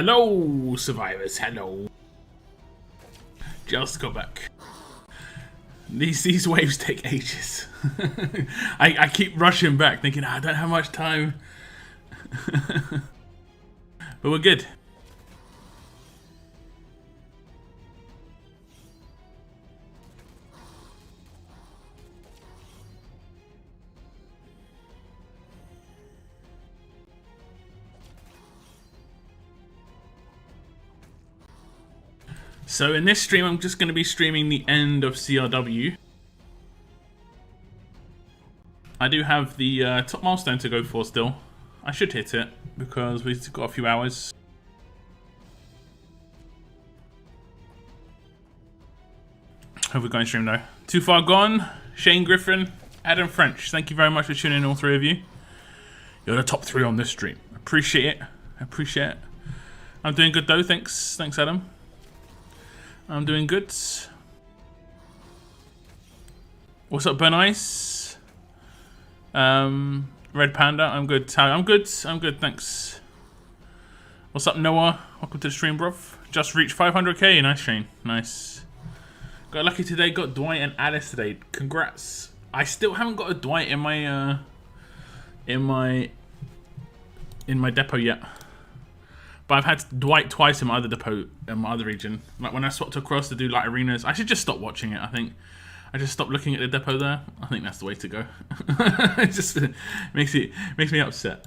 Hello, survivors. Hello. Just got back. These waves take ages. I keep rushing back, thinking I don't have much time. But we're good. So in this stream, I'm just going to be streaming the end of CRW. I do have the top milestone to go for still. I should hit it because we've got a few hours. Hope we're going to stream though. Too Far Gone, Shane Griffin, Adam French. Thank you very much for tuning in, all three of you. You're the top 3 on this stream. Appreciate it. Appreciate it. I'm doing good though. Thanks. Thanks, Adam. I'm doing good. What's up, Ben Ice? Red Panda, I'm good. I'm good. I'm good, thanks. What's up, Noah? Welcome to the stream, bruv. Just reached 500k. Nice, Shane. Nice. Got lucky today. Got Dwight and Alice today. Congrats. I still haven't got a Dwight in my depot yet. But I've had Dwight twice in my other depot, in my other region. Like when I swapped across to do like arenas. I should just stop watching it, I think. I just stopped looking at the depot there. I think that's the way to go. It just makes me upset.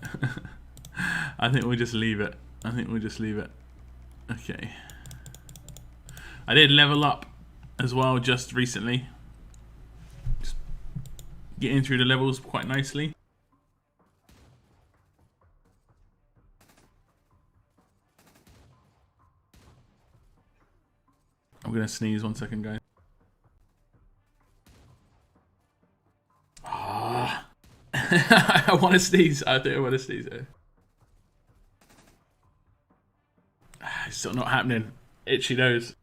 I think we'll just leave it. I think we'll just leave it. Okay. I did level up as well just recently. Just getting through the levels quite nicely. I'm gonna sneeze 1 second, guys. Ah, I want to sneeze. I think I want to sneeze. It's still not happening. Itchy nose.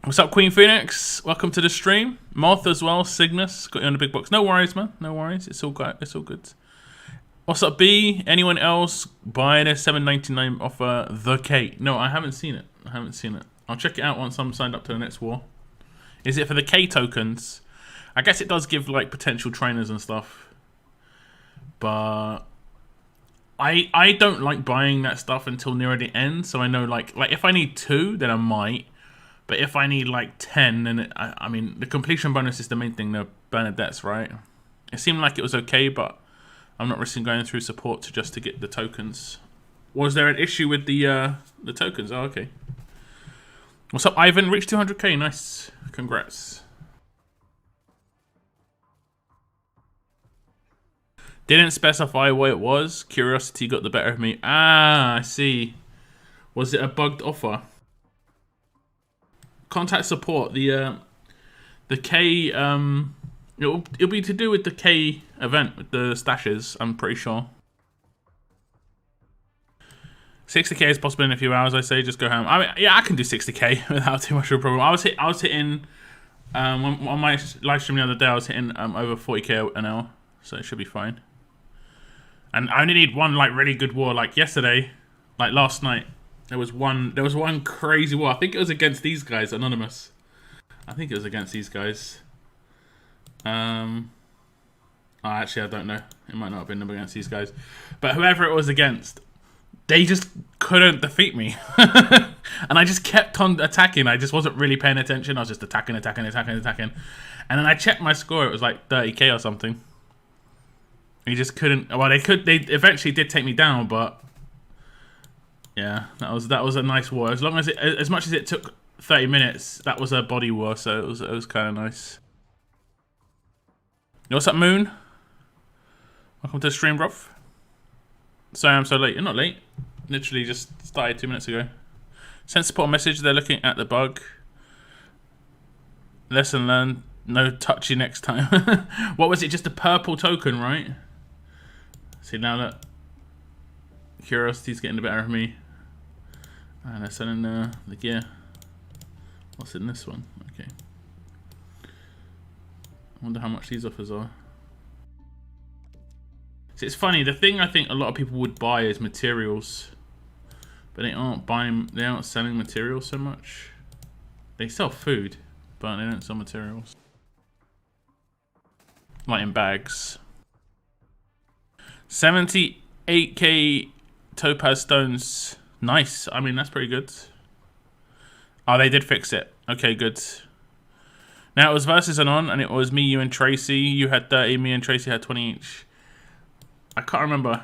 What's up, Queen Phoenix? Welcome to the stream. Moth as well. Cygnus got you on the big box. No worries, man. No worries. It's all good. It's all good. What's up, B? Anyone else buying a $7.99 offer? The K? No, I haven't seen it. I haven't seen it. I'll check it out once I'm signed up to the next war. Is it for the K tokens? I guess it does give like potential trainers and stuff. But I don't like buying that stuff until near the end. So I know like if I need 2, then I might. But if I need like 10, then I mean the completion bonus is the main thing. The Bernadettes, right? It seemed like it was okay, but I'm not risking going through support just to get the tokens. Was there an issue with the tokens? Oh, okay. What's up, Ivan? Reached 200k. Nice. Congrats. Didn't specify what it was. Curiosity got the better of me. Ah, I see. Was it a bugged offer? Contact support. The K. It'll be to do with the K event with the stashes. I'm pretty sure. 60k is possible in a few hours. I say just go home. I mean, yeah, I can do 60k without too much of a problem. I was hitting on my live stream the other day. I was hitting over 40k an hour, so it should be fine. And I only need one like really good war. Like yesterday, like last night, there was one crazy war. I think it was against these guys, Anonymous. I think it was against these guys. Actually, I don't know. It might not have been against these guys, but whoever it was against. They just couldn't defeat me. And I just kept on attacking. I just wasn't really paying attention. I was just attacking. And then I checked my score. It was like 30k or something. You just couldn't. Well, they eventually did take me down, but yeah, that was a nice war. As long as as much as it took 30 minutes, that was a body war, so it was kind of nice. Yo, what's up, Moon? Welcome to the stream, bruv. Sorry I'm so late. You're not late. Literally just started 2 minutes ago. Sent support message. They're looking at the bug. Lesson learned. No touchy next time. What was it? Just a purple token, right? See, now that curiosity's getting the better of me. And they're selling the gear. What's in this one? Okay. I wonder how much these offers are. So it's funny, the thing I think a lot of people would buy is materials. But they aren't selling materials so much. They sell food, but they don't sell materials. Like in bags. 78k topaz stones. Nice. I mean, that's pretty good. Oh, they did fix it. Okay, good. Now it was versus and it was me, you, and Tracy. You had 30, me and Tracy had 20 each. I can't remember.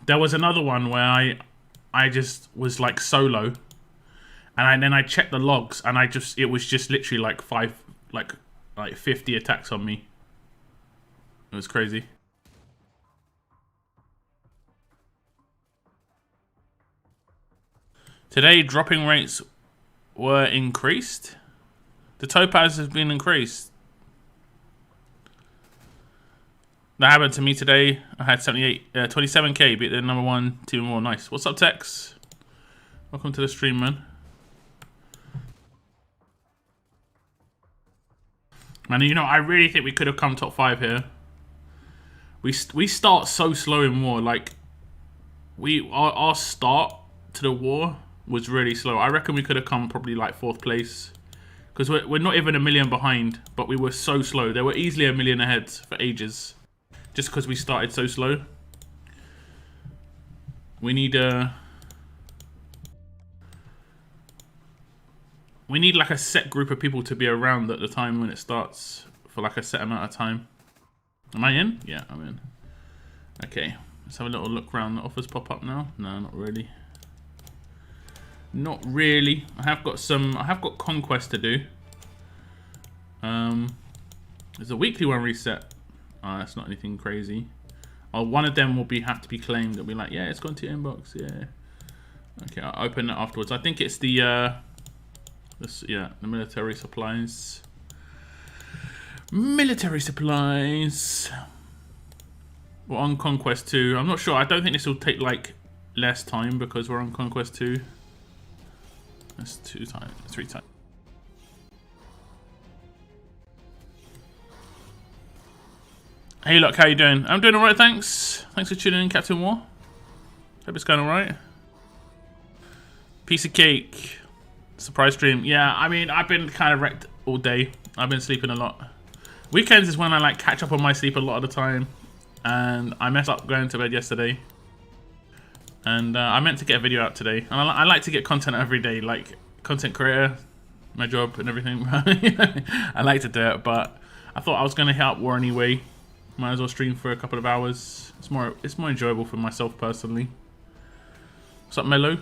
There was another one where I just was like solo, and then I checked the logs, and it was just literally like 50 attacks on me. It was crazy. Today, dropping rates were increased. The topaz has been increased. That happened to me today. I had 27k, beat the number 1 team more. Nice. What's up, Tex? Welcome to the stream, man. Man, you know, I really think we could have come top 5 here. We start so slow in war. Like, our start to the war was really slow. I reckon we could have come probably like 4th place. Because we're not even a million behind, but we were so slow. They were easily a million ahead for ages. Just because we started so slow. We need like a set group of people to be around at the time when it starts for like a set amount of time. Am I in? Yeah, I'm in. Okay, let's have a little look around. The offers pop up now? No, not really. Not really. I have got conquest to do. There's a weekly one reset. Oh, that's not anything crazy. Oh, one of them will have to be claimed. It'll be like, yeah, it's gone to your inbox. Yeah. Okay, I'll open it afterwards. I think it's the military supplies. Military supplies. We're on Conquest 2. I'm not sure. I don't think this will take like less time because we're on Conquest 2. That's 2 times, 3 times. Hey, look, how you doing? I'm doing alright, thanks. Thanks for tuning in, Captain War. Hope it's going alright. Piece of cake. Surprise stream. Yeah, I mean, I've been kind of wrecked all day. I've been sleeping a lot. Weekends is when I like catch up on my sleep a lot of the time. And I messed up going to bed yesterday. And I meant to get a video out today. And I like to get content every day, like content creator, my job and everything. I like to do it, but I thought I was going to hit up War anyway. Might as well stream for a couple of hours. It's more enjoyable for myself personally. What's up, Mello?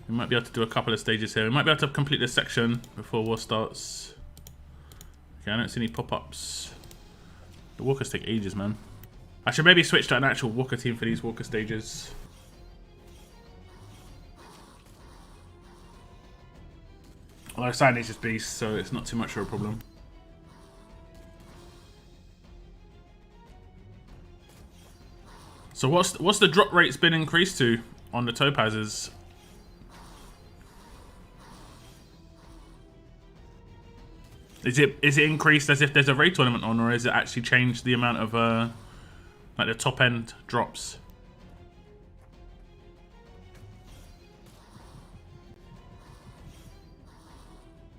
We might be able to do a couple of stages here. We might be able to complete this section before war starts. Okay, I don't see any pop-ups. The walkers take ages, man. I should maybe switch to an actual walker team for these walker stages. Although Signage is beast, so it's not too much of a problem. So what's the drop rates been increased to on the topazes? Is it increased as if there's a raid tournament on, or is it actually changed the amount of like the top end drops?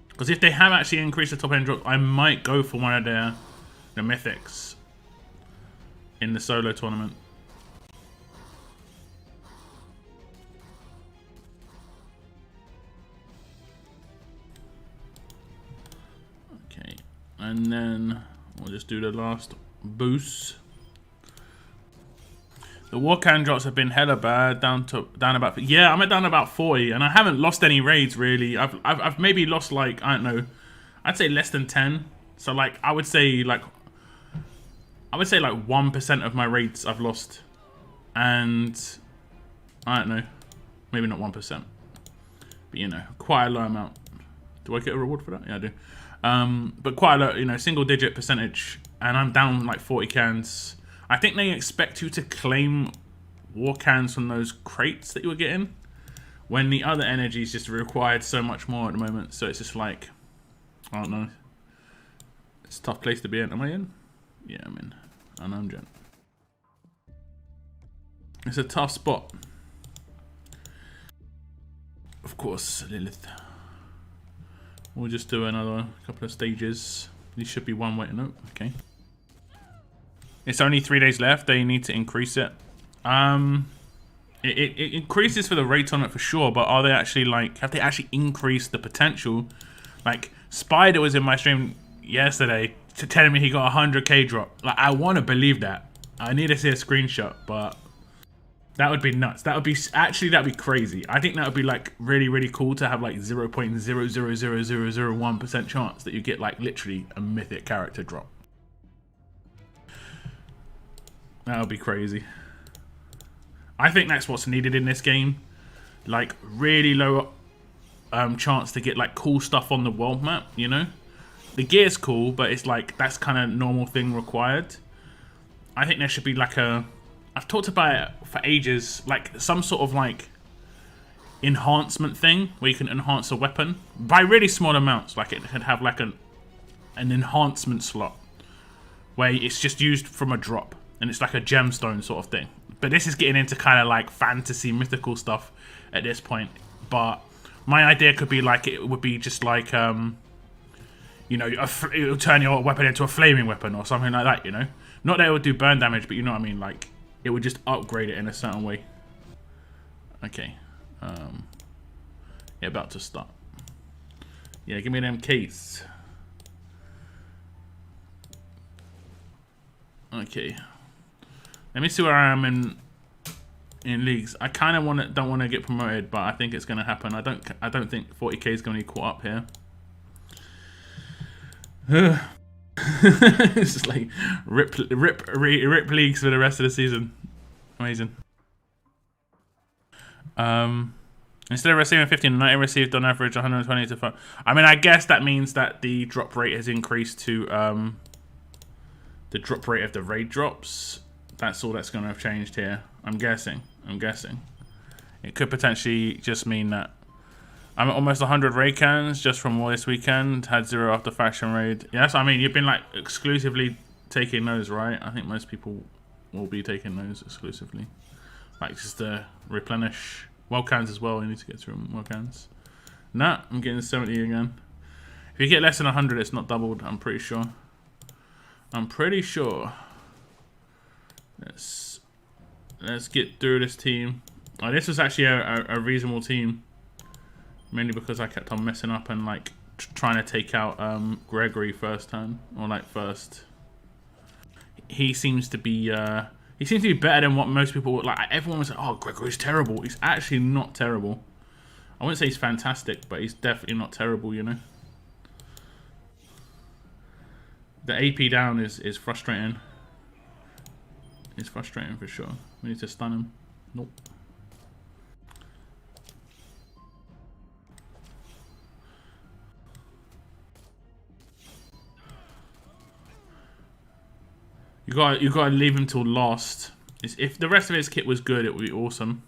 Because if they have actually increased the top end drop, I might go for one of the mythics in the solo tournament. Okay, and then we'll just do the last boost. The war can drops have been hella bad, down about, yeah, I'm down about 40, and I haven't lost any raids really. I've maybe lost like, I don't know, I'd say less than 10. So like I would say like 1% of my raids I've lost, and I don't know, maybe not 1%, but you know, quite a low amount. Do I get a reward for that? Yeah, I do. But quite a low, you know, single digit percentage, and I'm down like 40 cans. I think they expect you to claim war cans from those crates that you were getting, when the other energies just required so much more at the moment. So it's just like, I don't know. It's a tough place to be in. Am I in? Yeah, I'm in. I know I'm gent. It's a tough spot. Of course, Lilith. We'll just do another couple of stages. These should be one way. No, okay. It's only 3 days left. They need to increase it. It increases for the rate on it for sure, but are they actually like, have they actually increased the potential? Like, Spider was in my stream yesterday telling me he got a 100k drop. Like, I want to believe that. I need to see a screenshot, but that would be nuts. That would be, actually, that would be crazy. I think that would be like really, really cool to have like 0.000001% chance that you get like literally a mythic character drop. That would be crazy. I think that's what's needed in this game. Like, really low chance to get like cool stuff on the world map, you know? The gear's cool, but it's like, that's kind of normal thing required. I think there should be like a, I've talked about it for ages, like some sort of like enhancement thing where you can enhance a weapon by really small amounts. Like, it could have like an enhancement slot where it's just used from a drop and it's like a gemstone sort of thing. But this is getting into kind of like fantasy mythical stuff at this point. But my idea could be like, it would be just like, you know, it would turn your weapon into a flaming weapon or something like that, you know? Not that it would do burn damage, but you know what I mean? Like, it would just upgrade it in a certain way. Okay. Yeah, about to start. Yeah, give me them keys. Okay. Let me see where I am in leagues. I kind of don't want to get promoted, but I think it's going to happen. I don't think 40k is going to be caught up here. It's just like rip leagues for the rest of the season. Amazing. Instead of receiving 15, I received on average 120 to 5. I mean, I guess that means that the drop rate has increased to the drop rate of the raid drops. That's all that's going to have changed here. I'm guessing. It could potentially just mean that I'm at almost 100 raid cans just from all this weekend. Had 0 after faction raid. Yes, I mean, you've been like exclusively taking those, right? I think most people will be taking those exclusively. Like, just to replenish world cans as well. You need to get through world cans. Nah, I'm getting 70 again. If you get less than 100, it's not doubled. I'm pretty sure. Let's get through this team. Oh, this was actually a reasonable team. Mainly because I kept on messing up and like trying to take out Gregory first turn, or like first. He seems to be better than what most people would like. Everyone was like, "Oh, Gregory's terrible." He's actually not terrible. I wouldn't say he's fantastic, but he's definitely not terrible. You know. The AP down is frustrating. It's frustrating for sure. We need to stun him. Nope. You gotta leave him till last. If the rest of his kit was good, it would be awesome,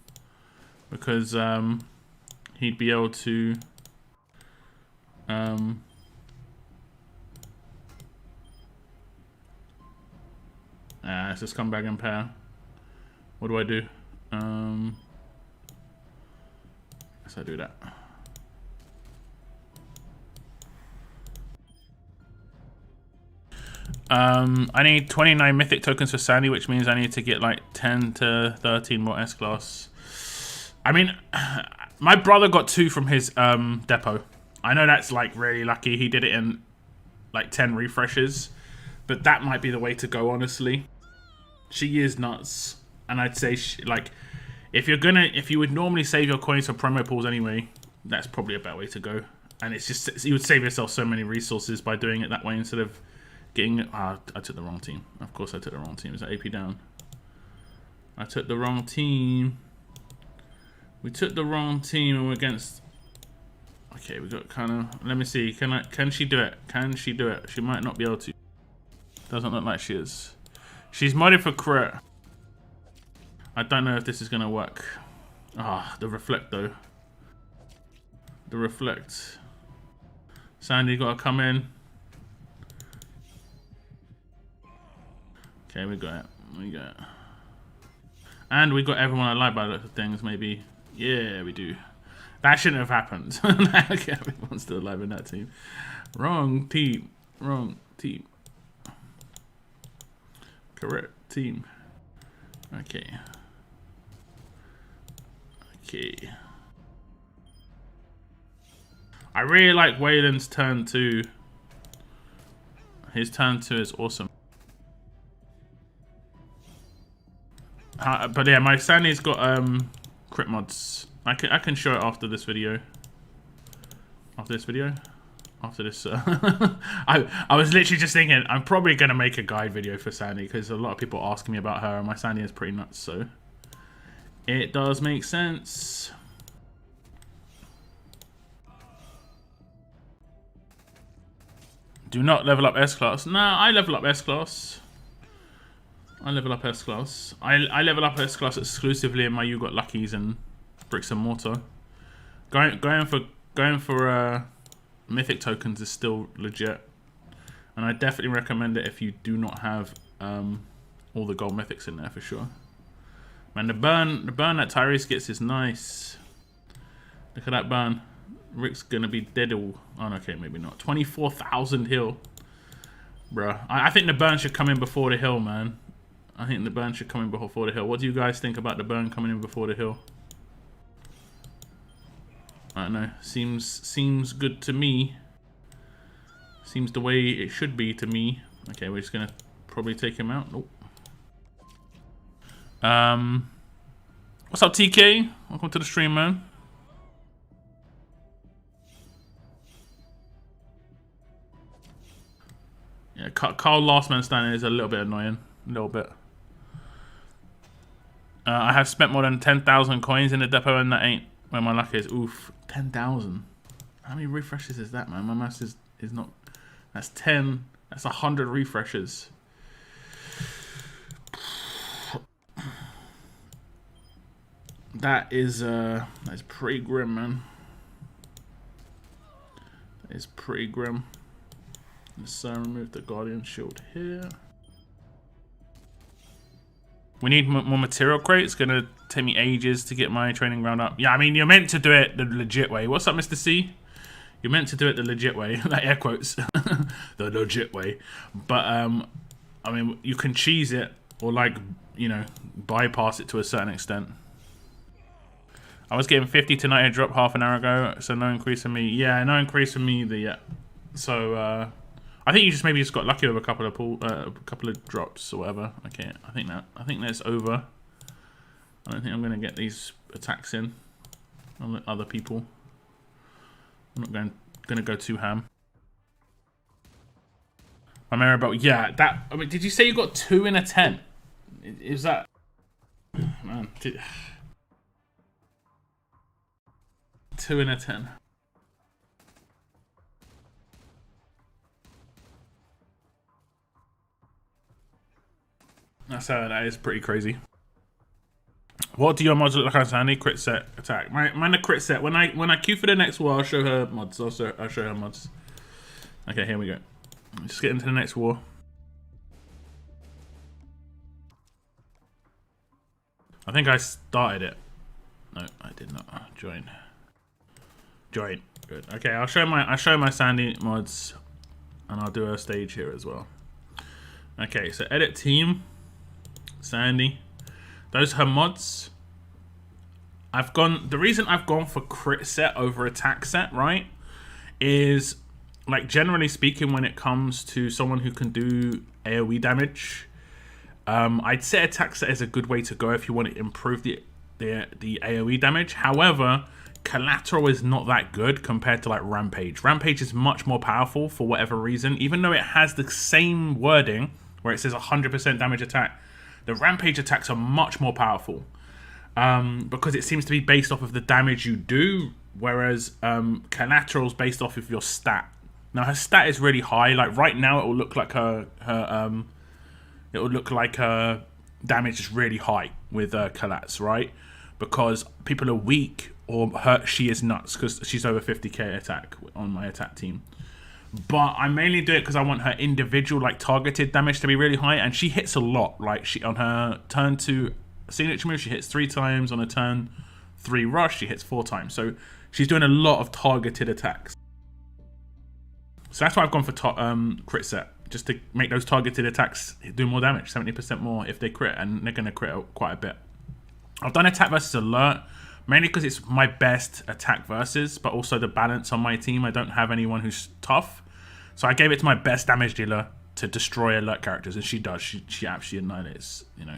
because he'd be able to let's just come back and pair. What do I do? Guess I do that. I need 29 mythic tokens for Sandy, which means I need to get like 10 to 13 more S-class. I mean, my brother got 2 from his depot. I know that's like really lucky. He did it in like 10 refreshes, but that might be the way to go, honestly. She is nuts, and I'd say like, if you would normally save your coins for promo pools anyway, that's probably a better way to go. And it's just, you would save yourself so many resources by doing it that way instead of getting it. I took the wrong team. Of course I took the wrong team. Is that AP down? I took the wrong team. We took the wrong team and we're against. Okay, we got kind of. Let me see. Can she do it? Can she do it? She might not be able to. Doesn't look like she is. She's modded for crit. I don't know if this is gonna work. The reflect though. The reflect. Sandy gotta come in. Okay, we got it. We got it. And we got everyone alive by the looks of things, maybe. Yeah, we do. That shouldn't have happened. Okay, everyone's still alive in that team. Wrong team. Wrong team. Correct team. Okay. Okay. I really like Waylon's turn 2. His turn 2 is awesome. But yeah, my Sandy's got crit mods. I can show it after this video. After this video? After this I was literally just thinking I'm probably gonna make a guide video for Sandy because a lot of people asking me about her and my Sandy is pretty nuts, so it does make sense. Do not level up S-Class. Nah, I level up S-Class. I level up S-Class. I level up S-Class exclusively in my You Got Luckies and Bricks and Mortar. Going for Mythic tokens is still legit. And I definitely recommend it if you do not have all the gold mythics in there for sure. Man, the burn that Tyrese gets is nice. Look at that burn. Rick's gonna be dead all. Oh, okay, maybe not. 24,000 heal. Bruh. I think the burn should come in before the hill, man. I think the burn should come in before the hill. What do you guys think about the burn coming in before the hill? I don't know. Seems good to me. Seems the way it should be to me. Okay, we're just gonna probably take him out. Nope. What's up, TK? Welcome to the stream, man. Yeah, Carl Last Man Standing is a little bit annoying. A little bit. I have spent more than 10,000 coins in the depot and that ain't where my luck is. Oof. 10,000. How many refreshes is that, man? My maths is not... That's 10. That's 100 refreshes. That's pretty grim, man. That is pretty grim. Let's remove the Guardian Shield here. We need more material crates. It's gonna take me ages to get my training ground up. Yeah, I mean, you're meant to do it the legit way. What's up, Mr. C? You're meant to do it the legit way. Like air quotes. The legit way. But, I mean, you can cheese it or, like, you know, bypass it to a certain extent. I was getting 50 to 90 drop half an hour ago, so no increase for me. Yeah, no increase for me either yet. So, I think you just maybe just got lucky with a couple of drops or whatever. Okay, I think that's over. I don't think I'm gonna get these attacks in on other people. I'm not gonna go too ham. I'm about yeah. That I mean, did you say you got 2 in a 10? Is that man? 2 in a 10. That is pretty crazy. What do your mods look like on Sandy? Crit set attack. Mine a crit set. When I queue for the next war, I'll show her mods. I'll show her mods. Okay, here we go. Let's get into the next war. I think I started it. No, I did not. Join. Join. Good. Okay, I'll show my Sandy mods, and I'll do a stage here as well. Okay, so edit team. Sandy. Those are her mods. The reason I've gone for crit set over attack set, right, is like generally speaking when it comes to someone who can do AoE damage, I'd say attack set is a good way to go if you want to improve the AoE damage. However, collateral is not that good compared to like Rampage. Rampage is much more powerful for whatever reason, even though it has the same wording where it says 100% damage attack. The Rampage attacks are much more powerful because it seems to be based off of the damage you do, whereas Collateral's based off of your stat. Now her stat is really high. Like right now, it will look like her damage is really high with Collats, right? Because people are weak or she is nuts because she's over 50k attack on my attack team. but I mainly do it because I want her individual like targeted damage to be really high, and she hits a lot. Like she on her turn 2 signature move, she hits 3 times. On a turn 3 rush, she hits 4 times. So she's doing a lot of targeted attacks. So that's why I've gone for crit set, just to make those targeted attacks do more damage, 70% more if they crit, and they're going to crit quite a bit. I've done attack versus alert, mainly because it's my best attack versus, but also the balance on my team. I don't have anyone who's tough, so I gave it to my best damage dealer to destroy alert characters, and she does. She actually annihilates. You know,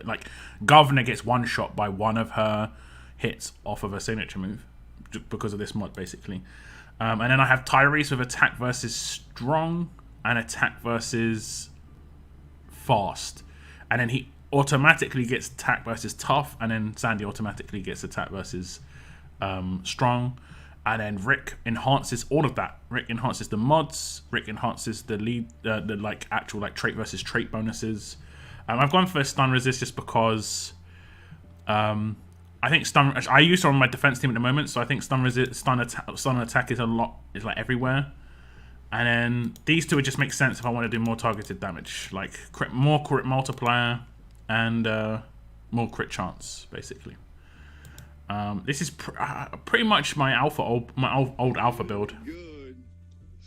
like Governor gets one shot by one of her hits off of her signature move because of this mod, basically. And then I have Tyrese with attack versus strong and attack versus fast. And then he automatically gets attack versus tough. And then Sandy automatically gets attack versus strong. And then Rick enhances all of that. Rick enhances the mods. Rick enhances the lead, the like actual like trait versus trait bonuses. I've gone for stun resist just because I think stun. I use her on my defense team at the moment, so I think stun attack is like everywhere. And then these two would just make sense if I want to do more targeted damage, like more crit multiplier and more crit chance, basically. This is pretty much my old alpha build. Good.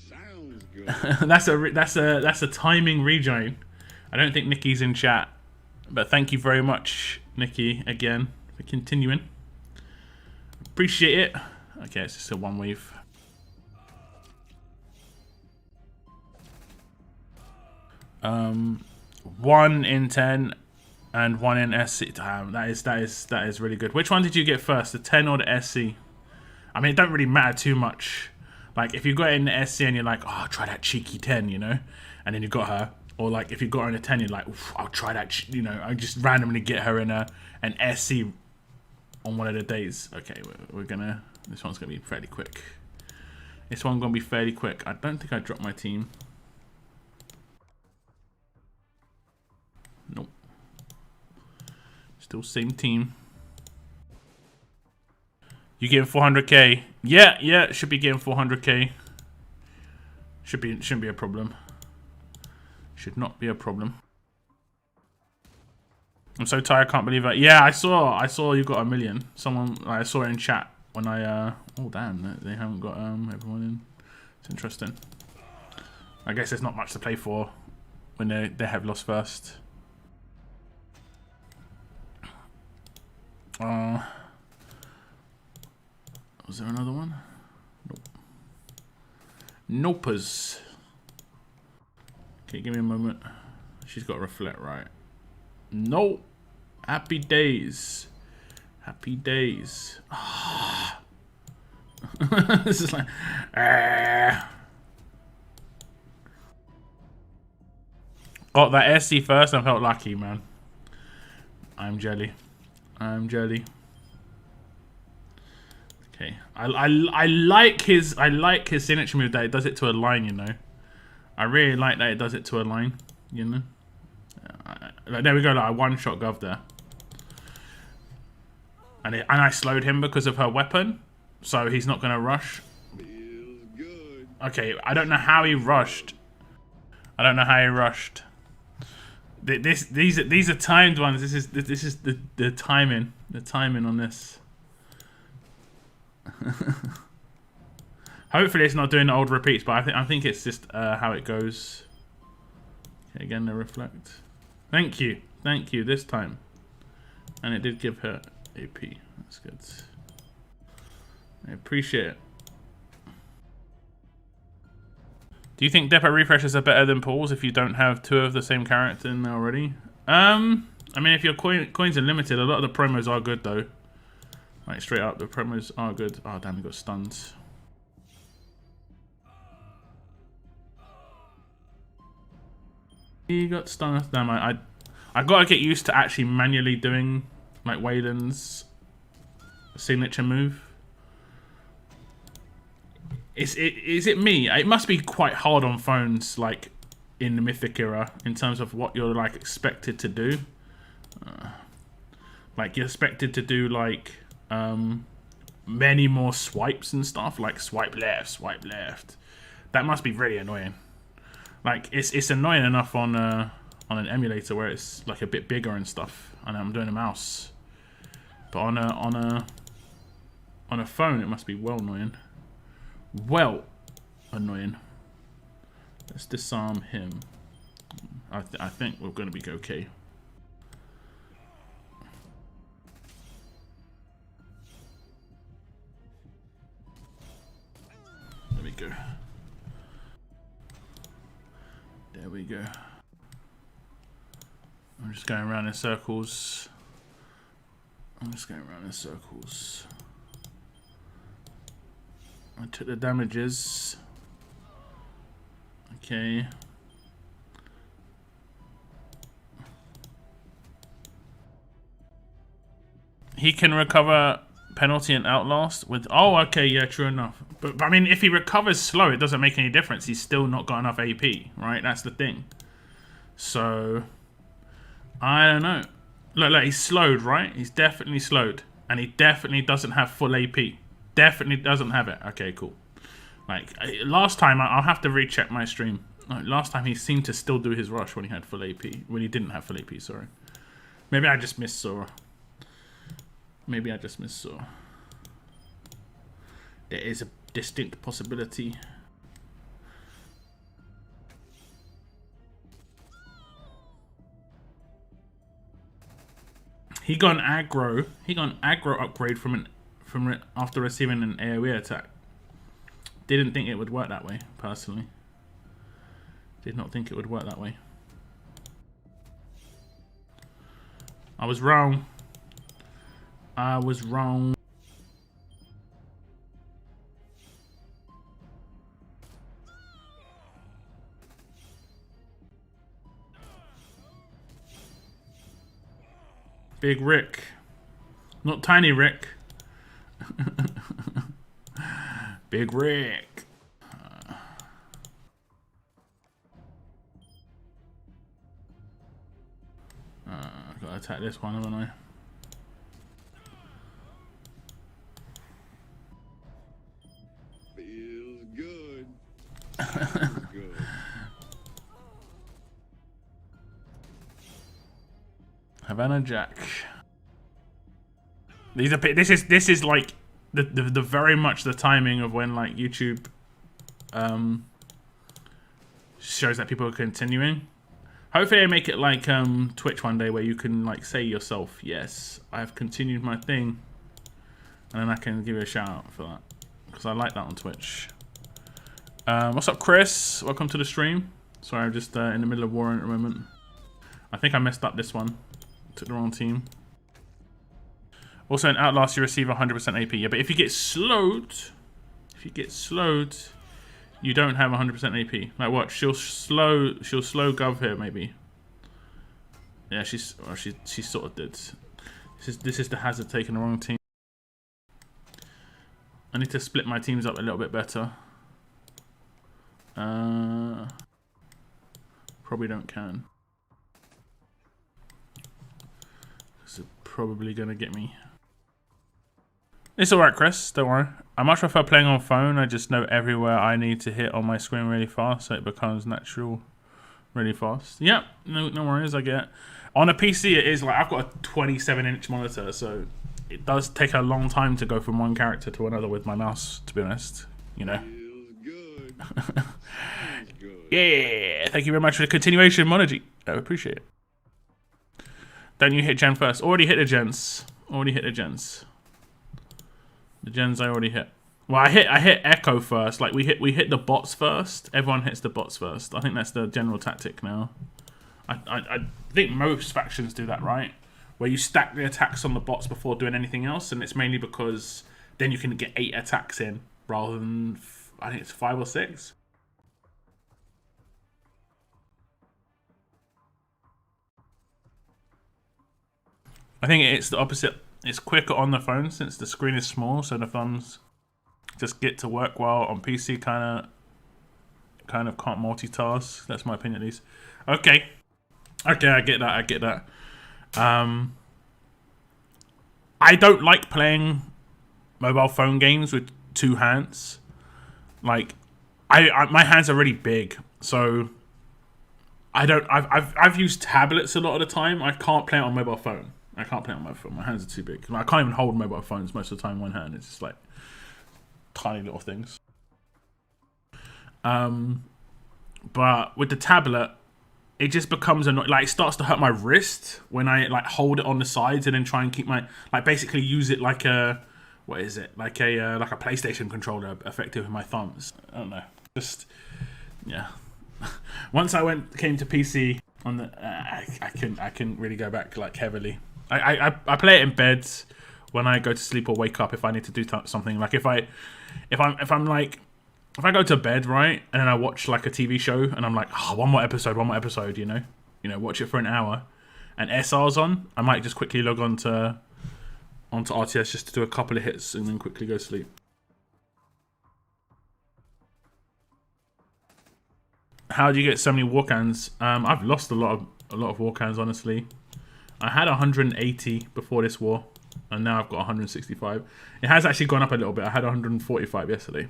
Sounds good. that's a timing rejoin. I don't think Nikki's in chat, but thank you very much, Nikki, again. For continuing. Appreciate it. Okay, it's just a one wave. One in 10 and one in SC. Damn, that is really good. Which one did you get first, the 10 or the SC? I mean, it don't really matter too much. Like if you got it in the SC and you're like, oh, try that cheeky 10, you know, and then you got her. Or like if you got her in a 10, you're like, I'll try that. You know, I just randomly get her in an SC. On one of the days. Okay, we're gonna. This one's gonna be fairly quick. This one's gonna be fairly quick. I don't think I dropped my team. Nope. Still same team. You getting 400k? Yeah. Should be getting 400k. Shouldn't be a problem. Should not be a problem. I'm so tired, I can't believe it. Yeah, I saw you got 1 million. Someone, I saw it in chat when I, oh damn, they haven't got everyone in. It's interesting. I guess there's not much to play for when they have lost first. Was there another one? Nope. Nopers. Okay, give me a moment. She's got to reflect, right? No. Happy days. Happy days. This is like... Got that SC first. I felt lucky, man. I'm jelly. Okay. I like his signature move that it does it to a line, you know. I really like that it does it to a line, you know. Like, there we go, like I one-shot Gov there. And I slowed him because of her weapon, so he's not going to rush. Feels good. Okay, I don't know how he rushed. These are timed ones. This is the timing. The timing on this. Hopefully it's not doing the old repeats, but I think it's just how it goes. Okay, again the reflect. Thank you this time. And it did give her AP. That's good. I appreciate it. Do you think depot refreshes are better than pulls if you don't have 2 of the same character in there already? I mean, if your coins are limited, a lot of the promos are good though. Like straight up, the promos are good. Oh damn, he got stunned. He got stunned. Damn, I gotta get used to actually manually doing like Wayland's signature move. Is it me? It must be quite hard on phones, like in the Mythic era, in terms of what you're like expected to do. Like you're expected to do like many more swipes and stuff, like swipe left, That must be really annoying. Like it's annoying enough on an emulator where it's like a bit bigger and stuff, and I'm doing a mouse. But on a phone, it must be well annoying. Well annoying. Let's disarm him. I think we're going to be okay. There we go. There we go. I'm just going around in circles. I'm just going around in circles. I took the damages. Okay. He can recover penalty and outlast with... Oh, okay, yeah, true enough. But I mean, if he recovers slow, it doesn't make any difference. He's still not got enough AP, right? That's the thing. So, I don't know. Look, he's slowed, right? He's definitely slowed. And he definitely doesn't have full AP. Definitely doesn't have it. Okay, cool. Like, last time, I'll have to recheck my stream. Last time, he seemed to still do his rush when he had full AP. When he didn't have full AP, sorry. Maybe I just missaw. Maybe I just missaw. There is a distinct possibility. He got an aggro. He got an aggro upgrade from after receiving an AoE attack. Didn't think it would work that way, personally. Did not think it would work that way. I was wrong. I was wrong. Big Rick. Not Tiny Rick. Big Rick. Gotta attack this one, haven't I? Feels good. Sounds good. Havana Jack. These are this is like the very much the timing of when like YouTube shows that people are continuing. Hopefully they make it like Twitch one day where you can like say yourself, yes, I've continued my thing, and then I can give you a shout out for that because I like that on Twitch. What's up, Chris? Welcome to the stream. Sorry, I'm just in the middle of war at the moment. I think I messed up this one. Took the wrong team. Also in Outlast you receive 100% AP. Yeah, but if you get slowed, you don't have 100% AP. Like what? She'll slow Gov here maybe. Yeah, she sort of did. This is the hazard taking the wrong team. I need to split my teams up a little bit better. Probably don't can. This is probably gonna get me. It's alright, Chris, don't worry. I much prefer playing on phone. I just know everywhere I need to hit on my screen really fast, so it becomes natural really fast. Yep, no worries, I get it. On a PC, it is like, I've got a 27-inch monitor, so it does take a long time to go from one character to another with my mouse, to be honest. You know? Feels good. Sounds good. Yeah, thank you very much for the continuation, Monogy. I appreciate it. Don't you hit Gen first. Already hit the gens. The gens I already hit. Well, I hit Echo first. Like we hit the bots first. Everyone hits the bots first. I think that's the general tactic now. I think most factions do that, right? Where you stack the attacks on the bots before doing anything else, and it's mainly because then you can get 8 attacks in rather than I think it's 5 or 6. I think it's the opposite. It's quicker on the phone since the screen is small, so the thumbs just get to work well. On PC, kind of can't multitask. That's my opinion, at least. Okay, I get that. I don't like playing mobile phone games with 2 hands. Like, my hands are really big, so I don't. I've used tablets a lot of the time. I can't play it on mobile phone. I can't play it on my phone. My hands are too big. I can't even hold mobile phones most of the time in one hand. It's just like tiny little things. But with the tablet, it just becomes annoying. Like, it starts to hurt my wrist when I like hold it on the sides and then try and keep my, like, basically use it like a, what is it? Like a PlayStation controller, effective with my thumbs. I don't know. Just, yeah. Once I came to PC on the, I couldn't really go back like heavily. I play it in bed when I go to sleep or wake up if I need to do something. Like if I go to bed, right, and then I watch like a TV show and I'm like, oh, one more episode, you know, watch it for an hour, and SR's on, I might just quickly log onto RTS just to do a couple of hits and then quickly go to sleep. How do you get so many war cans? I've lost a lot of war cans, honestly. I had 180 before this war, and now I've got 165. It has actually gone up a little bit. I had 145 yesterday.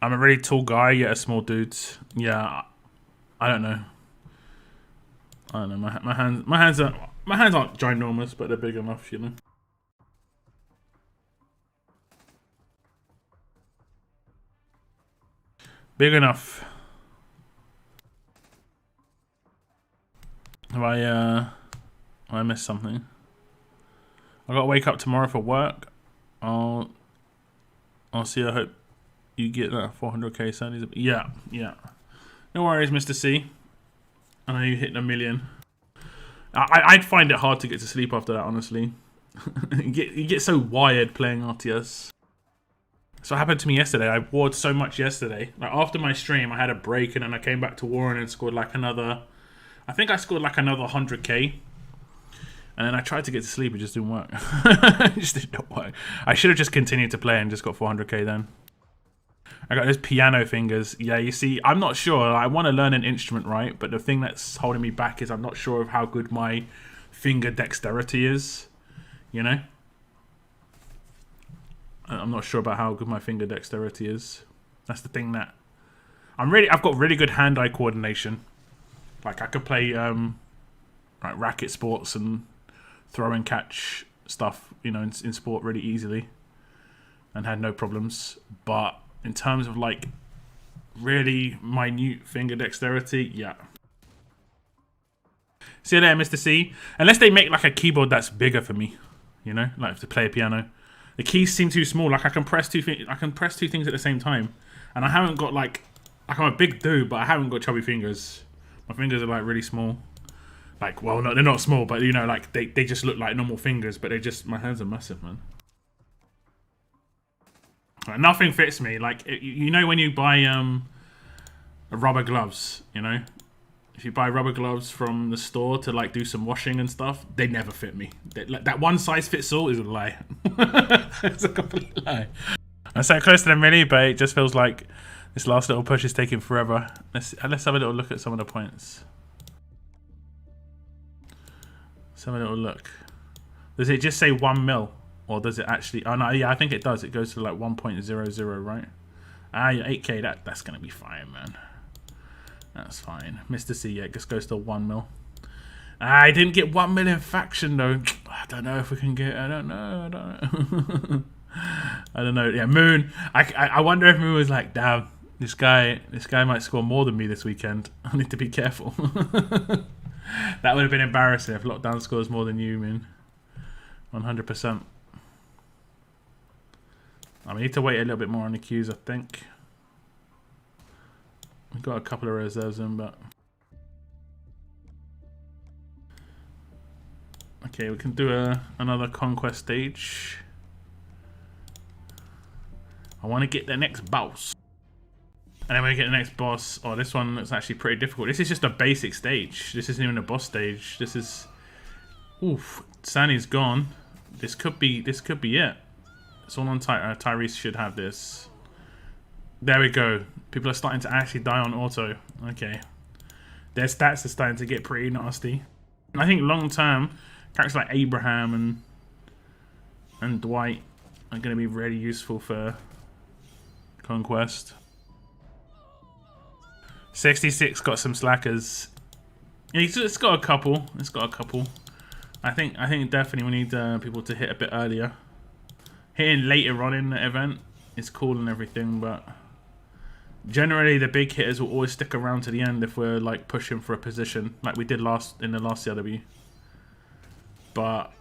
I'm a really tall guy, yet a small dude. Yeah, I don't know. My hands aren't ginormous, but they're big enough, you know. Big enough. Have I missed something? I gotta wake up tomorrow for work. I'll see. I hope you get that 400k Sundays. Yeah. No worries, Mr. C. I know you hit a million. I'd find it hard to get to sleep after that, honestly. you get so wired playing RTS. So what happened to me yesterday. I warred so much yesterday. Like after my stream, I had a break and then I came back to war and scored like another. I think I scored like another 100k. And then I tried to get to sleep, it just didn't work. It just did not work. I should have just continued to play and just got 400k then. I got those piano fingers. Yeah, you see, I'm not sure. I want to learn an instrument, right? But the thing that's holding me back is I'm not sure of how good my finger dexterity is. You know? I'm not sure about how good my finger dexterity is. That's the thing that... I've got really good hand-eye coordination. Like, I could play like racket sports and throw and catch stuff, you know, in sport really easily. And had no problems. But in terms of, like, really minute finger dexterity, yeah. See you there, Mr. C. Unless they make, like, a keyboard that's bigger for me, you know? Like, to play a piano. The keys seem too small. Like, I can press two things at the same time. And I haven't got, like I'm a big dude, but I haven't got chubby fingers. My fingers are, like, really small. Like, well, no, they're not small, but, you know, like, they just look like normal fingers, but my hands are massive, man. Like, nothing fits me. Like, you know when you buy rubber gloves, you know? If you buy rubber gloves from the store to, like, do some washing and stuff, they never fit me. That one size fits all is a lie. It's a complete lie. I'm so close to the milli, but it just feels like this last little push is taking forever. Let's have a little look at some of the points. Let's have a little look. Does it just say 1 mil? Or does it actually... Oh, no, yeah, I think it does. It goes to, like, 1.00, right? Ah, yeah, 8k. That's going to be fine, man. That's fine. Mr. C, yeah, it just goes to 1 mil. I didn't get 1 million faction, though. I don't know if we can get... I don't know. I don't know. Yeah, Moon. I wonder if Moon was like, damn, this guy might score more than me this weekend. I need to be careful. That would have been embarrassing if Lockdown scores more than you, Moon. 100%. I need to wait a little bit more on the queues, I think. We've got a couple of reserves in, but... Okay, we can do another conquest stage. I want to get the next boss. And then when we get the next boss... Oh, this one looks actually pretty difficult. This is just a basic stage. This isn't even a boss stage. This is... Oof. Sunny's gone. This could be it. It's all on Tyrese should have this. There we go. People are starting to actually die on auto. Okay. Their stats are starting to get pretty nasty. I think long term, characters like Abraham and Dwight are going to be really useful for Conquest. 66 got some slackers. It's got a couple. It's got a couple. I think definitely we need people to hit a bit earlier. Hitting later on in the event is cool and everything, but generally the big hitters will always stick around to the end if we're like pushing for a position, like we did in the last CRW. But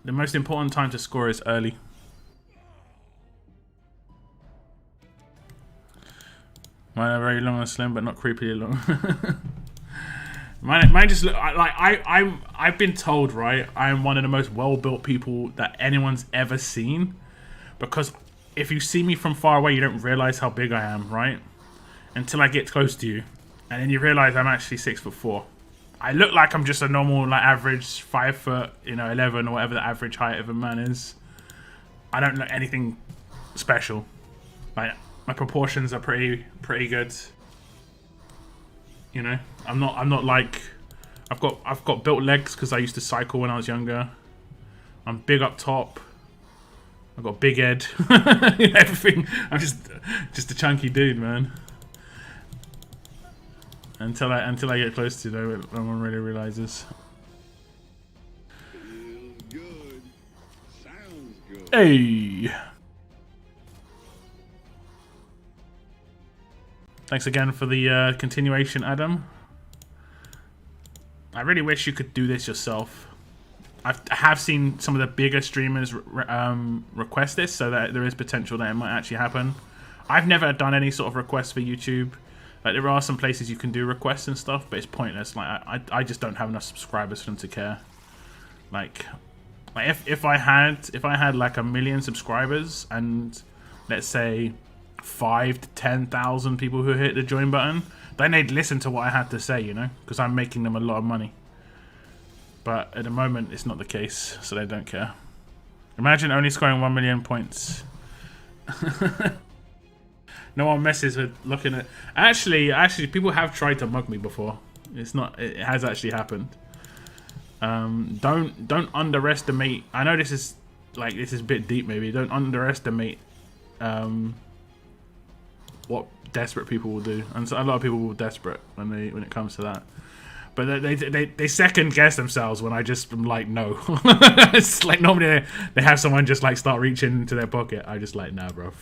the most important time to score is early. Mine are very long and slim, but not creepily long. mine just look like I've been told, right, I'm one of the most well-built people that anyone's ever seen, because if you see me from far away, you don't realize how big I am, right? Until I get close to you, and then you realize I'm actually 6'4". I look like I'm just a normal, like, average 5 foot, 11 or whatever the average height of a man is. I don't look anything special. Like, my proportions are pretty good. I'm not like, I've got built legs because I used to cycle when I was younger. I'm big up top. I've got big head. Everything. I'm just a chunky dude, man. Until I get close to it, no one really realizes. Feels good. Sounds good. Hey. Thanks again for the continuation, Adam. I really wish you could do this yourself. I have seen some of the bigger streamers request this, so that there is potential that it might actually happen. I've never done any sort of requests for YouTube. Like, there are some places you can do requests and stuff, but it's pointless. Like, I just don't have enough subscribers for them to care. Like if I had like 1 million subscribers and let's say 5,000 to 10,000 people who hit the join button, then they'd listen to what I had to say, because I'm making them a lot of money. But at the moment, it's not the case, so they don't care. Imagine only scoring 1 million points. No one messes with looking at. Actually, people have tried to mug me before. It has actually happened. Don't underestimate. I know this is a bit deep, maybe. Don't underestimate what desperate people will do, and so a lot of people will be desperate when it comes to that. But they second guess themselves when I just am like, no. It's like normally they have someone just like start reaching into their pocket. I just like, nah, bro.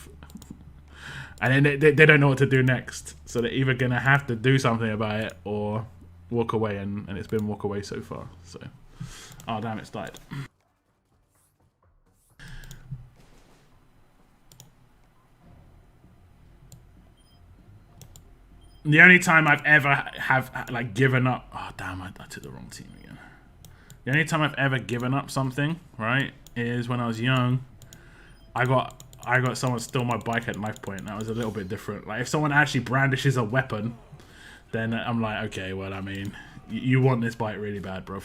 And then they don't know what to do next. So they're either gonna have to do something about it or walk away, and it's been walk away so far. So, oh damn, it's died. The only time I've ever have like given up. Oh damn! I took the wrong team again. The only time I've ever given up something, right, is when I was young. I got someone steal my bike at knife point. That was a little bit different. Like if someone actually brandishes a weapon, then I'm like, okay, well, I mean, you want this bike really bad, bro.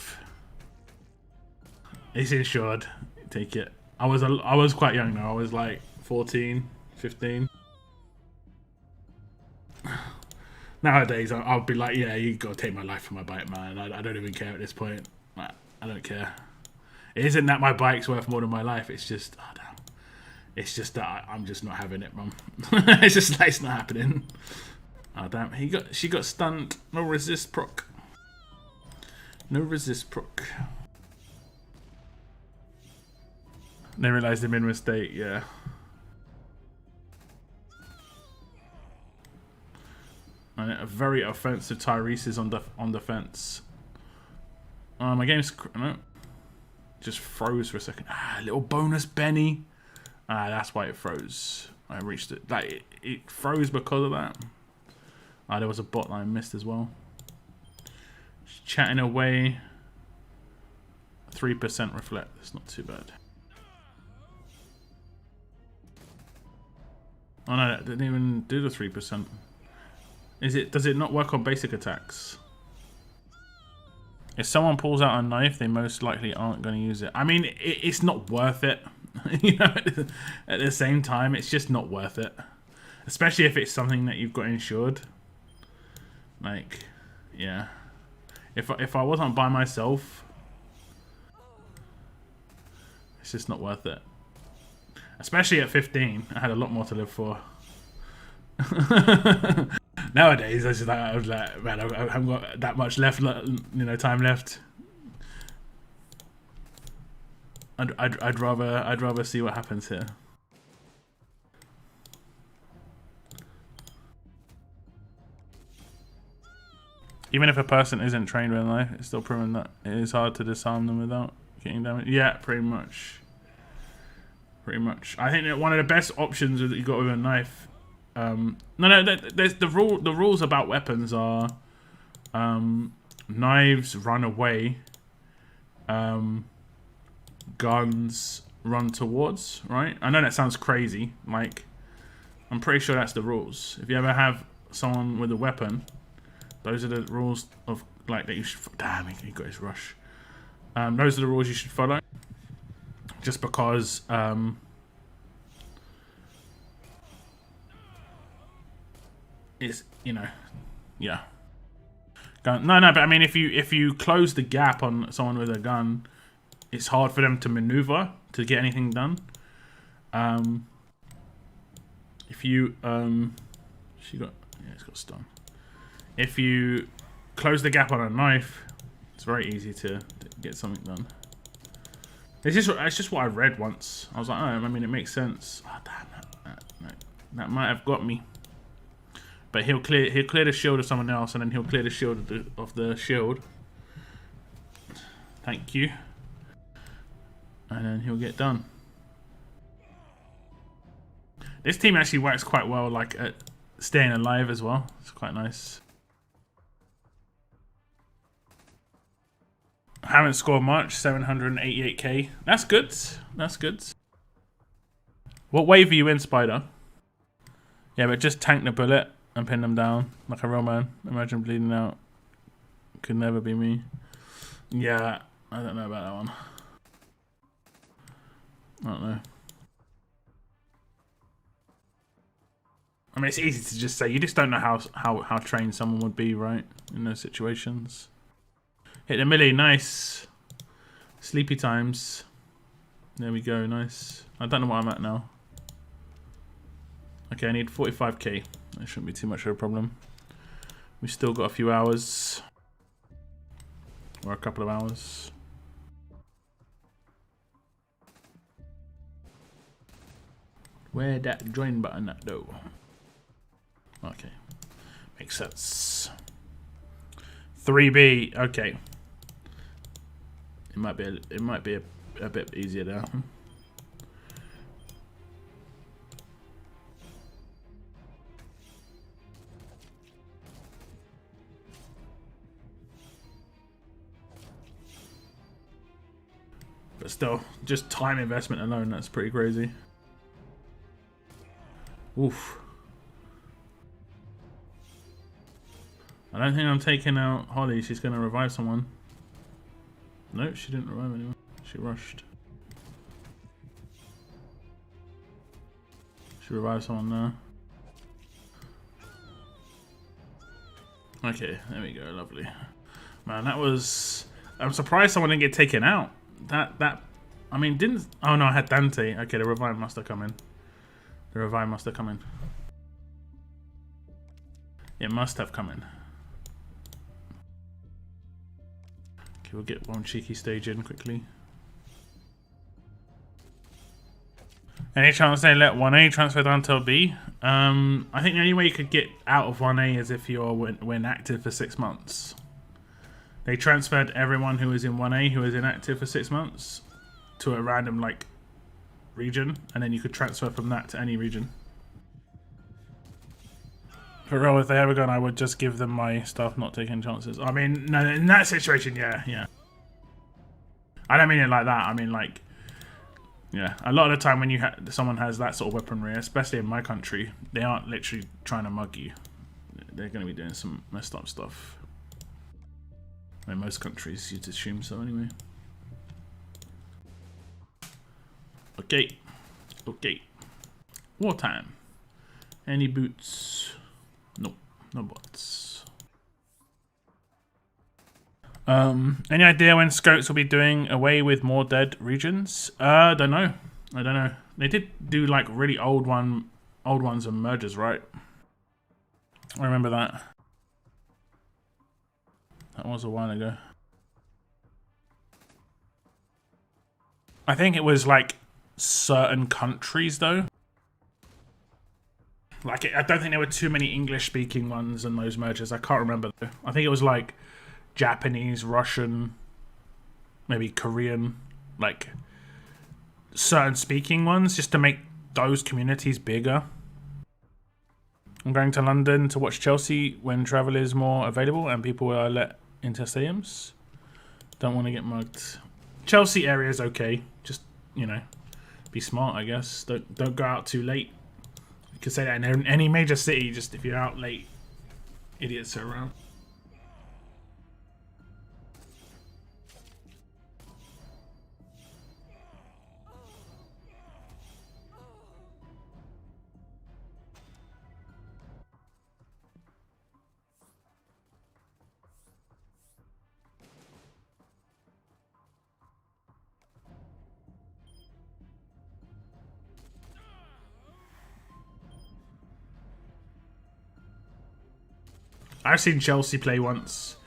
It's insured. Take it. I was quite young though. I was like 14, 15. Nowadays, I'll be like, yeah, you gotta take my life for my bike, man. I don't even care at this point. I don't care. It isn't that my bike's worth more than my life. It's just, oh damn. It's just that I'm just not having it, mum. It's just like, it's not happening. Oh damn, she got stunned. No resist proc. No resist proc. They realised they made a mistake, yeah. And a very offensive Tyrese is on defense. My game's no, just froze for a second. Little bonus Benny. That's why it froze. I reached it. Like it froze because of that. There was a bot that I missed as well. Just chatting away. 3% reflect. It's not too bad. Oh no, that didn't even do the 3%. Does it not work on basic attacks? If someone pulls out a knife, they most likely aren't going to use it. I mean, it's not worth it. At the same time, it's just not worth it. Especially if it's something that you've got insured. Like, yeah. If I wasn't by myself, It's just not worth it. Especially at 15, I had a lot more to live for. Nowadays, I was like, man, I haven't got that much left, time left. I'd rather see what happens here. Even if a person isn't trained with a knife, it's still proven that it is hard to disarm them without getting damage. Yeah, pretty much. Pretty much. I think that one of the best options that you got with a knife. There's the rules about weapons are knives run away, guns run towards. Right? I know that sounds crazy. Like, I'm pretty sure that's the rules. If you ever have someone with a weapon. Those are the rules of like that you should. Damn, he got his rush. Those are the rules you should follow. Just because it's yeah. Gun. No, but I mean, if you close the gap on someone with a gun, it's hard for them to maneuver to get anything done. If you it's got stun. If you close the gap on a knife, it's very easy to get something done. It's just what I read once. I was like, oh, I mean, it makes sense. Oh, damn, that might have got me. But he'll clear the shield of someone else, and then he'll clear the shield of the shield. Thank you. And then he'll get done. This team actually works quite well, like at staying alive as well. It's quite nice. Haven't scored much, 788k. That's good. That's good. What wave are you in, Spider? Yeah, but just tank the bullet and pin them down like a real man. Imagine bleeding out. Could never be me. Yeah, I don't know about that one. I don't know. I mean, it's easy to just say. You just don't know how trained someone would be, right? In those situations. Hit the millie, nice. Sleepy times. There we go, nice. I don't know what I'm at now. Okay, I need 45k. That shouldn't be too much of a problem. We've still got a few hours. Or a couple of hours. Where that join button at though? Okay. Makes sense. 3B, okay. It might be a bit easier now. But still, just time investment alone, that's pretty crazy. Oof. I don't think I'm taking out Holly. She's going to revive someone. No, she didn't revive anyone. She rushed. She revived someone there. Okay, there we go. Lovely. Man, that was... I'm surprised someone didn't get taken out. I mean, didn't... Oh, no, I had Dante. Okay, the revive must have come in. The revive must have come in. It must have come in. Okay, we'll get one cheeky stage in quickly. Any chance they let 1A transfer down to B? I think the only way you could get out of 1A is if you're when active for 6 months. They transferred everyone who was in 1A who was inactive for 6 months to a random like region, and then you could transfer from that to any region. For real, if they ever gone, I would just give them my stuff, not taking chances. I mean, no, in that situation, yeah. I don't mean it like that. I mean like, yeah. A lot of the time when you someone has that sort of weaponry, especially in my country, they aren't literally trying to mug you. They're going to be doing some messed up stuff. In most countries, you'd assume so anyway. Okay. Wartime. Any boots? Nope. No bots. Any idea when Scopes will be doing away with more dead regions? Don't know. I don't know. They did do like really old ones and mergers, right? I remember that. That was a while ago. I think it was like certain countries though. Like I don't think there were too many English-speaking ones in those mergers. I can't remember though. I think it was like Japanese, Russian, maybe Korean, like certain speaking ones, just to make those communities bigger. I'm going to London to watch Chelsea when travel is more available and people are let into stadiums. Don't want to get mugged. Chelsea area is okay. Just, you know, be smart, I guess. Don't go out too late. You could say that in any major city. Just if you're out late, idiots are around. I've seen Chelsea play once,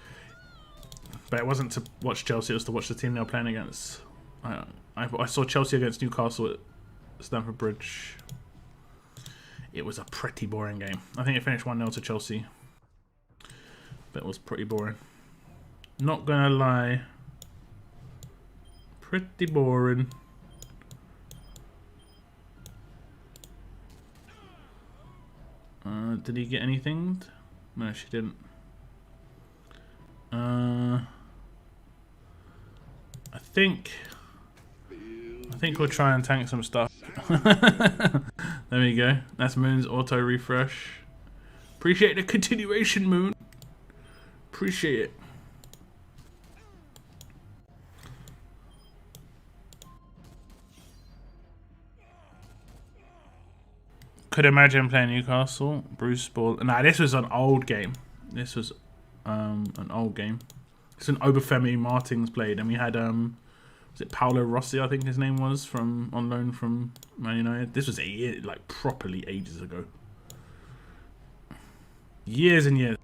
but it wasn't to watch Chelsea, it was to watch the team they were playing against. I saw Chelsea against Newcastle at Stamford Bridge. It was a pretty boring game. I think it finished 1-0 to Chelsea, but it was pretty boring. Not gonna lie. Pretty boring. Did he get anything? No, she didn't. I think we'll try and tank some stuff. There we go. That's Moon's auto refresh. Appreciate the continuation, Moon. Appreciate it. Could imagine playing Newcastle. Bruce Ball. Nah, this was an old game. This was an old game. It's an Obafemi Martins played, and we had was it Paolo Rossi? I think his name was on loan from Man United. This was a year, like properly ages ago. Years and years.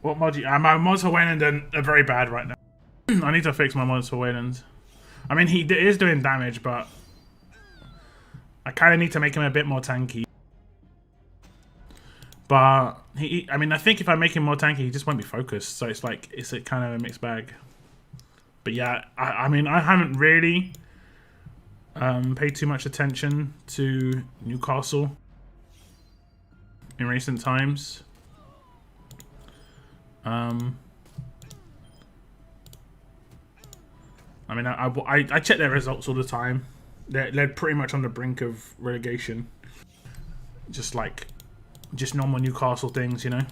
What mod? My mods for Wayland are very bad right now. I need to fix my mods for Wayland. I mean, he is doing damage, but I kind of need to make him a bit more tanky. But I mean, I think if I make him more tanky, he just won't be focused. So it's like it's a kind of a mixed bag. But yeah, I mean, I haven't really paid too much attention to Newcastle in recent times. I mean, I check their results all the time. They're pretty much on the brink of relegation. Just normal Newcastle things, you know.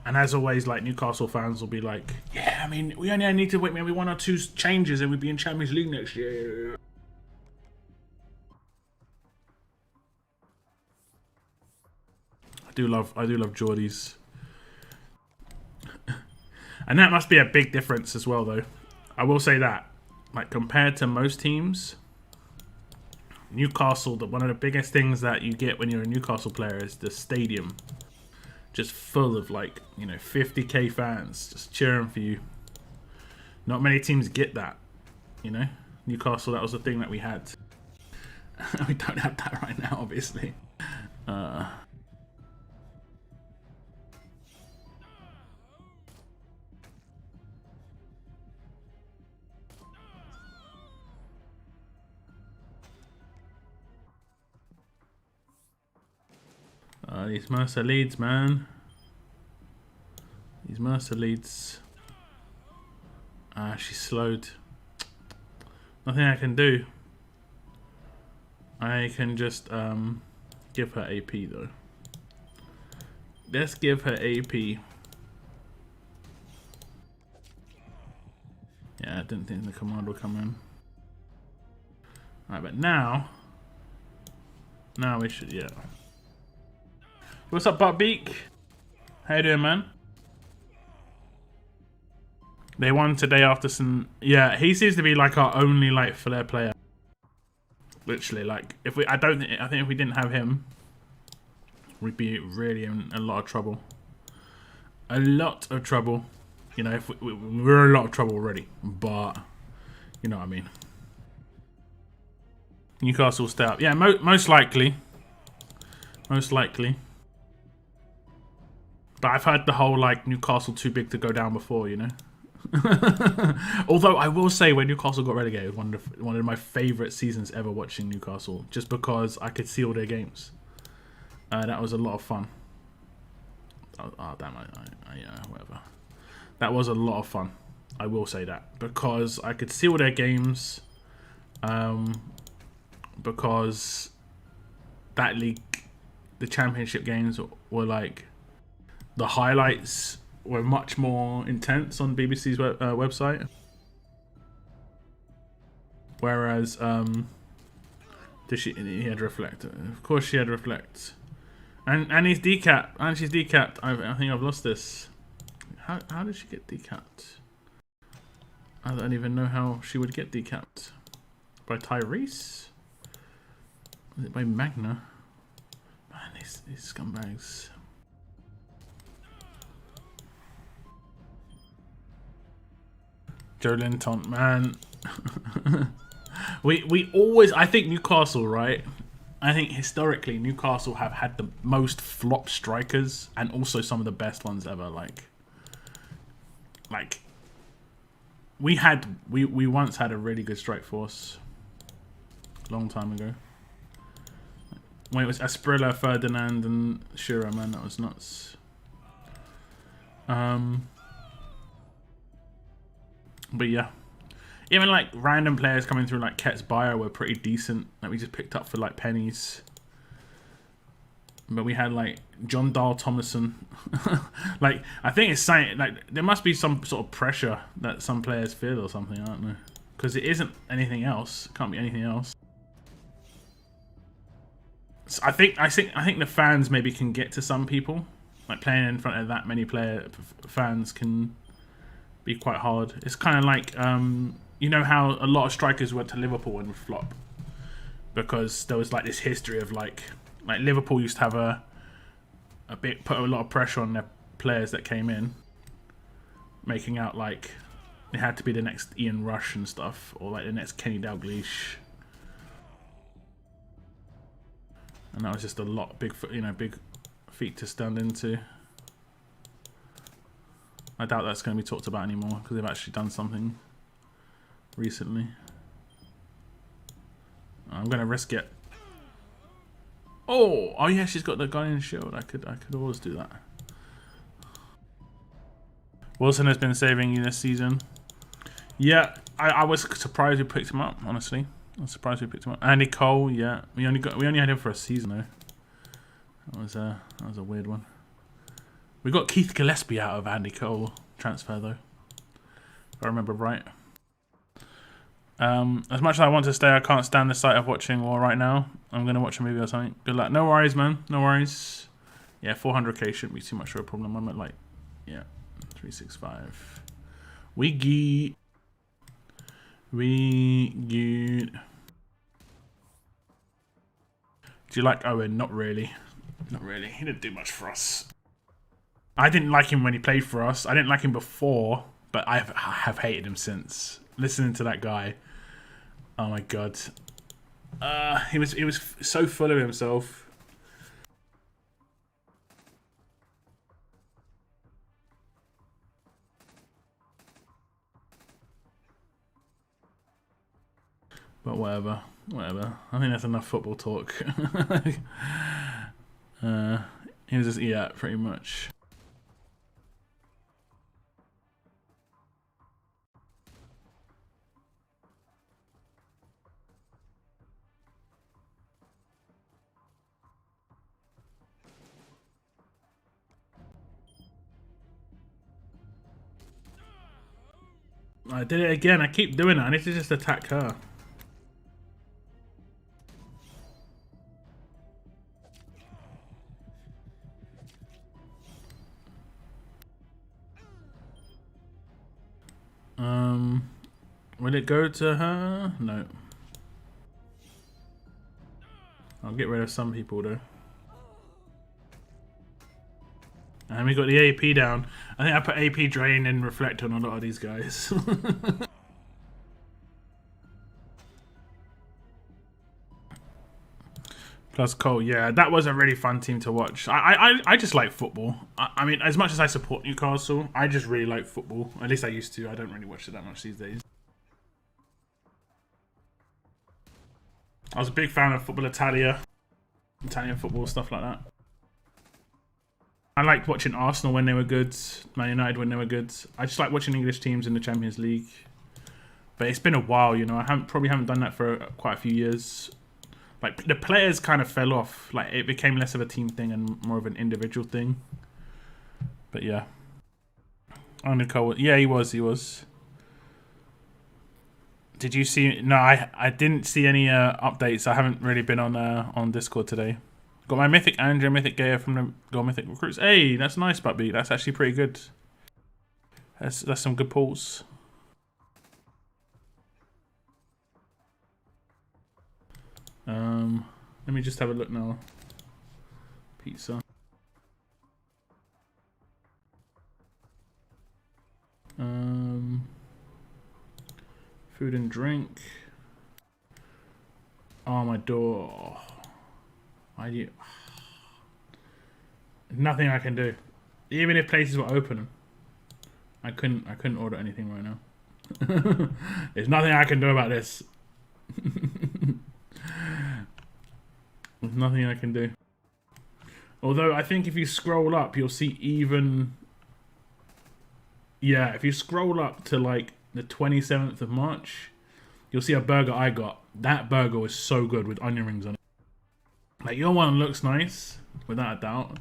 And as always, like, Newcastle fans will be like, yeah, I mean, we only need to wait maybe 1 or 2 changes and we'd be in Champions League next year. I do love Geordies. And that must be a big difference as well, though. I will say that, like, compared to most teams, Newcastle, one of the biggest things that you get when you're a Newcastle player is the stadium. Just full of, like, you know, 50k fans just cheering for you. Not many teams get that, you know. Newcastle, that was the thing that we had. We don't have that right now, obviously. These Mercer leads, man. These Mercer leads. She's slowed. Nothing I can do. I can just give her AP though. Let's give her AP. Yeah, I didn't think the command would come in. Alright, but now we should, yeah. What's up, Buttbeak? How you doing, man? They won today after some. Yeah, he seems to be like our only like flair player. Literally, like if we, I think if we didn't have him, we'd be really in a lot of trouble. A lot of trouble. You know, if we're in a lot of trouble already, but you know what I mean. Newcastle will stay up. Yeah, most likely. Most likely. But I've heard the whole like Newcastle too big to go down before, you know. Although I will say, when Newcastle got relegated, one of my favourite seasons ever watching Newcastle, just because I could see all their games. That was a lot of fun. Oh damn! Yeah, whatever. That was a lot of fun. I will say that, because I could see all their games. Because that league, the championship games were like, the highlights were much more intense on BBC's website. Whereas, he had Reflect. Of course, she had Reflect, and he's decapped, and she's decapped. I think I've lost this. How did she get decapped? I don't even know how she would get decapped. By Tyrese? Is it by Magna? Man, these scumbags. Joe Linton, man. we always, I think Newcastle, right? I think historically Newcastle have had the most flop strikers and also some of the best ones ever. Like we once had a really good strike force a long time ago. When it was Asprilla, Ferdinand, and Shearer, man, that was nuts. But yeah, even like random players coming through like Ket's bio were pretty decent, that we just picked up for like pennies. But we had like John Dahl Thomason. Like, I think it's saying like there must be some sort of pressure that some players feel or something. I don't know, because it isn't anything else. It can't be anything else. So I think the fans maybe can get to some people. Like, playing in front of that many fans can be quite hard. It's kind of like you know how a lot of strikers went to Liverpool and would flop, because there was like this history of like Liverpool used to have a lot of pressure on their players that came in, making out like they had to be the next Ian Rush and stuff, or like the next Kenny Dalglish. And that was just a lot big feat to stand into. I doubt that's going to be talked about anymore, because they've actually done something recently. I'm going to risk it. Oh yeah, she's got the Guardian Shield. I could always do that. Wilson has been saving you this season. Yeah, I was surprised we picked him up, honestly. I was surprised we picked him up. Andy Cole, yeah. We only had him for a season though. That was a weird one. We got Keith Gillespie out of Andy Cole transfer though, if I remember right. As much as I want to stay, I can't stand the sight of watching war right now. I'm gonna watch a movie or something. Good luck. No worries, man. No worries. Yeah, 400k shouldn't be too much of a problem. I'm at like, yeah, 365. We good. Do you like Owen? Not really. Not really. He didn't do much for us. I didn't like him when he played for us. I didn't like him before, but I have hated him since. Listening to that guy. Oh my god. He was so full of himself. But whatever. I think that's enough football talk. He was just, yeah, pretty much. I did it again. I keep doing it. I need to just attack her. Will it go to her? No. I'll get rid of some people though. And we got the AP down. I think I put AP drain and reflect on a lot of these guys. Plus Cole, yeah, that was a really fun team to watch. I just like football. I mean, as much as I support Newcastle, I just really like football. At least I used to. I don't really watch it that much these days. I was a big fan of Football Italia, Italian football, stuff like that. I liked watching Arsenal when they were good, Man United when they were good. I just like watching English teams in the Champions League. But it's been a while, you know. I probably haven't done that for quite a few years. Like, the players kind of fell off. Like, it became less of a team thing and more of an individual thing. But yeah. Yeah, he was. Did you see? No, I didn't see any updates. I haven't really been on Discord today. Got my Mythic Andrew, Mythic Gaia from the Gold Mythic Recruits. Hey, that's nice, Bubby. That's actually pretty good. That's some good pulls. Let me just have a look now. Pizza. Food and drink. Oh, my door. Why do you... Nothing I can do. Even if places were open, I couldn't order anything right now. There's nothing I can do about this. There's nothing I can do. Although I think if you scroll up, you'll see even... Yeah, if you scroll up to like the 27th of March, you'll see a burger I got. That burger was so good with onion rings on it. Like, your one looks nice, without a doubt.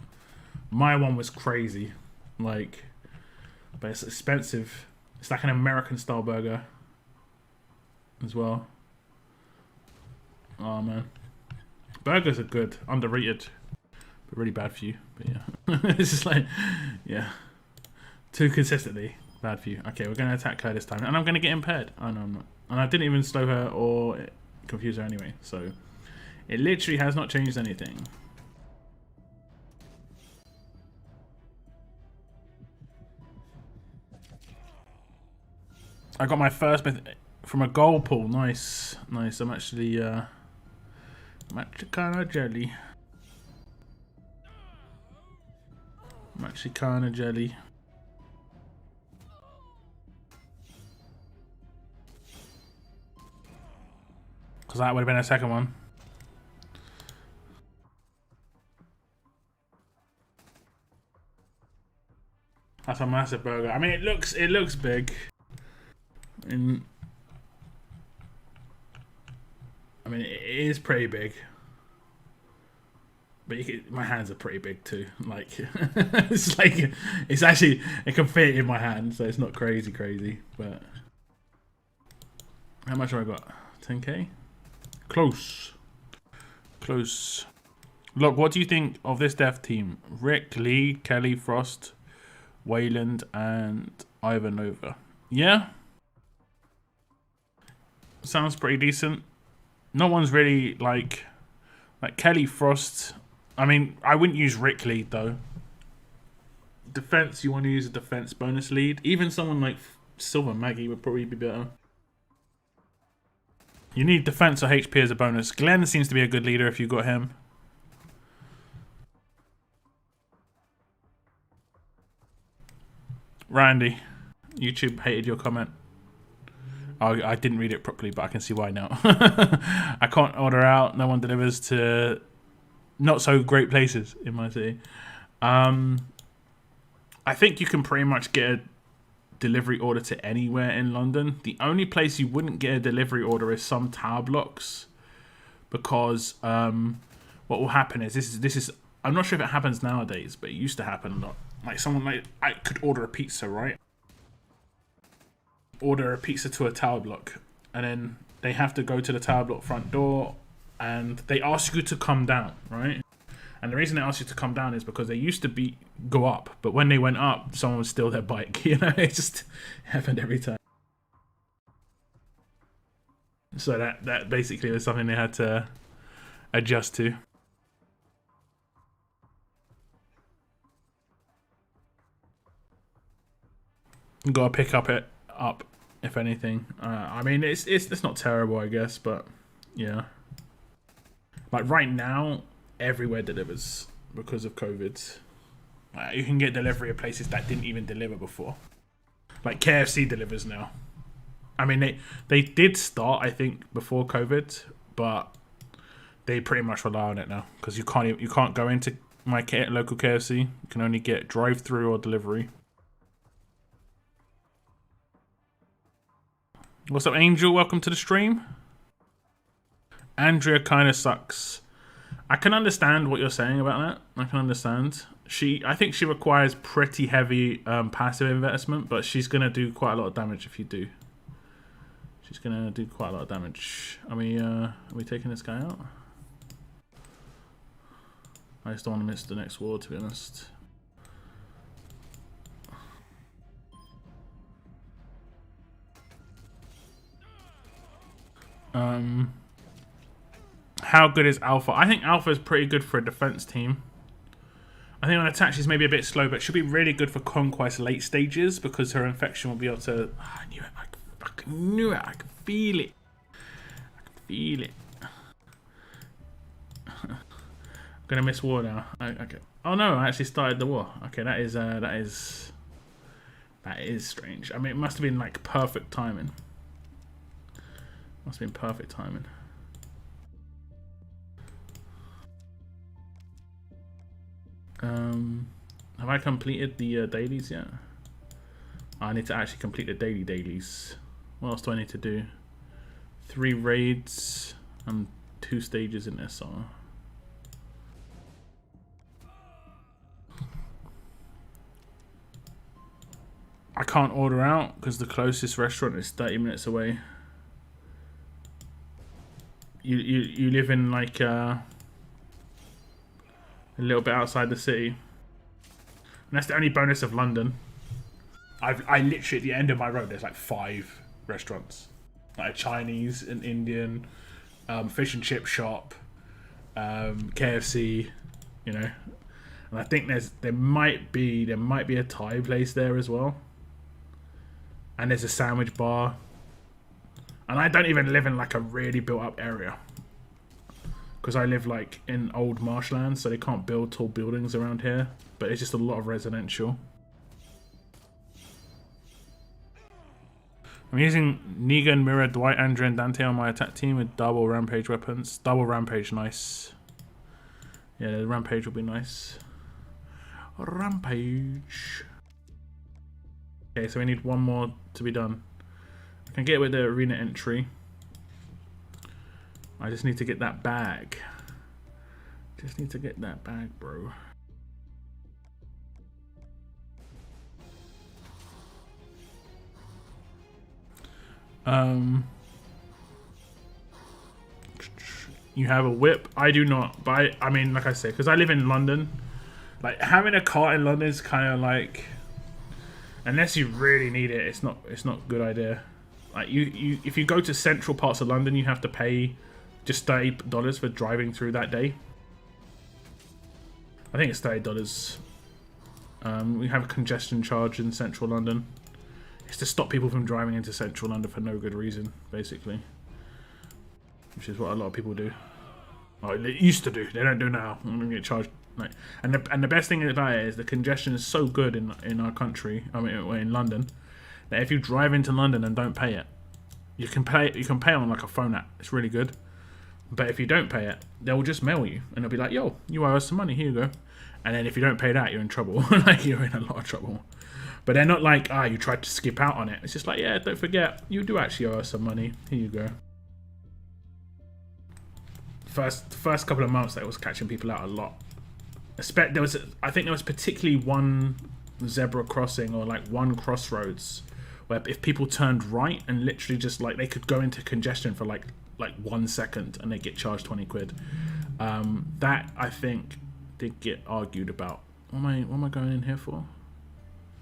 My one was crazy. Like, but it's expensive. It's like an American style burger as well. Oh man. Burgers are good, underrated, but really bad for you. But yeah. It's just like, yeah. Too consistently bad for you. Okay, we're going to attack her this time. And I'm going to get impaired. Oh no, I'm not. And I didn't even slow her or confuse her anyway. So, it literally has not changed anything. I got my first from a goal pool. Nice. Nice. I'm actually kind jelly. I'm actually kind of jelly. Because that would have been a second one. That's a massive burger. I mean, it looks big. I mean, it is pretty big. But my hands are pretty big too. Like, it's actually, it can fit in my hand, so it's not crazy. But how much have I got? 10k? Close. Look, what do you think of this dev team? Rick, Lee, Kelly, Frost, Wayland, and Ivanova. Yeah? Sounds pretty decent. No one's really like Kelly, Frost. I mean, I wouldn't use Rick lead though. Defense, you want to use a defense bonus lead. Even someone like Silver Maggie would probably be better. You need defense or HP as a bonus. Glenn seems to be a good leader if you got him. Randy, YouTube hated your comment. Oh, I didn't read it properly, but I can see why now. I can't order out. No one delivers to not so great places in my city. I think you can pretty much get a delivery order to anywhere in London. The only place you wouldn't get a delivery order is some tower blocks, because what will happen is this is I'm not sure if it happens nowadays, but it used to happen a lot. Like, someone I could order a pizza, right? Order a pizza to a tower block, and then they have to go to the tower block front door, and they ask you to come down, right? And the reason they ask you to come down is because they used to go up, but when they went up, someone would steal their bike. You know, it just happened every time. So that basically was something they had to adjust to. Got to pick up if anything. I mean, it's not terrible, I guess, but yeah. Like right now, everywhere delivers because of COVID. You can get delivery at places that didn't even deliver before. Like KFC delivers now. I mean, they did start, I think, before COVID, but they pretty much rely on it now because you can't go into my local KFC. You can only get drive-through or delivery. What's up, Angel? Welcome to the stream. Andrea kind of sucks. I can understand what you're saying about that. I can understand. I think she requires pretty heavy passive investment, but she's gonna do quite a lot of damage if you do. She's gonna do quite a lot of damage. Are we taking this guy out? I just don't want to miss the next war, to be honest. How good is Alpha? I think Alpha is pretty good for a defense team. I think on attack she's maybe a bit slow, but she'll be really good for Conquest late stages because her infection will be able to... Oh, I knew it. I fucking knew it. I can feel it. I can feel it. I'm gonna miss war now. Okay. Oh no, I actually started the war. Okay, that is strange. I mean, it must have been like perfect timing. Must have been perfect timing. Have I completed the dailies yet? I need to actually complete the dailies. What else do I need to do? 3 raids and 2 stages in SR. I can't order out because the closest restaurant is 30 minutes away. You live in like a little bit outside the city. And that's the only bonus of London. I literally at the end of my road there's like 5 restaurants. Like a Chinese, an Indian, fish and chip shop, KFC, you know. And I think there might be a Thai place there as well. And there's a sandwich bar. And I don't even live in like a really built up area. Because I live like in old marshlands, so they can't build tall buildings around here. But it's just a lot of residential. I'm using Negan, Mirror, Dwight, Andrew, and Dante on my attack team with double Rampage weapons. Double Rampage, nice. Yeah, the Rampage will be nice. Rampage. Okay, so we need 1 more to be done. I can get with the arena entry. I just need to get that bag. Just need to get that bag, bro. You have a whip? I do not. But I mean, like I said, because I live in London. Like having a car in London is kind of like, unless you really need it, it's not a good idea. Like if you go to central parts of London, you have to pay just $30 for driving through that day. I think it's $30. We have a congestion charge in central London. It's to stop people from driving into central London for no good reason, basically. Which is what a lot of people do. Oh, they used to do. They don't do now. I'm gonna get charged. Like, and the best thing about it is the congestion is so good in our country. I mean, in London, that if you drive into London and don't pay it, you can pay on like a phone app. It's really good. But if you don't pay it, they'll just mail you and they'll be like, "Yo, you owe us some money. Here you go." And then if you don't pay that, you're in trouble. Like you're in a lot of trouble. But they're not like, you tried to skip out on it. It's just like, yeah, don't forget, you do actually owe us some money. Here you go. First couple of months, that was catching people out a lot. I think there was particularly one zebra crossing or like one crossroads where if people turned right and literally just like they could go into congestion for like 1 second and they get charged 20 quid. That I think did get argued about. What am I going in here for?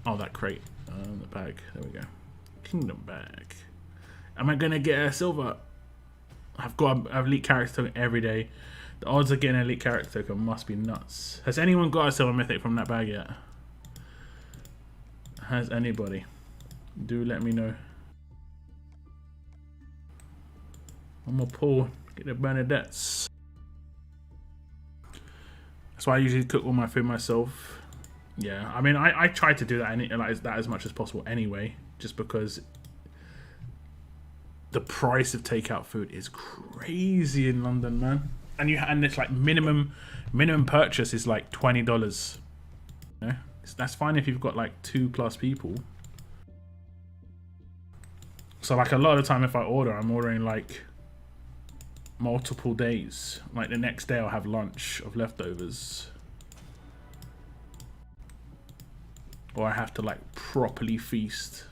Oh, that crate. The bag. There we go. Kingdom bag. Am I gonna get a silver? I've got an elite character token every day. The odds of getting an elite character token must be nuts. Has anyone got a silver mythic from that bag yet? Has anybody? Do let me know. One more pull. Get the Bernadettes. That's why I usually cook all my food myself. Yeah, I mean, I try to do that, like that as much as possible anyway, just because the price of takeout food is crazy in London, man. And it's like minimum purchase is like $20. You know? That's fine if you've got like 2+ people. So like a lot of the time, if I order, I'm ordering like multiple days. Like the next day, I'll have lunch of leftovers. Or I have to like properly feast.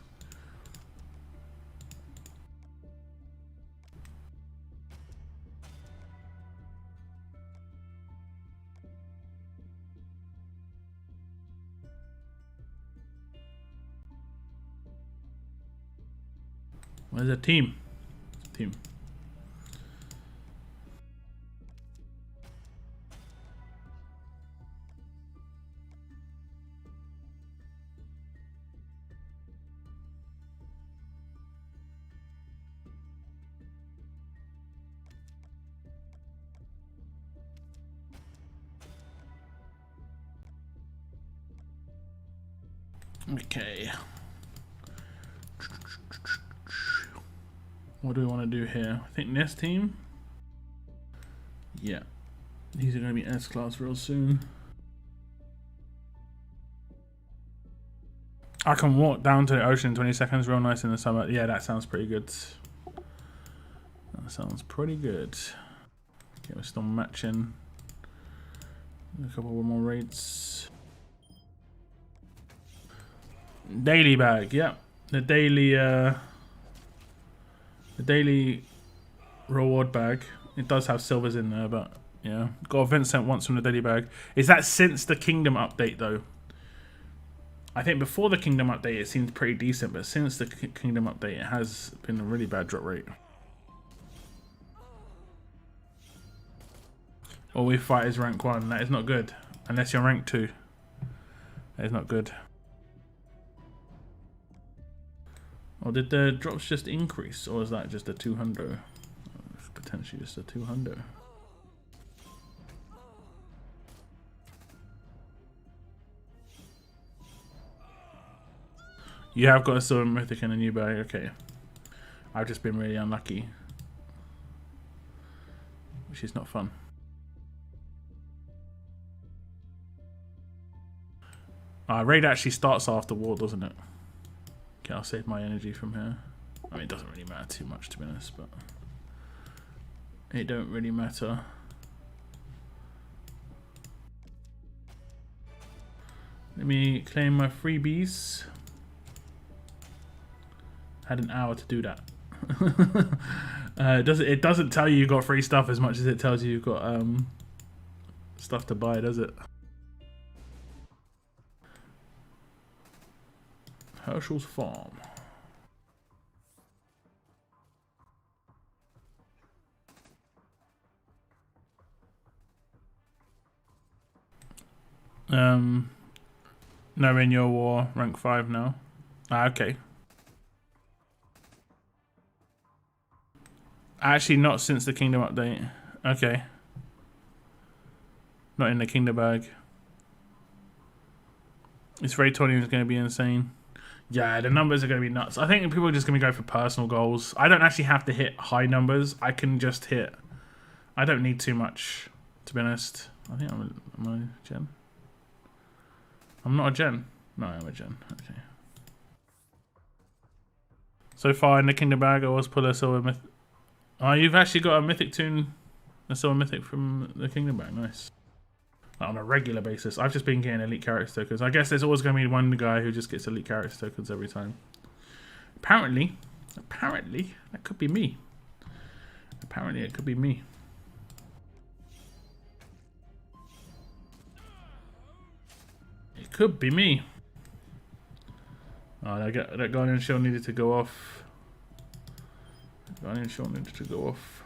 Where's the team? Team. Okay. What do we want to do here? I think this team. Yeah. These are going to be S-class real soon. I can walk down to the ocean in 20 seconds. Real nice in the summer. Yeah, that sounds pretty good. That sounds pretty good. Okay, we're still matching. A couple more raids. Daily bag, yeah. The daily reward bag. It does have silvers in there, but yeah. Got a Vincent once from the daily bag. Is that since the Kingdom update though? I think before the Kingdom update it seemed pretty decent, but since the Kingdom update it has been a really bad drop rate. All we fight is rank 1. That is not good. Unless you're rank 2. That is not good. Or did the drops just increase? Or is that just a 200? Potentially just a 200. You have got a silver mythic in a new bag. Okay. I've just been really unlucky. Which is not fun. Raid actually starts after war, doesn't it? Okay, I'll save my energy from here. I mean, it doesn't really matter too much, to be honest, but it don't really matter. Let me claim my freebies. Had an hour to do that. It doesn't tell you got free stuff as much as it tells you you've got stuff to buy, does it? Herschel's Farm. No, in your war, rank 5 now. Okay. Actually, not since the Kingdom update. Okay. Not in the Kingdom bag. This raid tournament is going to be insane. Yeah, the numbers are going to be nuts. I think people are just going to go for personal goals. I don't actually have to hit high numbers. I can just hit... I don't need too much, to be honest. I think am I a gen? I'm not a gen. No, I am a gen. Okay. So far in the Kingdom bag, I always pull a silver mythic. Oh, you've actually got a mythic tune, a silver mythic from the Kingdom bag. Nice. On a regular basis. I've just been getting elite character tokens. I guess there's always going to be one guy who just gets elite character tokens every time. Apparently, that could be me. Apparently, it could be me. It could be me. Oh, that Guardian Shield needed to go off. Guardian Shield needed to go off.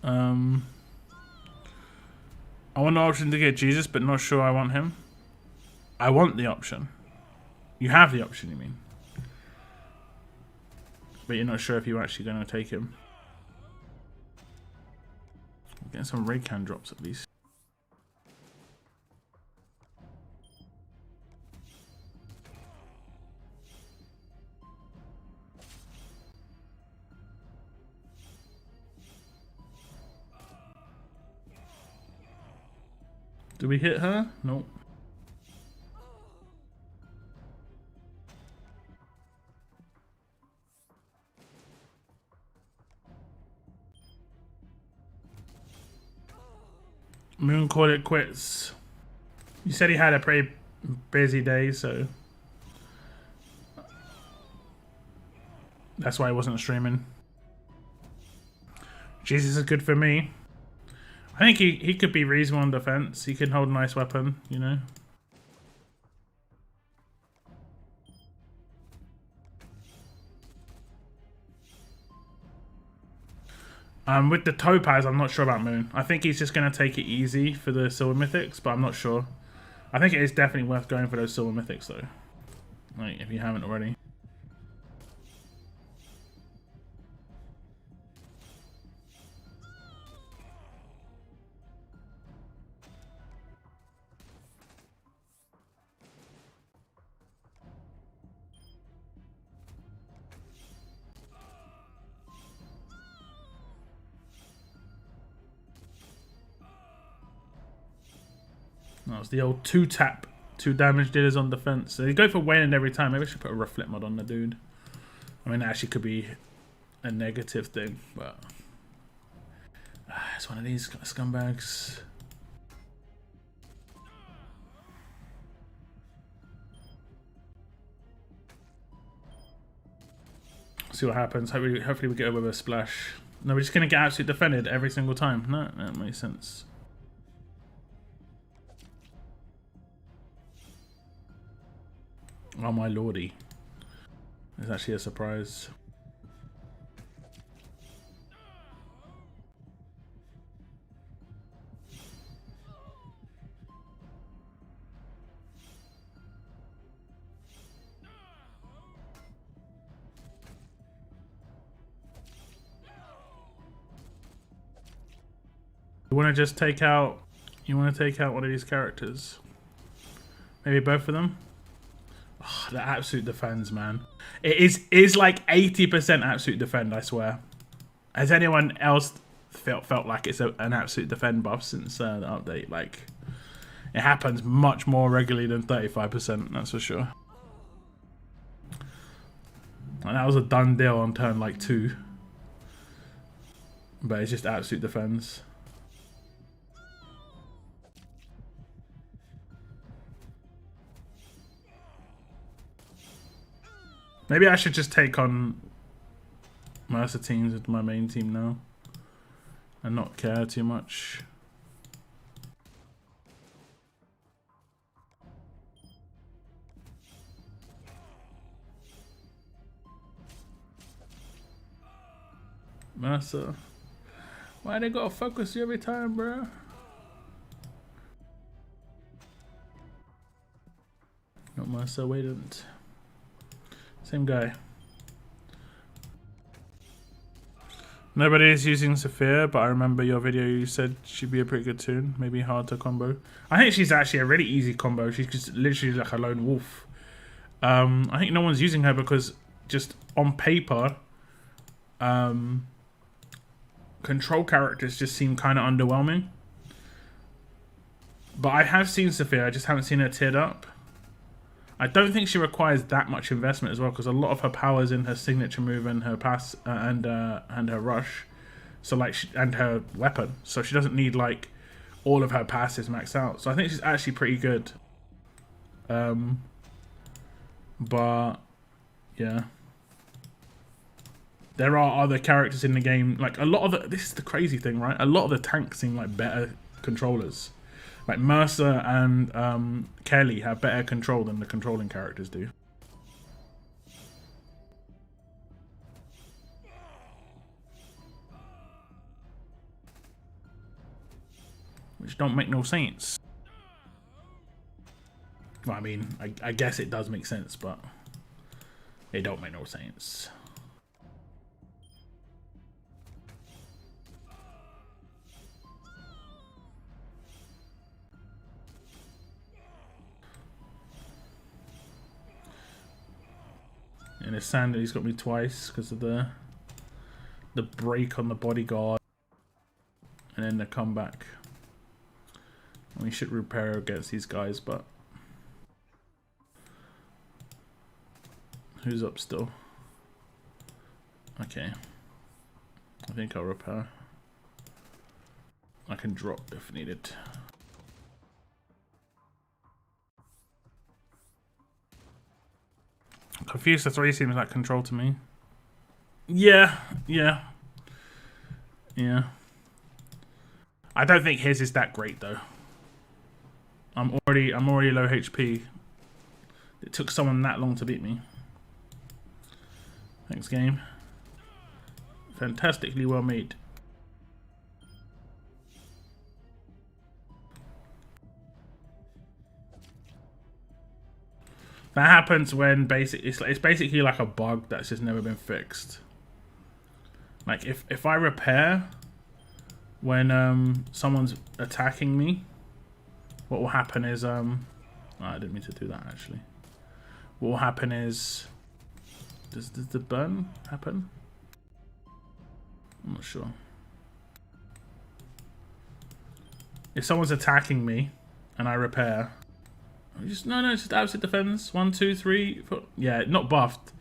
I want the option to get Jesus, but not sure I want him. I want the option. You have the option, you mean? But you're not sure if you're actually going to take him. Getting some ray can drops at least. Do we hit her? Nope. Moon called it quits. You said he had a pretty busy day, so that's why he wasn't streaming. Jesus is good for me. I think he could be reasonable on defense. He can hold a nice weapon, you know. With the Topaz, I'm not sure about Moon. I think he's just going to take it easy for the Silver Mythics, but I'm not sure. I think it is definitely worth going for those Silver Mythics, though. Like, if you haven't already. That was the old 2-tap. 2 damage dealers on defense. So they go for Wayland every time. Maybe I should put a reflect mod on the dude. I mean, that actually could be a negative thing, but it's one of these scumbags. See what happens. Hopefully we get away with a splash. No, we're just gonna get absolutely defended every single time. No, that makes sense. Oh my lordy. It's actually a surprise. You want to just take out... You want to take out one of these characters? Maybe both of them? Oh, the absolute defense, man. It is like 80% absolute defend, I swear. Has anyone else felt like it's an absolute defend buff since the update? Like, it happens much more regularly than 35%, that's for sure. And that was a done deal on turn like 2. But it's just absolute defense. Maybe I should just take on Mercer teams with my main team now and not care too much. Mercer. Why they gotta focus you every time, bro? Not Mercer, wait. Same guy. Nobody is using Sophia, but I remember your video you said she'd be a pretty good tune. Maybe hard to combo. I think she's actually a really easy combo. She's just literally like a lone wolf. I think no one's using her because just on paper, control characters just seem kind of underwhelming. But I have seen Sophia, I just haven't seen her tiered up. I don't think she requires that much investment as well, because a lot of her power is in her signature move and her pass and her rush, so like and her weapon. So she doesn't need like all of her passes maxed out. So I think she's actually pretty good. But yeah, there are other characters in the game. Like a lot of this is the crazy thing, right? A lot of the tanks seem like better controllers. Like Mercer and Kelly have better control than the controlling characters do. which don't make no sense. Well, I mean, I guess it does make sense, but it don't make no sense. And his Sandy's got me twice because of the break on the bodyguard, and then the comeback. We should repair against these guys, but who's up still? Okay, I think I'll repair. I can drop if needed. Confused, the 3 seems like control to me. Yeah. I don't think his is that great though. I'm already low HP. It took someone that long to beat me. Thanks, game. Fantastically well made. That happens when it's basically like a bug that's just never been fixed. Like if I repair when someone's attacking me, what will happen is oh, I didn't mean to do that actually. What will happen is does the burn happen? I'm not sure. If someone's attacking me and I repair, just just absolute defense. 1, 2, 3, 4. Yeah, not buffed.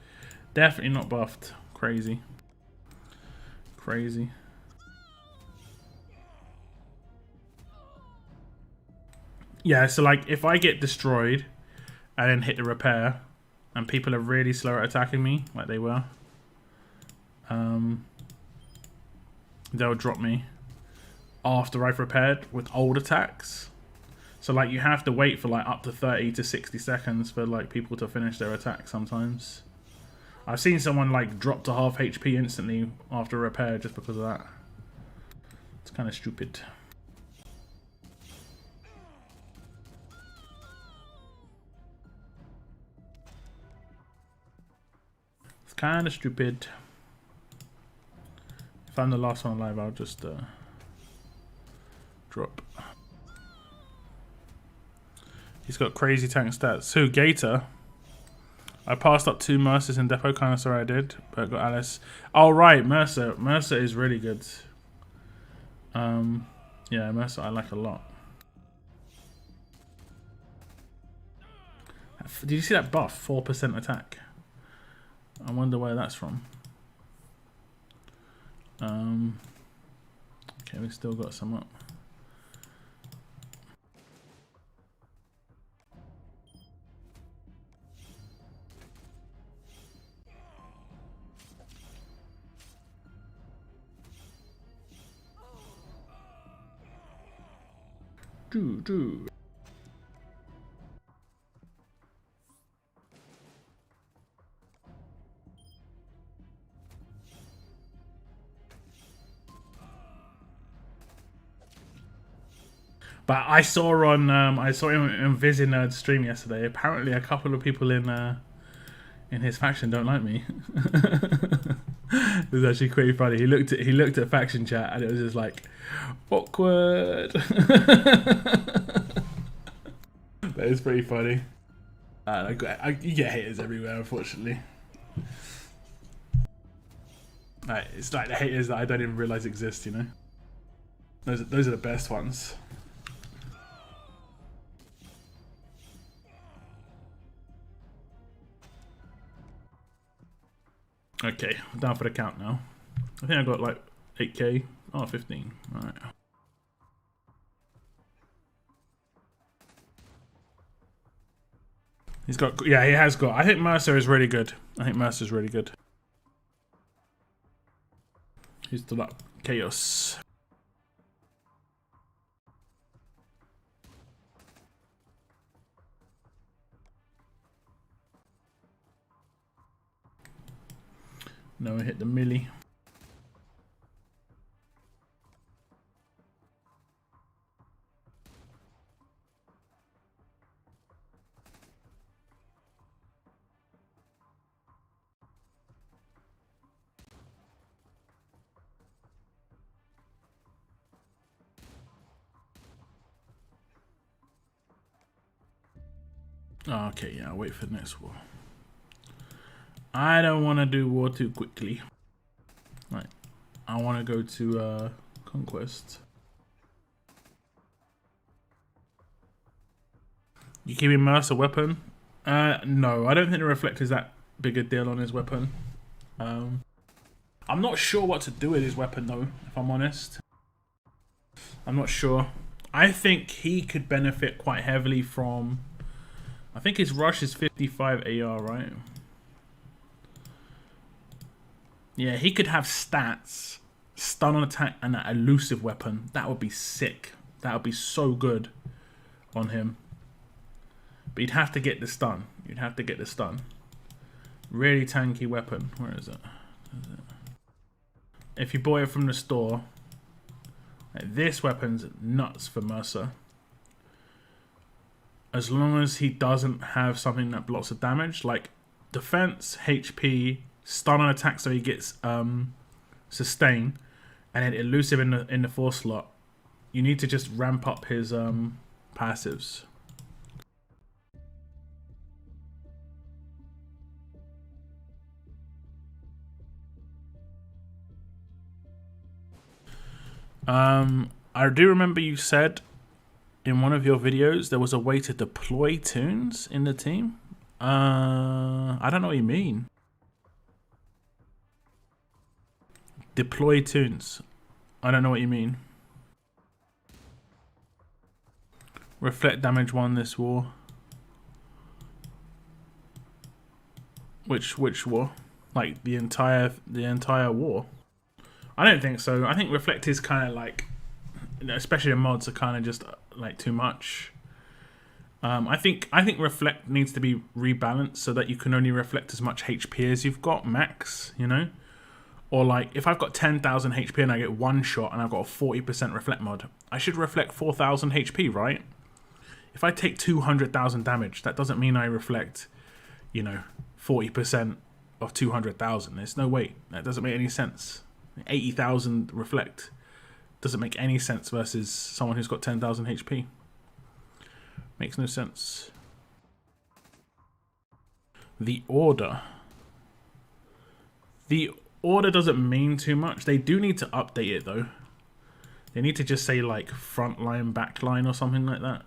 Definitely not buffed. Crazy. Yeah, so like if I get destroyed and then hit the repair and people are really slow at attacking me, like they were, they'll drop me after I've repaired with old attacks. So like you have to wait for like up to 30 to 60 seconds for like people to finish their attack sometimes. I've seen someone like drop to half HP instantly after a repair just because of that. It's kind of stupid. It's kind of stupid. If I'm the last one alive, I'll just drop. He's got crazy tank stats. Who? Gator? I passed up 2 Mercers in depot, kind of sorry I did, but I got Alice. Oh right, Mercer. Mercer is really good. Yeah, Mercer I like a lot. Did you see that buff? 4% attack. I wonder where that's from. Okay, we still got some up. Do. But I saw on him in Vizinerd's stream yesterday. Apparently, a couple of people in his faction don't like me. It was actually pretty funny. He looked at faction chat and it was just like awkward. That is pretty funny. You get haters everywhere, unfortunately. It's like the haters that I don't even realize exist, you know. Those are the best ones. Okay, I'm down for the count now. I think I got like 8k. Oh, 15. Alright. He's got, yeah, he has got. I think Mercer is really good. Who's still up? Chaos. No, we hit the melee. Oh, okay, yeah, I'll wait for the next war. I don't want to do war too quickly. Right, I want to go to Conquest. You keep Immerse a weapon? No, I don't think the Reflect is that big a deal on his weapon. I'm not sure what to do with his weapon though, if I'm honest. I'm not sure. I think he could benefit quite heavily from... I think his rush is 55 AR, right? Yeah, he could have stats, stun on attack, and that elusive weapon. That would be sick. That would be so good on him. But you'd have to get the stun. You'd have to get the stun. Really tanky weapon. Where is it? If you buy it from the store, this weapon's nuts for Mercer. As long as he doesn't have something that blocks the damage, like defense, HP, stun on attack, so he gets sustain, and then elusive in the 4 slot. You need to just ramp up his passives. I do remember you said in one of your videos there was a way to deploy tunes in the team. I don't know what you mean. Deploy tunes. I don't know what you mean. Reflect damage 1 this war. Which war? Like the entire war? I don't think so. I think Reflect is kind of like, especially in mods, are kind of just like too much. I think Reflect needs to be rebalanced so that you can only reflect as much HP as you've got max, you know? Or like if I've got 10,000 HP and I get 1 shot and I've got a 40% reflect mod, I should reflect 4,000 HP, right? If I take 200,000 damage, that doesn't mean I reflect, you know, 40% of 200,000. There's no way. That doesn't make any sense. 80,000 reflect doesn't make any sense versus someone who's got 10,000 HP. Makes no sense. The order. The order doesn't mean too much. They do need to update it though. They need to just say like front line, back line or something like that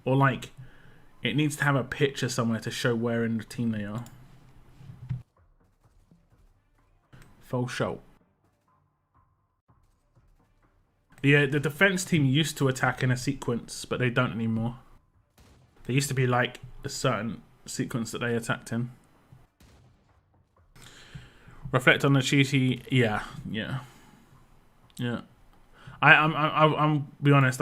or like it needs to have a picture somewhere to show where in the team they are. Full show. The defense team used to attack in a sequence, but they don't anymore. There used to be like a certain sequence that they attacked in. Reflect on the cheaty, yeah. I'm be honest.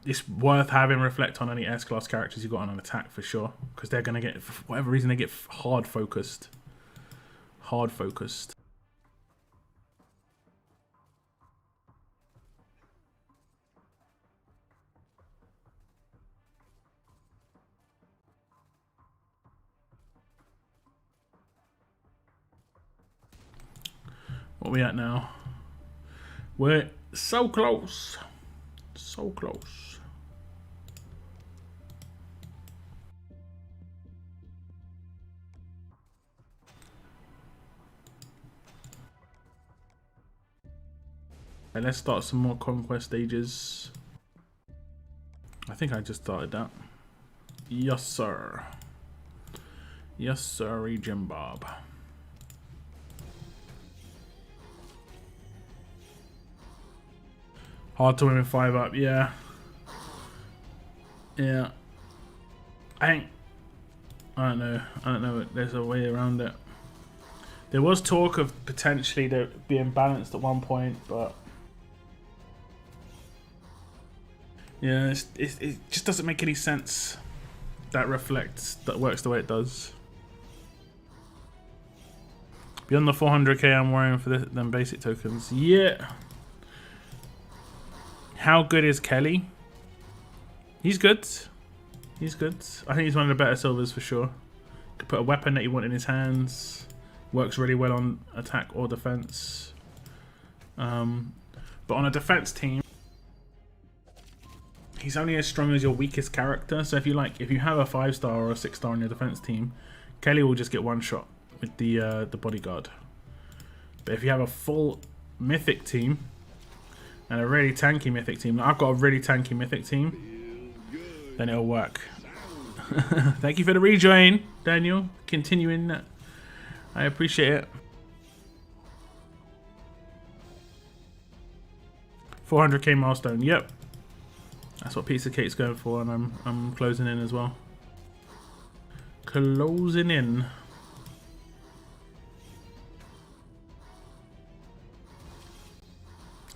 It's worth having Reflect on any S-class characters you got on an attack for sure, because they're gonna get, for whatever reason, they get hard focused. What are we at now? We're so close. So close. Okay, let's start some more conquest stages. I think I just started that. Yes, sir. Yes, sir, Jim Bob. Hard to win with 5 up, yeah. Yeah. I don't know. There's a way around it. There was talk of potentially there being balanced at one point, but yeah, it just doesn't make any sense. That works the way it does. Beyond the 400k, I'm worrying for them basic tokens. Yeah. How good is Kelly? He's good. He's good. I think he's one of the better silvers for sure. Could put a weapon that you want in his hands. Works really well on attack or defense. But on a defense team, he's only as strong as your weakest character. So if you have a 5-star or a 6-star on your defense team, Kelly will just get one shot with the bodyguard. But if you have a full mythic team and a really tanky mythic team, like I've got a really tanky mythic team, then it'll work. Thank you for the rejoin, Daniel. Continuing that, I appreciate it. 400k milestone. Yep, that's what Pizza Cake's going for, and I'm closing in as well. Closing in.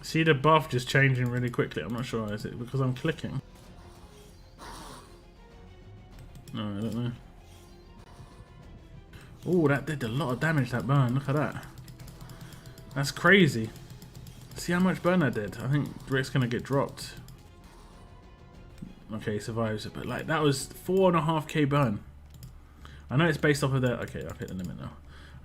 See the buff just changing really quickly. I'm not sure. Is it because I'm clicking? No, I don't know. Oh, that did a lot of damage, that burn. Look at that. That's crazy. See how much burn that did? I think Rick's going to get dropped. Okay, he survives it. But like, that was 4.5k burn. I know it's based off of their... Okay, I've hit the limit now.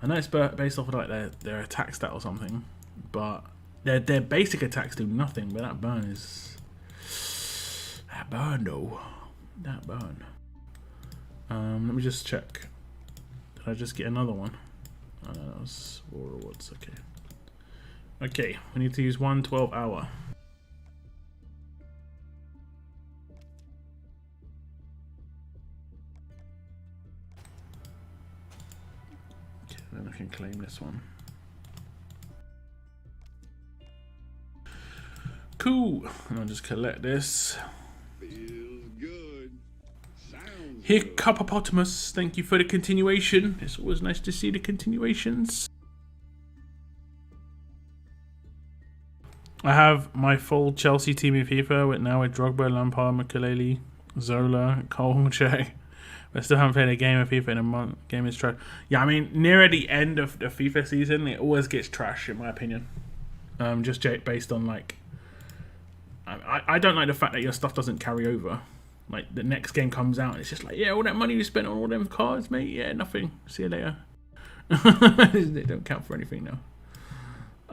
I know it's based off of like their attack stat or something. But their basic attacks do nothing. But that burn is... That burn though. That burn. Let me just check. Did I just get another one? Oh no, that was all rewards. Okay. Okay, we need to use 1 12-hour. Okay, then I can claim this one. Cool. And I'll just collect this. Feels good. Sounds good. Hiccupopotamus, thank you for the continuation. It's always nice to see the continuations. I have my full Chelsea team in FIFA with Drogba, Lampard, Makelele, Zola, Cole, Che. I still haven't played a game of FIFA in a month. Game is trash. Yeah, I mean, near the end of the FIFA season, it always gets trash, in my opinion. Just based on, like... I don't like the fact that your stuff doesn't carry over. Like, the next game comes out, and it's just like, yeah, all that money you spent on all them cards, mate, yeah, nothing. See you later. They don't count for anything now.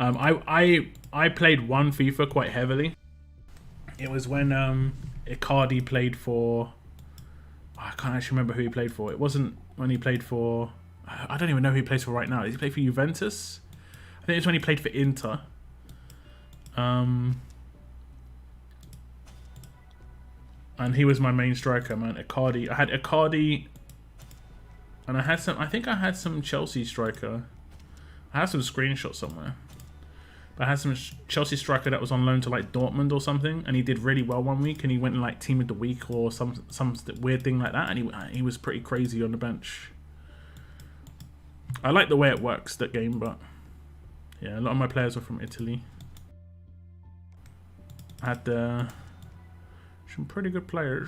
I played one FIFA quite heavily. It was when Icardi played for... I can't actually remember who he played for. It wasn't when he played for... I don't even know who he plays for right now. Did he play for Juventus? I think it's when he played for Inter. And he was my main striker, man. Icardi. I had Icardi, and I had some... I think I had some Chelsea striker. I have some screenshots somewhere. I had some Chelsea striker that was on loan to like Dortmund or something, and he did really well one week, and he went in like team of the week or some weird thing like that, and he was pretty crazy on the bench. I like the way it works, that game, but yeah, a lot of my players were from Italy. I had some pretty good players,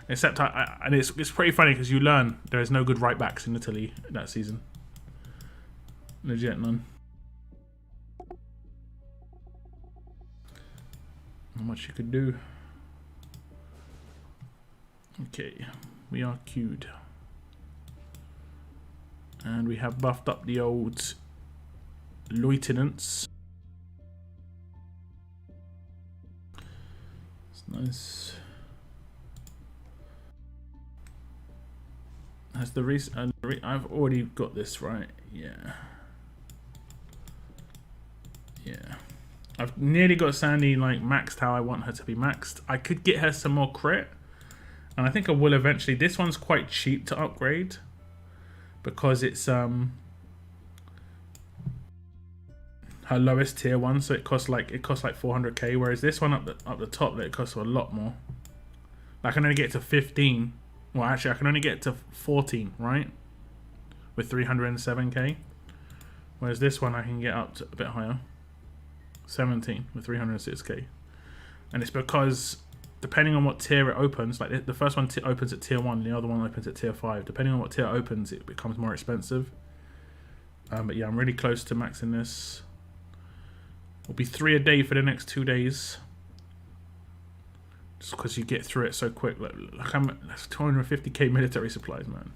except and it's pretty funny because you learn there is no good right backs in Italy that season. Legit none. Not much you could do. Okay, we are queued. And we have buffed up the old lieutenants. It's nice. Has the I've already got this right. Yeah. Yeah. I've nearly got Sandy like maxed how I want her to be maxed. I could get her some more crit, and I think I will eventually. This one's quite cheap to upgrade because it's her lowest tier one, so it costs like 400k. Whereas this one up the top, that it costs a lot more. I can only get to 15. Well, actually, I can only get to 14, right? With 307k. Whereas this one I can get up to a bit higher. 17 with 306k, and it's because depending on what tier it opens, like the first one opens at tier 1, the other one opens at tier 5. Depending on what tier it opens, it becomes more expensive. But yeah, I'm really close to maxing this. It'll be 3 a day for the next 2 days, just because you get through it so quick. Like that's 250k military supplies, man,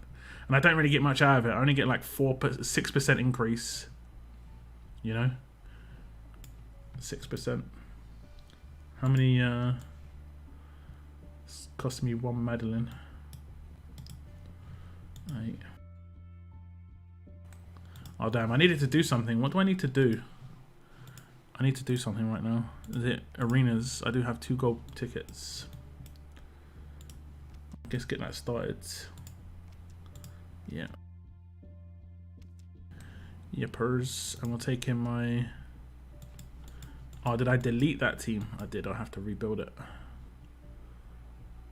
and I don't really get much out of it. I only get like 6% increase, you know. 6%. How many It's cost me 1 Madeline. Right. Oh damn, I needed to do something. What do I need to do? I need to do something right now. Is it arenas? I do have 2 gold tickets. I guess get that started. Yeah. Yippers. And we'll take in my... Oh, did I delete that team? I did. I'll have to rebuild it.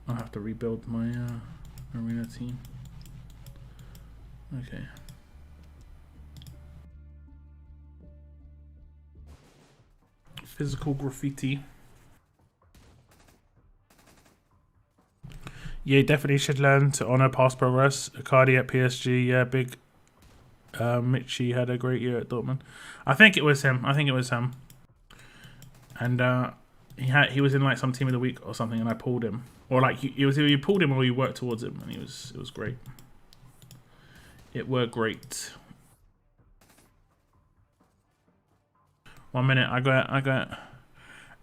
I'll have to rebuild my arena team. Okay. Physical graffiti. Yeah, definitely should learn to honour past progress. Icardi at PSG, yeah, big. Mitchie had a great year at Dortmund. I think it was him. And he was in like some team of the week or something, and I pulled him, or like it was either you pulled him or you worked towards him, and it was great. It worked great. 1 minute. I got.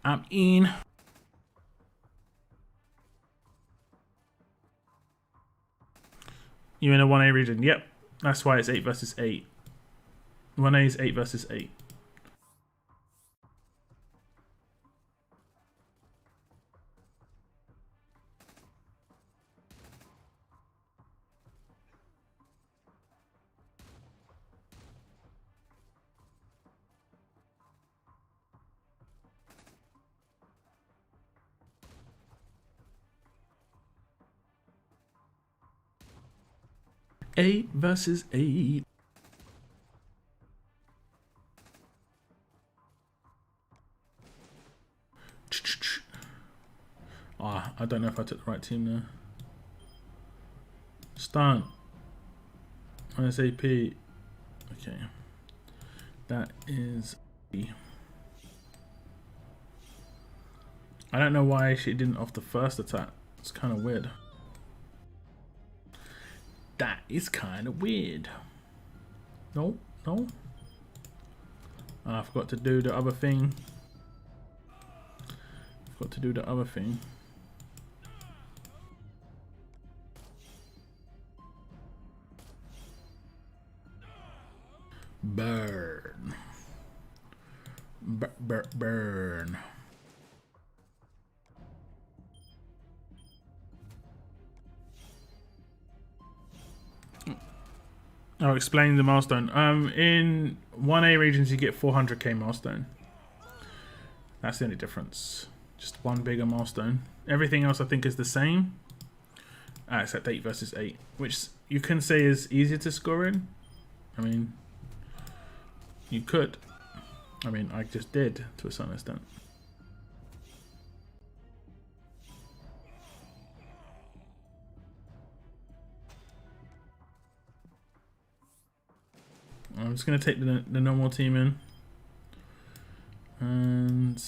I'm in. You're in a 1A region. Yep. That's why it's 8 versus 8. 1A is 8 versus 8. Eight versus 8. Ah, I don't know if I took the right team there. Stunt. SAP. Okay. That is... I don't know why she didn't off the first attack. It's kind of weird. That is kind of weird. No. I forgot to do the other thing. Burn. Burn. I'll explain the milestone. In 1A regions you get 400k milestone. That's the only difference. Just one bigger milestone. Everything else I think is the same. Except 8 versus 8. Which you can say is easier to score in. I mean, you could. I mean, I just did to a certain extent. I'm just going to take the normal team in. And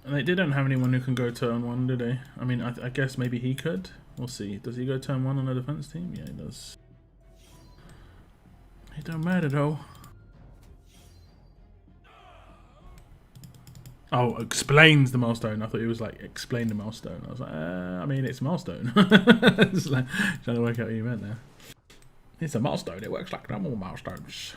they didn't have anyone who can go turn 1, do they? I mean, I guess maybe he could. We'll see. Does he go turn 1 on a defense team? Yeah, he does. It don't matter though. Oh, explains the milestone. I thought he was like, explain the milestone. I was like, I mean, it's milestone. It's like, trying to work out what you meant there. It's a milestone. It works like normal milestones.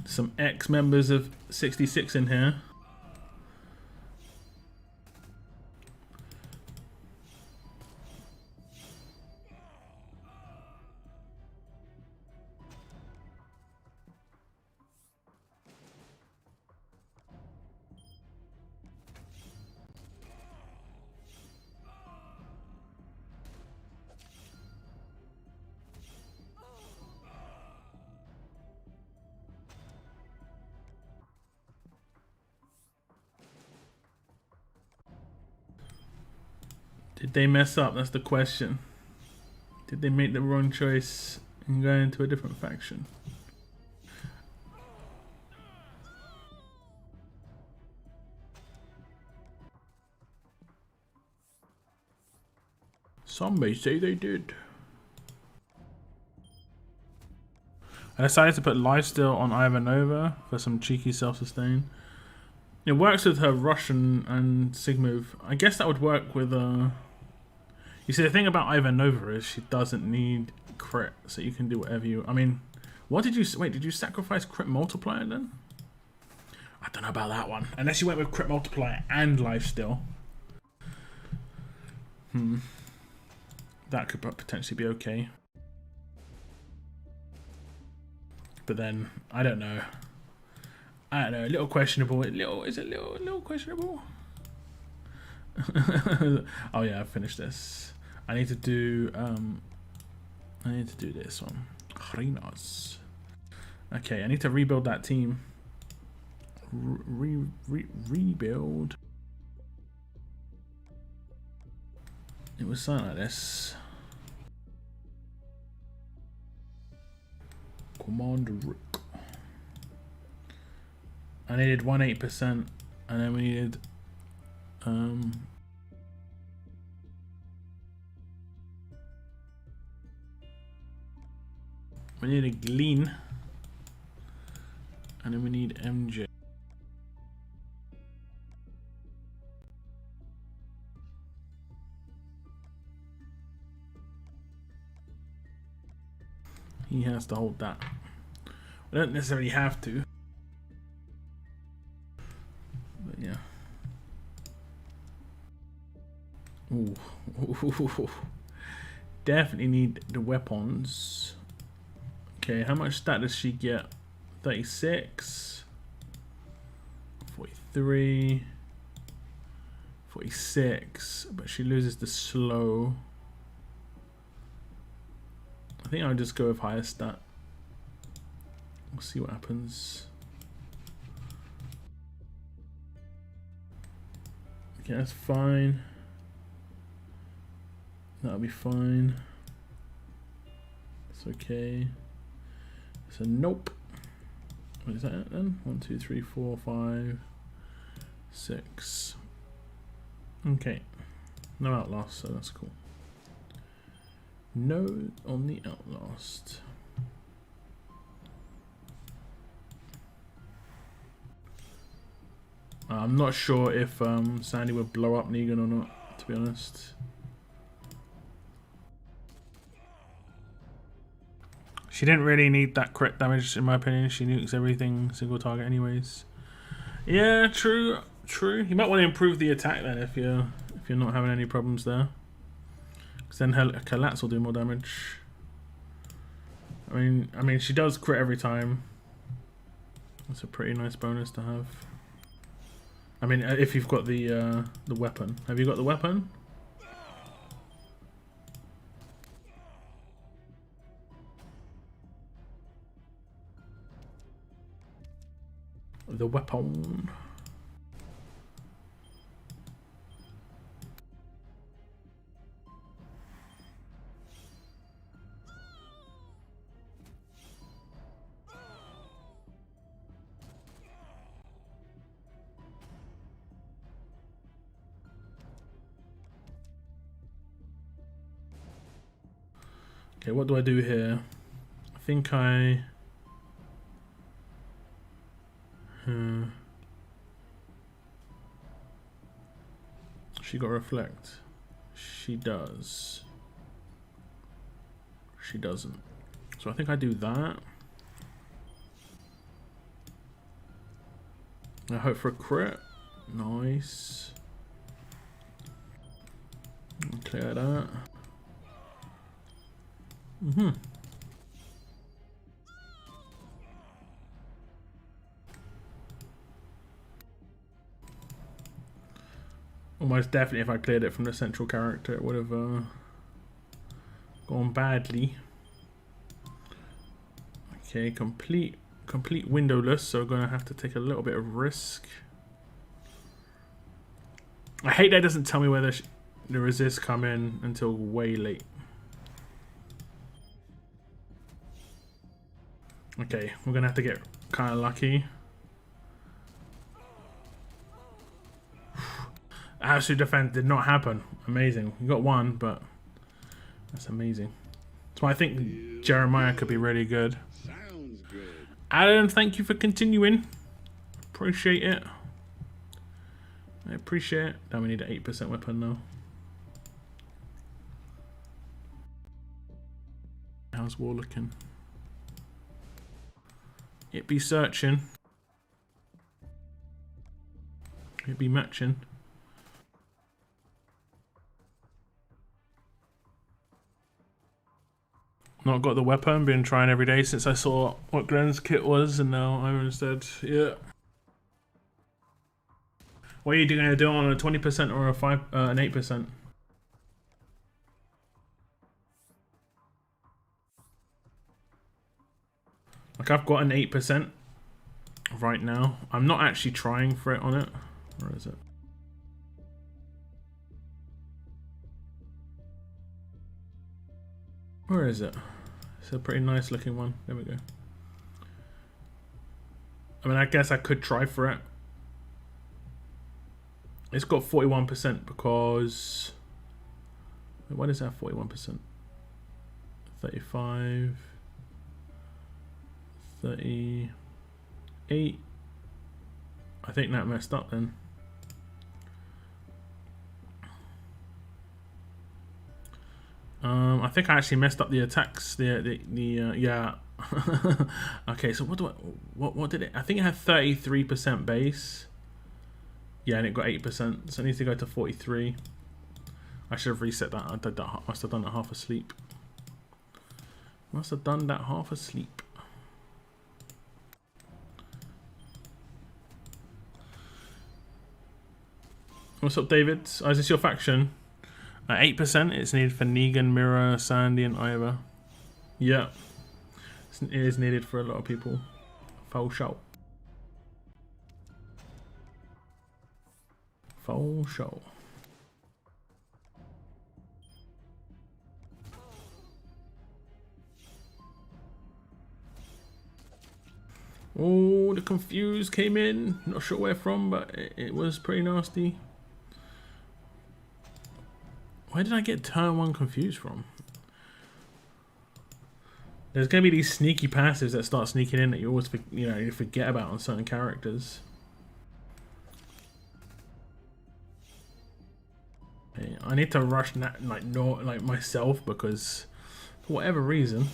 Some ex-members of 66 in here. Did they mess up? That's the question. Did they make the wrong choice and go into a different faction? Some may say they did. I decided to put lifesteal on Ivanova for some cheeky self-sustain. It works with her Russian and Sig move. I guess that would work with You see, the thing about Ivanova is she doesn't need crit, so you can do whatever you... I mean, what did you... Wait, did you sacrifice crit multiplier then? I don't know about that one. Unless you went with crit multiplier and lifesteal. That could potentially be okay. But then, I don't know. A little questionable. Is it a little questionable? Oh yeah, I finished this. I need to do this one. Hrinas. Okay, I need to rebuild that team. Rebuild. It was something like this. Commander Rook. I needed 18%, and then we needed we need a Glean, and then we need MJ. He has to hold that. We don't necessarily have to. But yeah. Ooh. Definitely need the weapons. Okay, how much stat does she get? 36. 43. 46. But she loses the slow. I think I'll just go with higher stat. We'll see what happens. Okay, that's fine. That'll be fine. It's okay. So nope. What is that then? 1, 2, 3, 4, 5, 6. Okay. No outlast, so that's cool. No on the outlast. I'm not sure if Sandy would blow up Negan or not, to be honest. She didn't really need that crit damage, in my opinion. She nukes everything single target anyways. Yeah, true, true. You might want to improve the attack then if you're not having any problems there. Because then her collapse will do more damage. I mean, she does crit every time. That's a pretty nice bonus to have. I mean, if you've got the weapon. Have you got the weapon? The weapon. Okay, what do I do here? I think she got reflect. She does. She doesn't. So I think I do that. I hope for a crit. Nice. Clear that. Almost definitely if I cleared it from the central character it would have gone badly. Okay, complete windowless, so we're gonna have to take a little bit of risk. I hate that it doesn't tell me whether the resist come in until way late. Okay, we're gonna have to get kind of lucky. Absolute defense did not happen. Amazing. We got one, but that's amazing. So I think Jeremiah could be really good. Sounds good. Alan, thank you for continuing. Appreciate it. I appreciate it. Now we need an 8% weapon though. How's war looking? It be searching. It be matching. Not got the weapon, been trying every day since I saw what Glenn's kit was, and now I'm instead, yeah. What are you going to do on a 20% or a an 8%? Like I've got an 8% right now. I'm not actually trying for it on it. Where is it? Where is it? It's a pretty nice looking one. There we go. I mean, I guess I could try for it. It's got 41% because... What is that 41%? 35... 38... I think that messed up then. I think I actually messed up the attacks. Yeah. Okay, so what did it? I think it had 33% base. Yeah, and it got 8%. So it needs to go to 43. I should have reset that. I did that. Must have done that half asleep. Must have done that half asleep. What's up, David? Oh, is this your faction? 8%. It's needed for Negan, Mirror, Sandy, and Ivor. Yeah. It is needed for a lot of people. Foul show. Foul show. Oh, the confused came in. Not sure where from, but it was pretty nasty. Where did I get turn 1 confused from? There's going to be these sneaky passives that start sneaking in that you always, you forget about on certain characters. Okay, I need to rush like myself because for whatever reason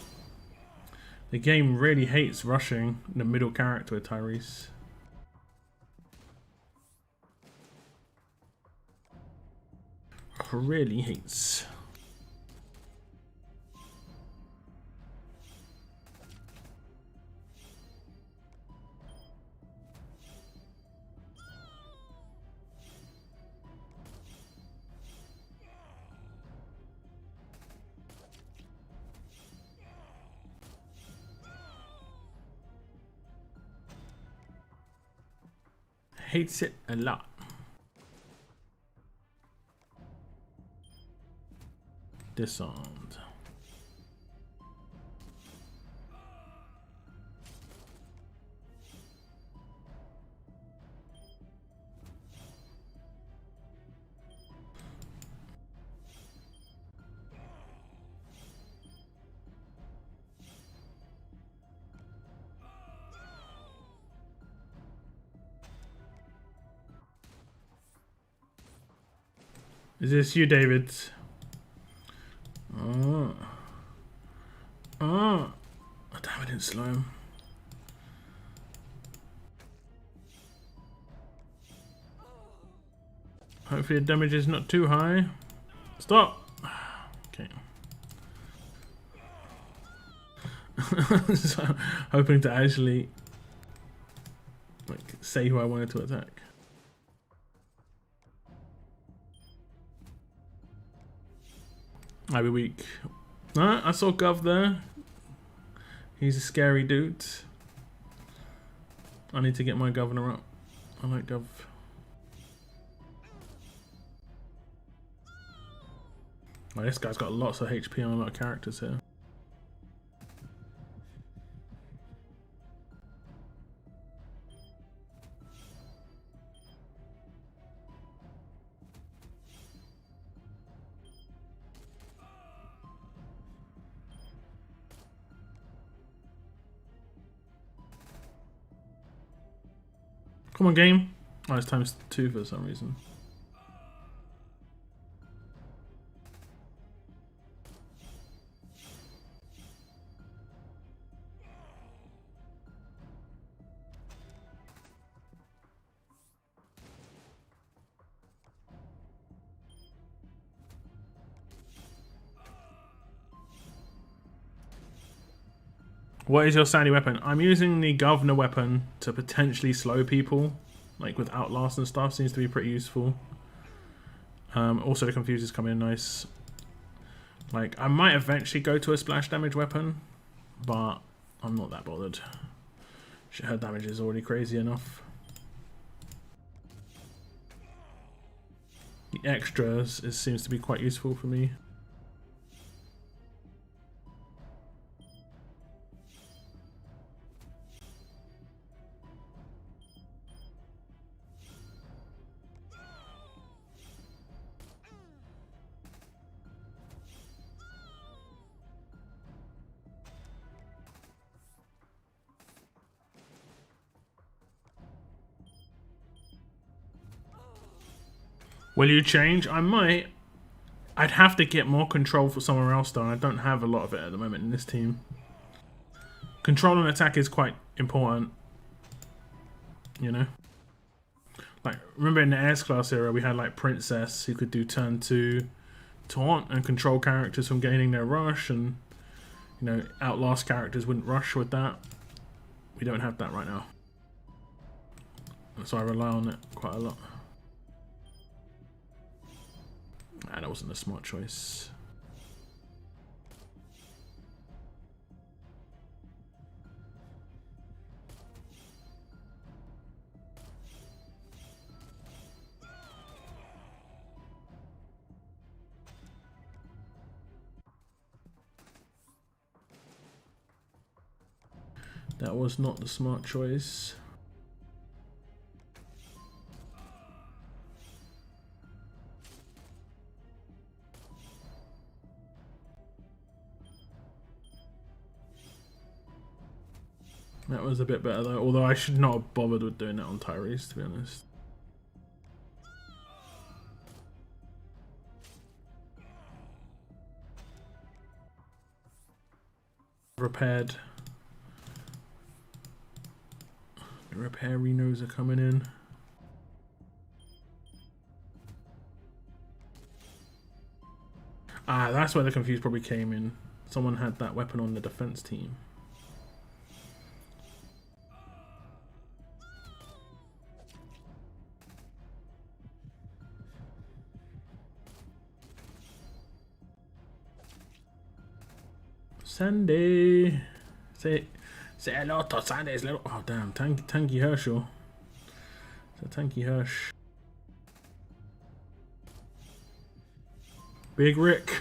the game really hates rushing the middle character with Tyrese. Really hates. Hates it a lot. Disarmed. Is this you, David? Oh. Oh. Damn, I didn't slow him. Hopefully the damage is not too high. Stop! Okay. So, hoping to actually say who I wanted to attack. I'll be weak. Alright, I saw Gov there. He's a scary dude. I need to get my governor up. I like Gov. Oh, this guy's got lots of HP on a lot of characters here. Come on, game. Oh, it's ×2 for some reason. What is your sandy weapon? I'm using the governor weapon to potentially slow people, like with outlast and stuff. Seems to be pretty useful. Also, the confusers come in nice. Like, I might eventually go to a splash damage weapon, but I'm not that bothered. Shit, her damage is already crazy enough. The extras seems to be quite useful for me. Will you change? I might. I'd have to get more control for somewhere else though, and I don't have a lot of it at the moment in this team. Control and attack is quite important, you know? Like, remember in the S class era, we had like Princess who could do turn 2 taunt and control characters from gaining their rush, and, you know, outlast characters wouldn't rush with that. We don't have that right now. So I rely on it quite a lot. That wasn't a smart choice. That was not the smart choice. That was a bit better though, although I should not have bothered with doing that on Tyrese, to be honest. Repaired. The repair Renos are coming in. Ah, that's where the confuse probably came in. Someone had that weapon on the defense team. Sandy, say hello to Sandy's little. Oh damn, Tanky Herschel. It's a Tanky Hirsch. Big Rick.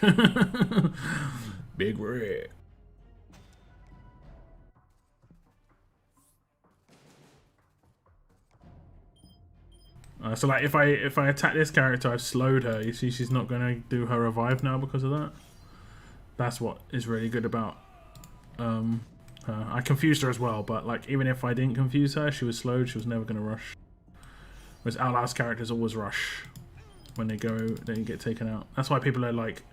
Big Rick. So like if I attack this character, I've slowed her. You see, she's not gonna do her revive now because of that. That's what is really good about I confused her as well, but like even if I didn't confuse her, she was slowed. She was never gonna rush. Whereas outlast characters always rush when they get taken out. That's why people are like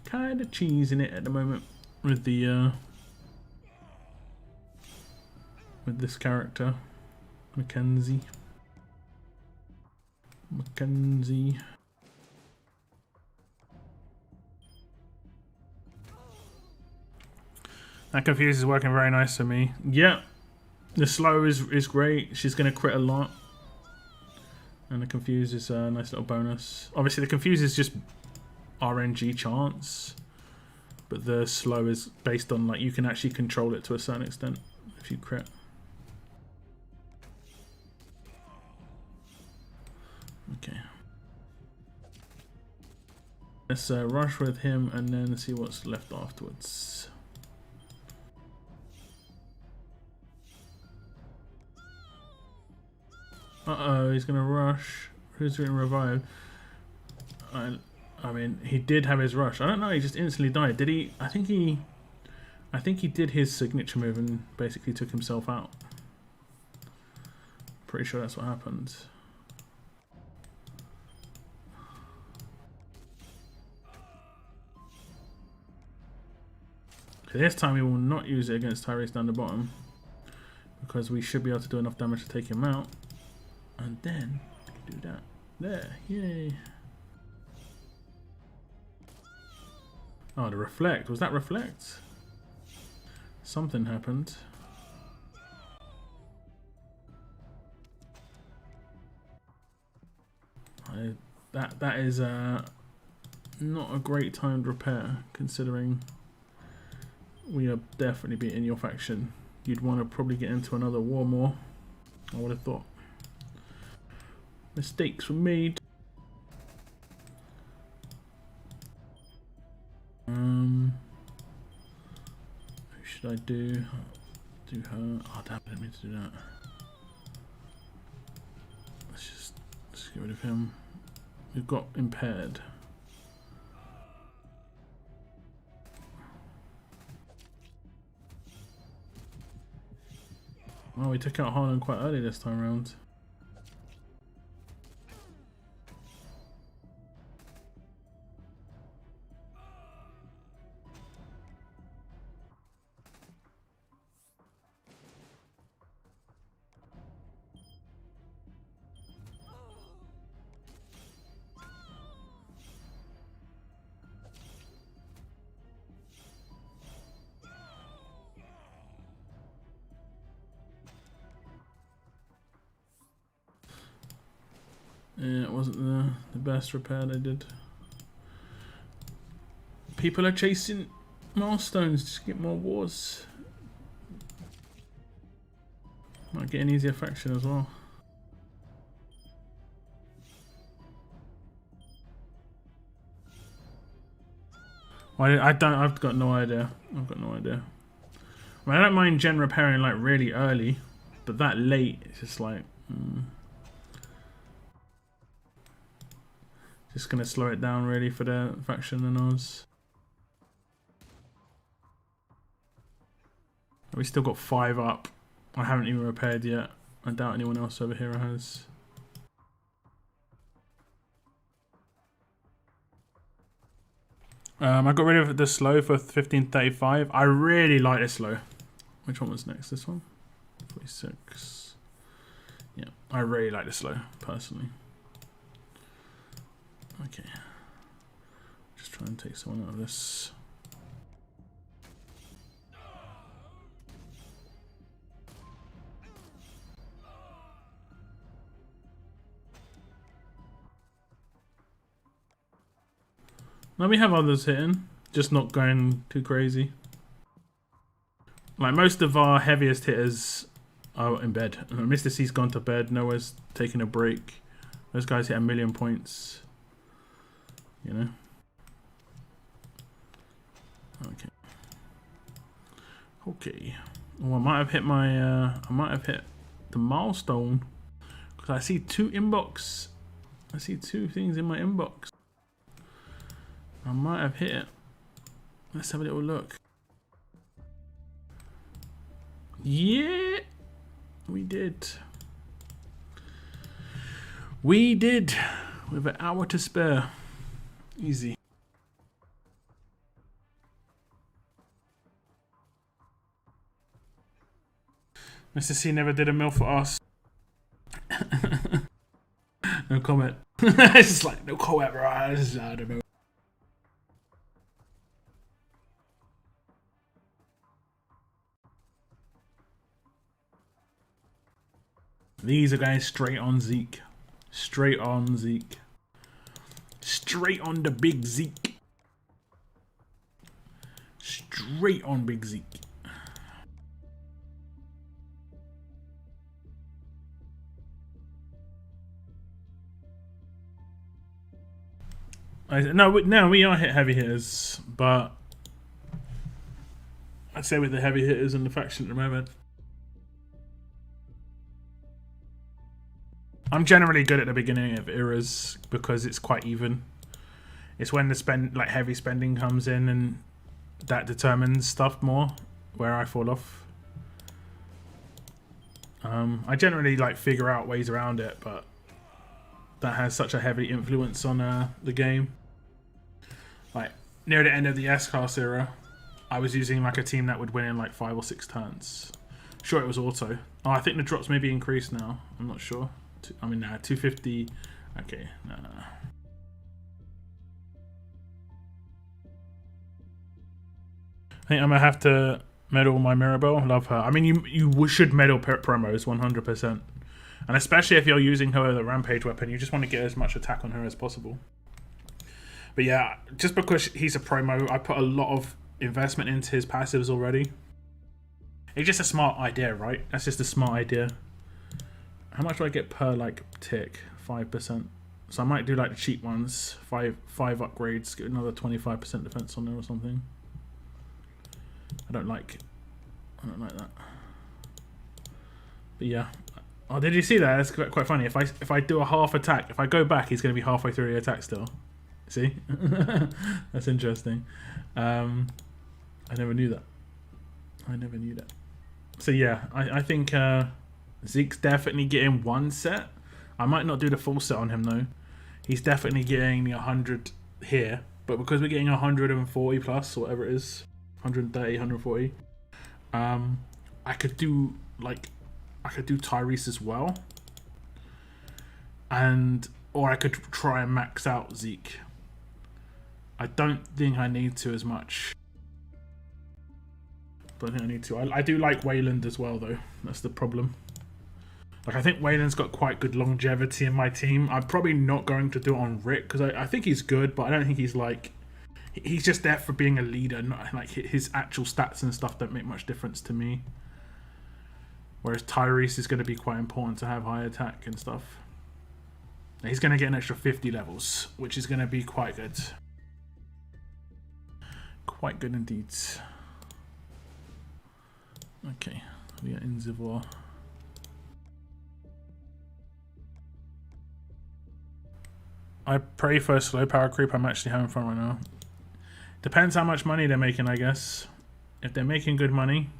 kind of cheesing it at the moment with the with this character, Mackenzie. That confuse is working very nice for me. Yeah, the slow is great. She's gonna crit a lot, and the confuse is a nice little bonus. Obviously, the confuse is just RNG chance, but the slow is based on like you can actually control it to a certain extent if you crit. Okay. Let's rush with him and then see what's left afterwards. Uh-oh, he's gonna rush. Who's getting revived? I mean, he did have his rush. I don't know, he just instantly died. Did he? I think he did his signature move and basically took himself out. Pretty sure that's what happened. Okay, this time we will not use it against Tyrese down the bottom, because we should be able to do enough damage to take him out. And then do that. There, yay. Oh, the reflect. Was that reflect? Something happened. That is not a great timed repair, considering we are definitely beating your faction. You'd want to probably get into another war more, I would have thought. Mistakes were made. Who should I do? Do her. Oh damn, I didn't mean to do that. Let's get rid of him. We've got impaired. Oh, we took out Harlan quite early this time around. Yeah, it wasn't the best repair they did. People are chasing milestones to get more wars. Might get an easier faction as well. I've got no idea. I've got no idea. I mean, I don't mind gen repairing like really early, but that late, it's just like... Just gonna slow it down really for the faction and ours. We still got 5 up. I haven't even repaired yet. I doubt anyone else over here has. I got rid of the slow for 1535. I really like this slow. Which one was next? This one? 46. Yeah, I really like the slow, personally. Okay. Just try and take someone out of this. Now we have others hitting, just not going too crazy. Like most of our heaviest hitters are in bed. Mr. C's gone to bed, Noah's taking a break. Those guys hit 1,000,000 points. You know? Okay. Okay. Oh, I might have hit my I might have hit the milestone. Because I see 2 inbox. I see 2 things in my inbox. I might have hit it. Let's have a little look. Yeah, we did. We did. With an hour to spare. Easy. Mr. C never did a mill for us. No comment. It's just like, no comment, bro. I don't know. These are going straight on Zeke. Straight on Zeke. Straight on the big Zeke. Straight on big Zeke. No, we are heavy hitters, but I'd say with the heavy hitters in the faction at the moment. I'm generally good at the beginning of eras because it's quite even. It's when the heavy spending comes in and that determines stuff more, where I fall off. I generally like figure out ways around it, but that has such a heavy influence on the game. Like near the end of the S-Class era, I was using like a team that would win in like 5 or 6 turns. Sure, it was auto. Oh, I think the drops may be increased now. I'm not sure. I mean, 250. Okay, no. I think I'm gonna have to medal my Mirabelle. Love her. I mean, you should medal promos 100%, and especially if you're using her as a rampage weapon, you just want to get as much attack on her as possible. But yeah, just because he's a promo, I put a lot of investment into his passives already. It's just a smart idea, right? That's just a smart idea. How much do I get per like tick? 5%. So I might do like the cheap ones. Five upgrades, get another 25% defense on there or something. I don't like that. But yeah. Oh, did you see that? That's quite funny. If I do a half attack, if I go back, he's going to be halfway through the attack still. See? That's interesting. I never knew that. So yeah, I think Zeke's definitely getting 1 set. I might not do the full set on him though. He's definitely getting the 100 here, but because we're getting 140 plus, or whatever it is, 130, 140, I could do Tyrese as well, or I could try and max out Zeke. I don't think I need to as much. But I think I need to. I do like Wayland as well, though. That's the problem. Like, I think Wayland's got quite good longevity in my team. I'm probably not going to do it on Rick, because I think he's good, but I don't think he's like... He's just there for being a leader. Not, like, his actual stats and stuff don't make much difference to me. Whereas Tyrese is going to be quite important to have high attack and stuff. He's going to get an extra 50 levels, which is going to be quite good. Quite good indeed. Okay, we are in Zivor. I pray for a slow power creep. I'm actually having fun right now. Depends how much money they're making, I guess. If they're making good money,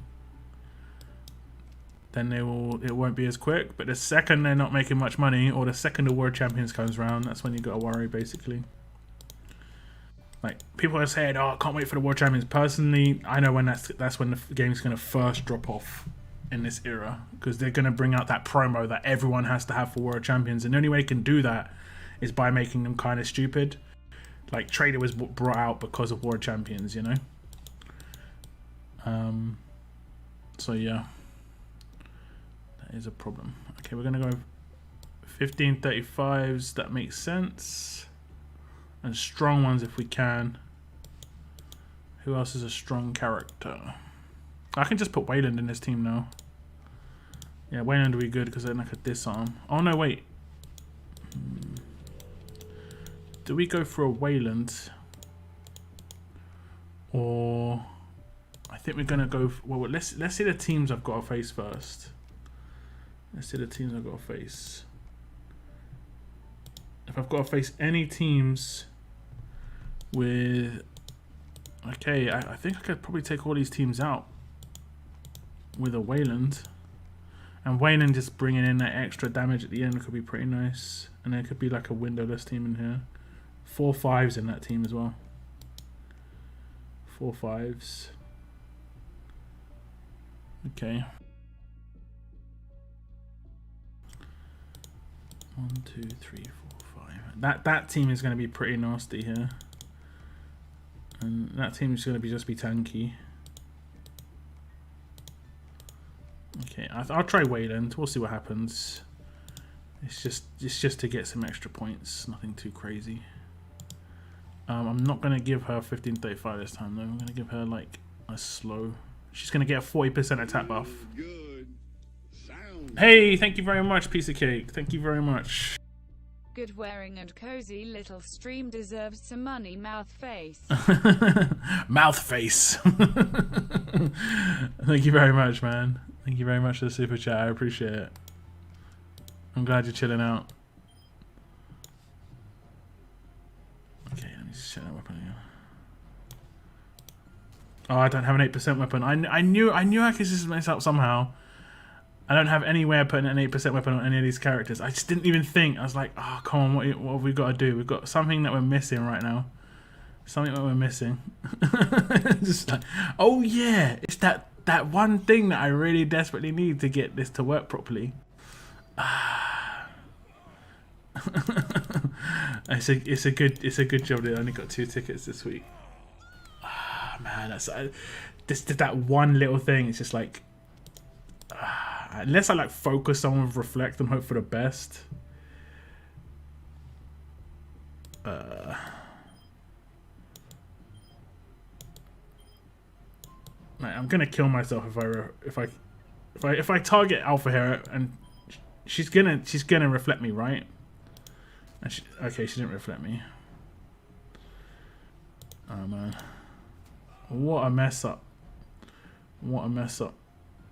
then it won't be as quick. But the second they're not making much money, or the second the World Champions comes around, that's when you gotta worry, basically. Like, people are saying, oh, I can't wait for the World Champions. Personally, I know when that's when the game's going to first drop off in this era. Because they're going to bring out that promo that everyone has to have for World Champions. And the only way they can do that is by making them kind of stupid. Like, Trader was brought out because of World Champions, you know? So, yeah. That is a problem. Okay, we're going to go 1535s. That makes sense. And strong ones if we can. Who else is a strong character? I can just put Wayland in this team now. Yeah, Wayland will be good because then I could disarm. Oh no, wait. Do we go for a Wayland? Or I think we're gonna go for, well, let's see the teams I've got to face first. Let's see the teams I've got to face. If I've got to face any teams with... Okay, I think I could probably take all these teams out with a Wayland. And Wayland just bringing in that extra damage at the end could be pretty nice. And there could be like a windowless team in here. 4 5s in that team as well. 4 5s. Okay. 1, 2, 3, 4, 5. That team is going to be pretty nasty here. And that team is going to just be tanky. Okay, I'll try Wayland. We'll see what happens. It's just to get some extra points. Nothing too crazy. I'm not going to give her 1535 this time though. I'm going to give her like a slow. She's going to get a 40% attack buff. Hey, thank you very much, piece of cake. Thank you very much. Good wearing and cozy little stream deserves some money, mouth face. Mouth face. Thank you very much, man. Thank you very much for the super chat. I appreciate it. I'm glad you're chilling out. Okay, let me just check that weapon again. Oh, I don't have an 8% weapon. I knew I could just mess up somehow. I don't have anywhere putting an 8% weapon on any of these characters. I just didn't even think. I was like, oh, come on, what have we got to do? We've got something that we're missing right now. Something that we're missing. Just like, oh yeah, it's that one thing that I really desperately need to get this to work properly. It's a good job that I only got 2 tickets this week. Man, that's that one little thing. It's just like, unless I like focus on with reflect and hope for the best. I'm gonna kill myself if I target Alpha here, and she's gonna reflect me, right? And okay, she didn't reflect me. Oh man, what a mess up! What a mess up.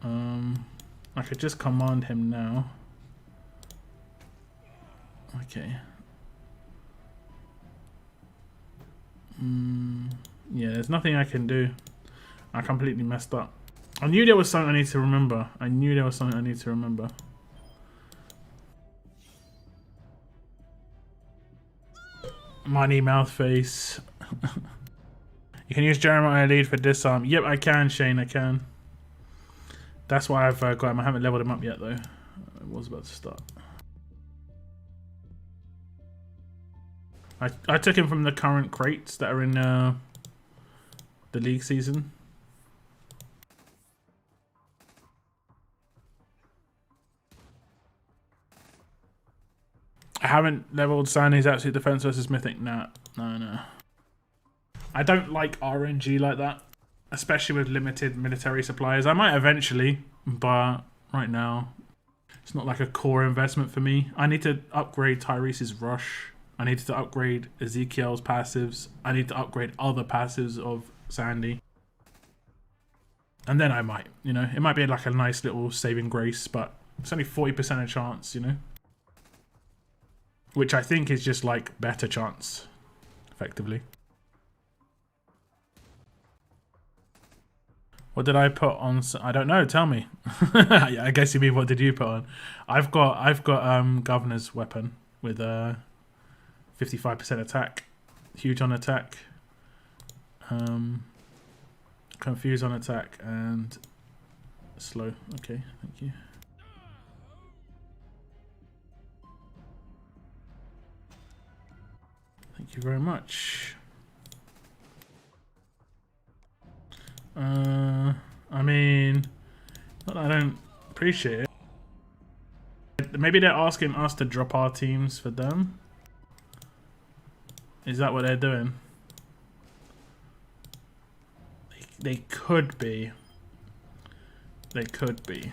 I could just command him now. Okay. Yeah, there's nothing I can do. I completely messed up. I knew there was something I need to remember. Money mouth face. You can use Jeremiah lead for disarm. Yep, I can, Shane, I can. That's why I've got him. I haven't leveled him up yet though. I was about to start. I took him from the current crates that are in the league season. I haven't leveled Sandy's Absolute Defense versus Mythic. No. I don't like RNG like that, especially with limited military supplies. I might eventually, but right now, it's not like a core investment for me. I need to upgrade Tyrese's Rush. I need to upgrade Ezekiel's passives. I need to upgrade other passives of Sandy. And then I might, you know, it might be like a nice little saving grace, but it's only 40% of chance, you know? Which I think is just like better chance, effectively. What did I put on? I don't know. Tell me. I guess you mean what did you put on? I've got Governor's Weapon with 55% attack, huge on attack, confuse on attack, and slow. Okay, thank you. Thank you very much. I mean, not that I don't appreciate it. Maybe they're asking us to drop our teams for them. Is that what they're doing? They could be. They could be.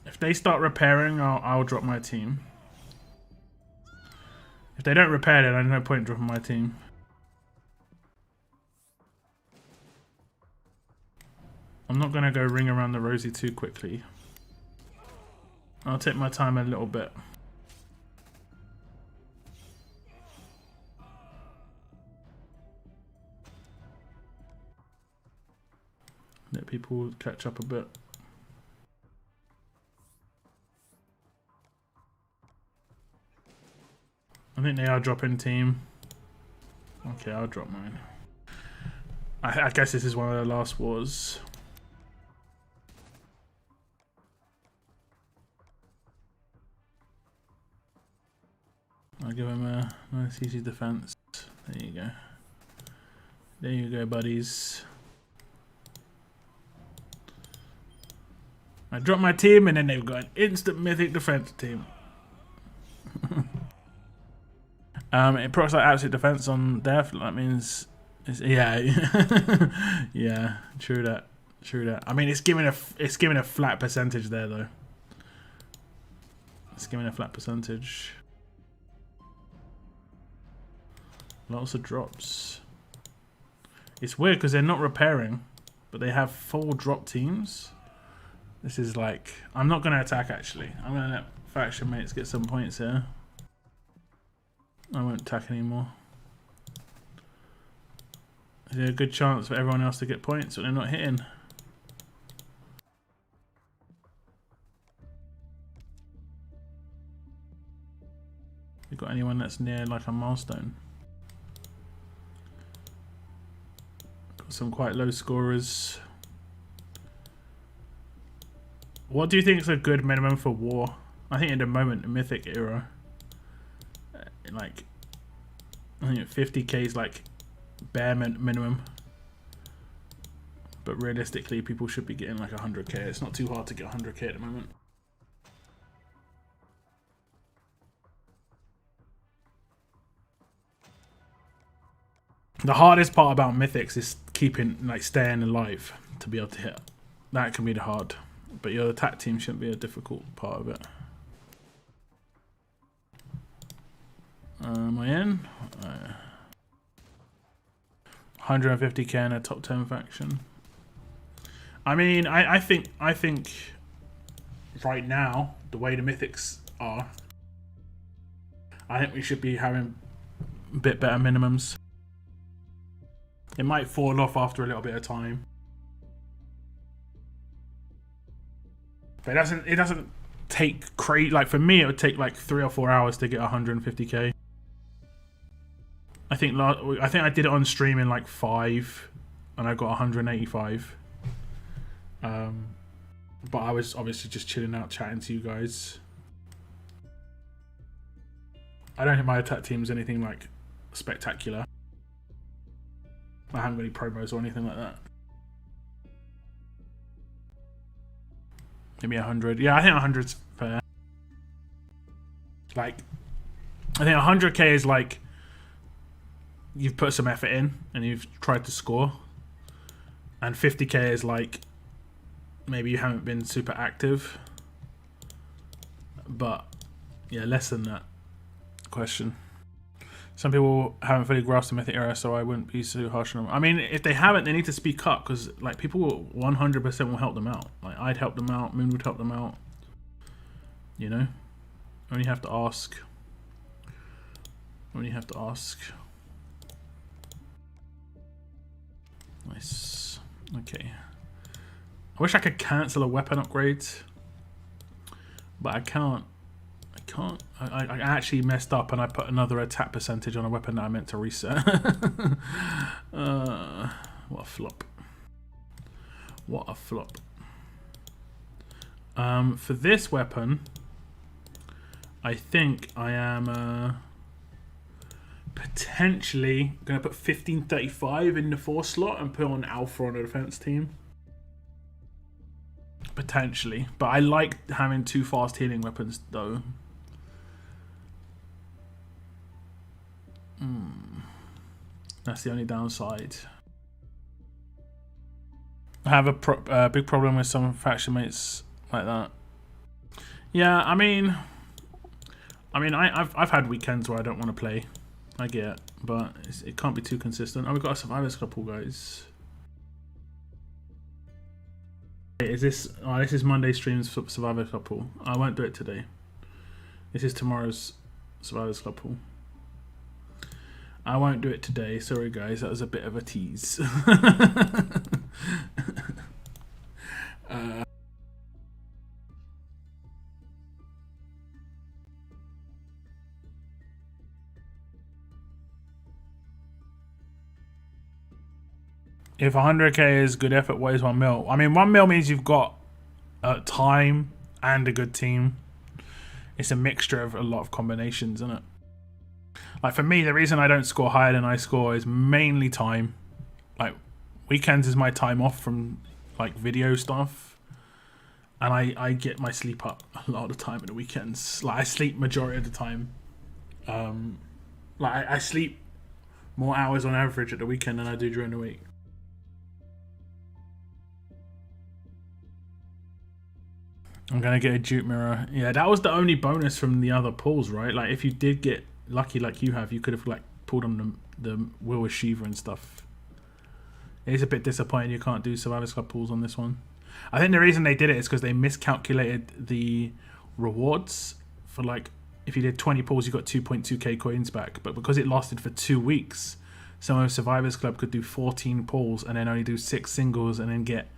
If they start repairing, I'll drop my team. If they don't repair, then there's no point in dropping my team. I'm not going to go ring around the rosy too quickly. I'll take my time a little bit. Let people catch up a bit. I think they are dropping team. Okay, I'll drop mine. I guess this is one of the last wars. I'll give him a nice easy defense. There you go. There you go, buddies. I dropped my team and then they've got an instant mythic defense team. It procs like absolute defense on death. That means, yeah, yeah. True that. True that. I mean, it's giving a flat percentage there though. It's giving a flat percentage. Lots of drops. It's weird because they're not repairing, but they have full drop teams. This is like, I'm not going to attack actually. I'm going to let faction mates get some points here. I won't attack anymore. Is there a good chance for everyone else to get points but they're not hitting? got anyone that's near like a milestone. Got some quite low scorers. What do you think is a good minimum for war? I think at the moment, the Mythic era, like, I think 50k is like bare minimum. But realistically, people should be getting like 100k. It's not too hard to get 100k at the moment. The hardest part about Mythics is keeping, like, staying alive to be able to hit. That can be the hard. But your attack team shouldn't be a difficult part of it. Am I in? 150k in a top 10 faction. I mean, I think right now, the way the Mythics are, I think we should be having a bit better minimums. It might fall off after a little bit of time. But it doesn't take crazy. Like, for me, it would take like 3 or 4 hours to get 150k. I think I did it on stream in like 5, and I got 185. But I was obviously just chilling out, chatting to you guys. I don't think my attack team is anything like spectacular. I haven't got any promos or anything like that. Maybe 100. Yeah, I think 100's fair. Like, I think 100k is like you've put some effort in and you've tried to score, and 50k is like maybe you haven't been super active. But yeah, less than that. Question. Some people haven't fully grasped the Mythic era, so I wouldn't be so harsh on them. I mean, if they haven't, they need to speak up, because like people 100% will help them out. Like, I'd help them out, Moon would help them out. You know, only have to ask. Only have to ask. Nice. Okay. I wish I could cancel a weapon upgrade, but I can't. I actually messed up and I put another attack percentage on a weapon that I meant to reset. What a flop. What a flop. For this weapon, I think I am potentially going to put 1535 in the 4 slot and put on Alpha on the defense team. Potentially. But I like having 2 fast healing weapons though. That's the only downside. I have a big problem with some faction mates like that. Yeah, I mean, I've had weekends where I don't want to play. I get it, but it can't be too consistent. Oh, we've got a survivors couple, guys. Is this? Oh, this is Monday streams for survivors couple. I won't do it today. This is tomorrow's survivors couple. I won't do it today. Sorry, guys. That was a bit of a tease. If 100k is good effort, what is 1 mil? I mean, 1 mil means you've got time and a good team. It's a mixture of a lot of combinations, isn't it? Like, for me, the reason I don't score higher than I score is mainly time. Like, weekends is my time off from like video stuff, and I get my sleep up a lot of the time at the weekends. Like, I sleep majority of the time. Like, I sleep more hours on average at the weekend than I do during the week. I'm gonna get a dupe mirror. Yeah, that was the only bonus from the other pulls, right? Like, if you did get lucky like you have, you could have like pulled on the Will of Shiva and stuff. It is a bit disappointing you can't do Survivors Club pulls on this one. I think the reason they did it is because they miscalculated the rewards for, like, if you did 20 pulls you got 2.2k coins back, but because it lasted for 2 weeks, some of Survivors Club could do 14 pulls and then only do 6 singles and then get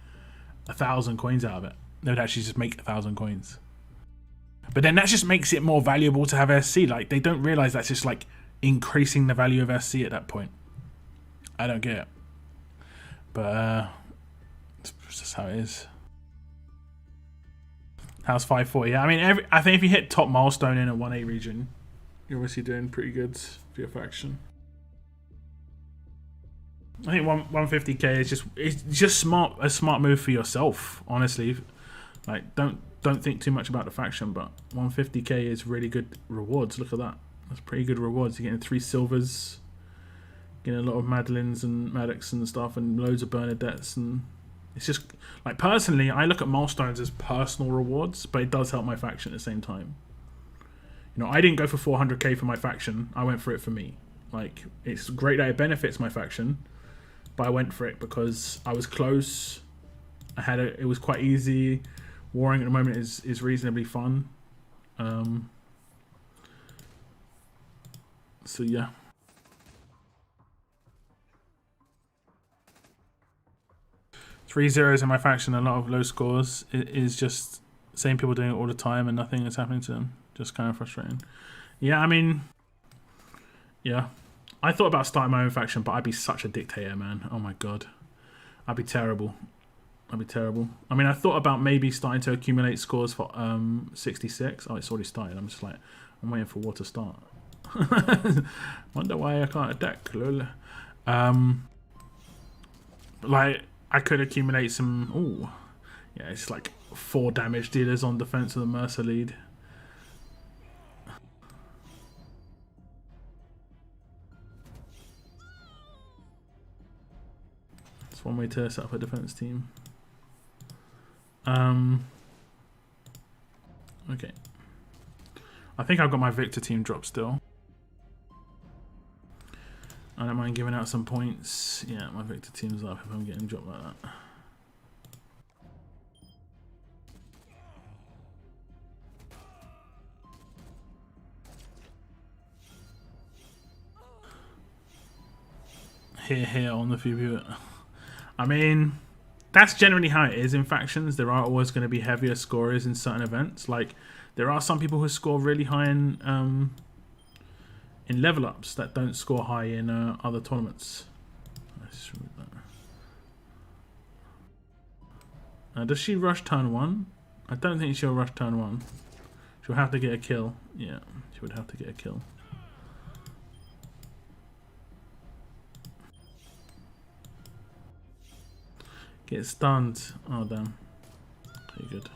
1,000 coins out of it. They would actually just make 1,000 coins. But then that just makes it more valuable to have SC. Like, they don't realize that's just like increasing the value of SC at that point. I don't get it. But it's just how it is. How's 540? Yeah, I mean, I think if you hit top milestone in a 1A region, you're obviously doing pretty good for your faction. I think 150k is just smart, a smart move for yourself, honestly. Like, don't think too much about the faction, but 150k is really good rewards. Look at that. That's pretty good rewards. You're getting 3 silvers, getting a lot of Madeleines and Maddox and stuff, and loads of Bernadettes, and it's just like, personally, I look at milestones as personal rewards, but it does help my faction at the same time. You know, I didn't go for 400k for my faction. I went for it for me. Like, it's great that it benefits my faction, but I went for it because I was close. It was quite easy. Warring at the moment is reasonably fun. So yeah. Three zeros in my faction, a lot of low scores. It is just same people doing it all the time and nothing is happening to them. Just kind of frustrating. Yeah, I mean, yeah. I thought about starting my own faction, but I'd be such a dictator, man. Oh my god. I'd be terrible. I'd be terrible. I mean, I thought about maybe starting to accumulate scores for 66. Oh, it's already started. I'm just like, I'm waiting for war to start. Wonder why I can't attack, lol. Like, I could accumulate some... Ooh. Yeah, it's like 4 damage dealers on defense of the Mercer lead. It's one way to set up a defense team. Okay. I think I've got my Victor team drop still. I don't mind giving out some points. Yeah, my Victor team's up if I'm getting dropped like that. Here on the few. I mean, that's generally how it is in factions. There are always going to be heavier scorers in certain events. Like, there are some people who score really high in level ups that don't score high in other tournaments. Let's remove that. Does she rush turn 1? I don't think she'll rush turn 1. She'll have to get a kill. Yeah, she would have to get a kill. Get stunned. Oh, damn. Okay, good.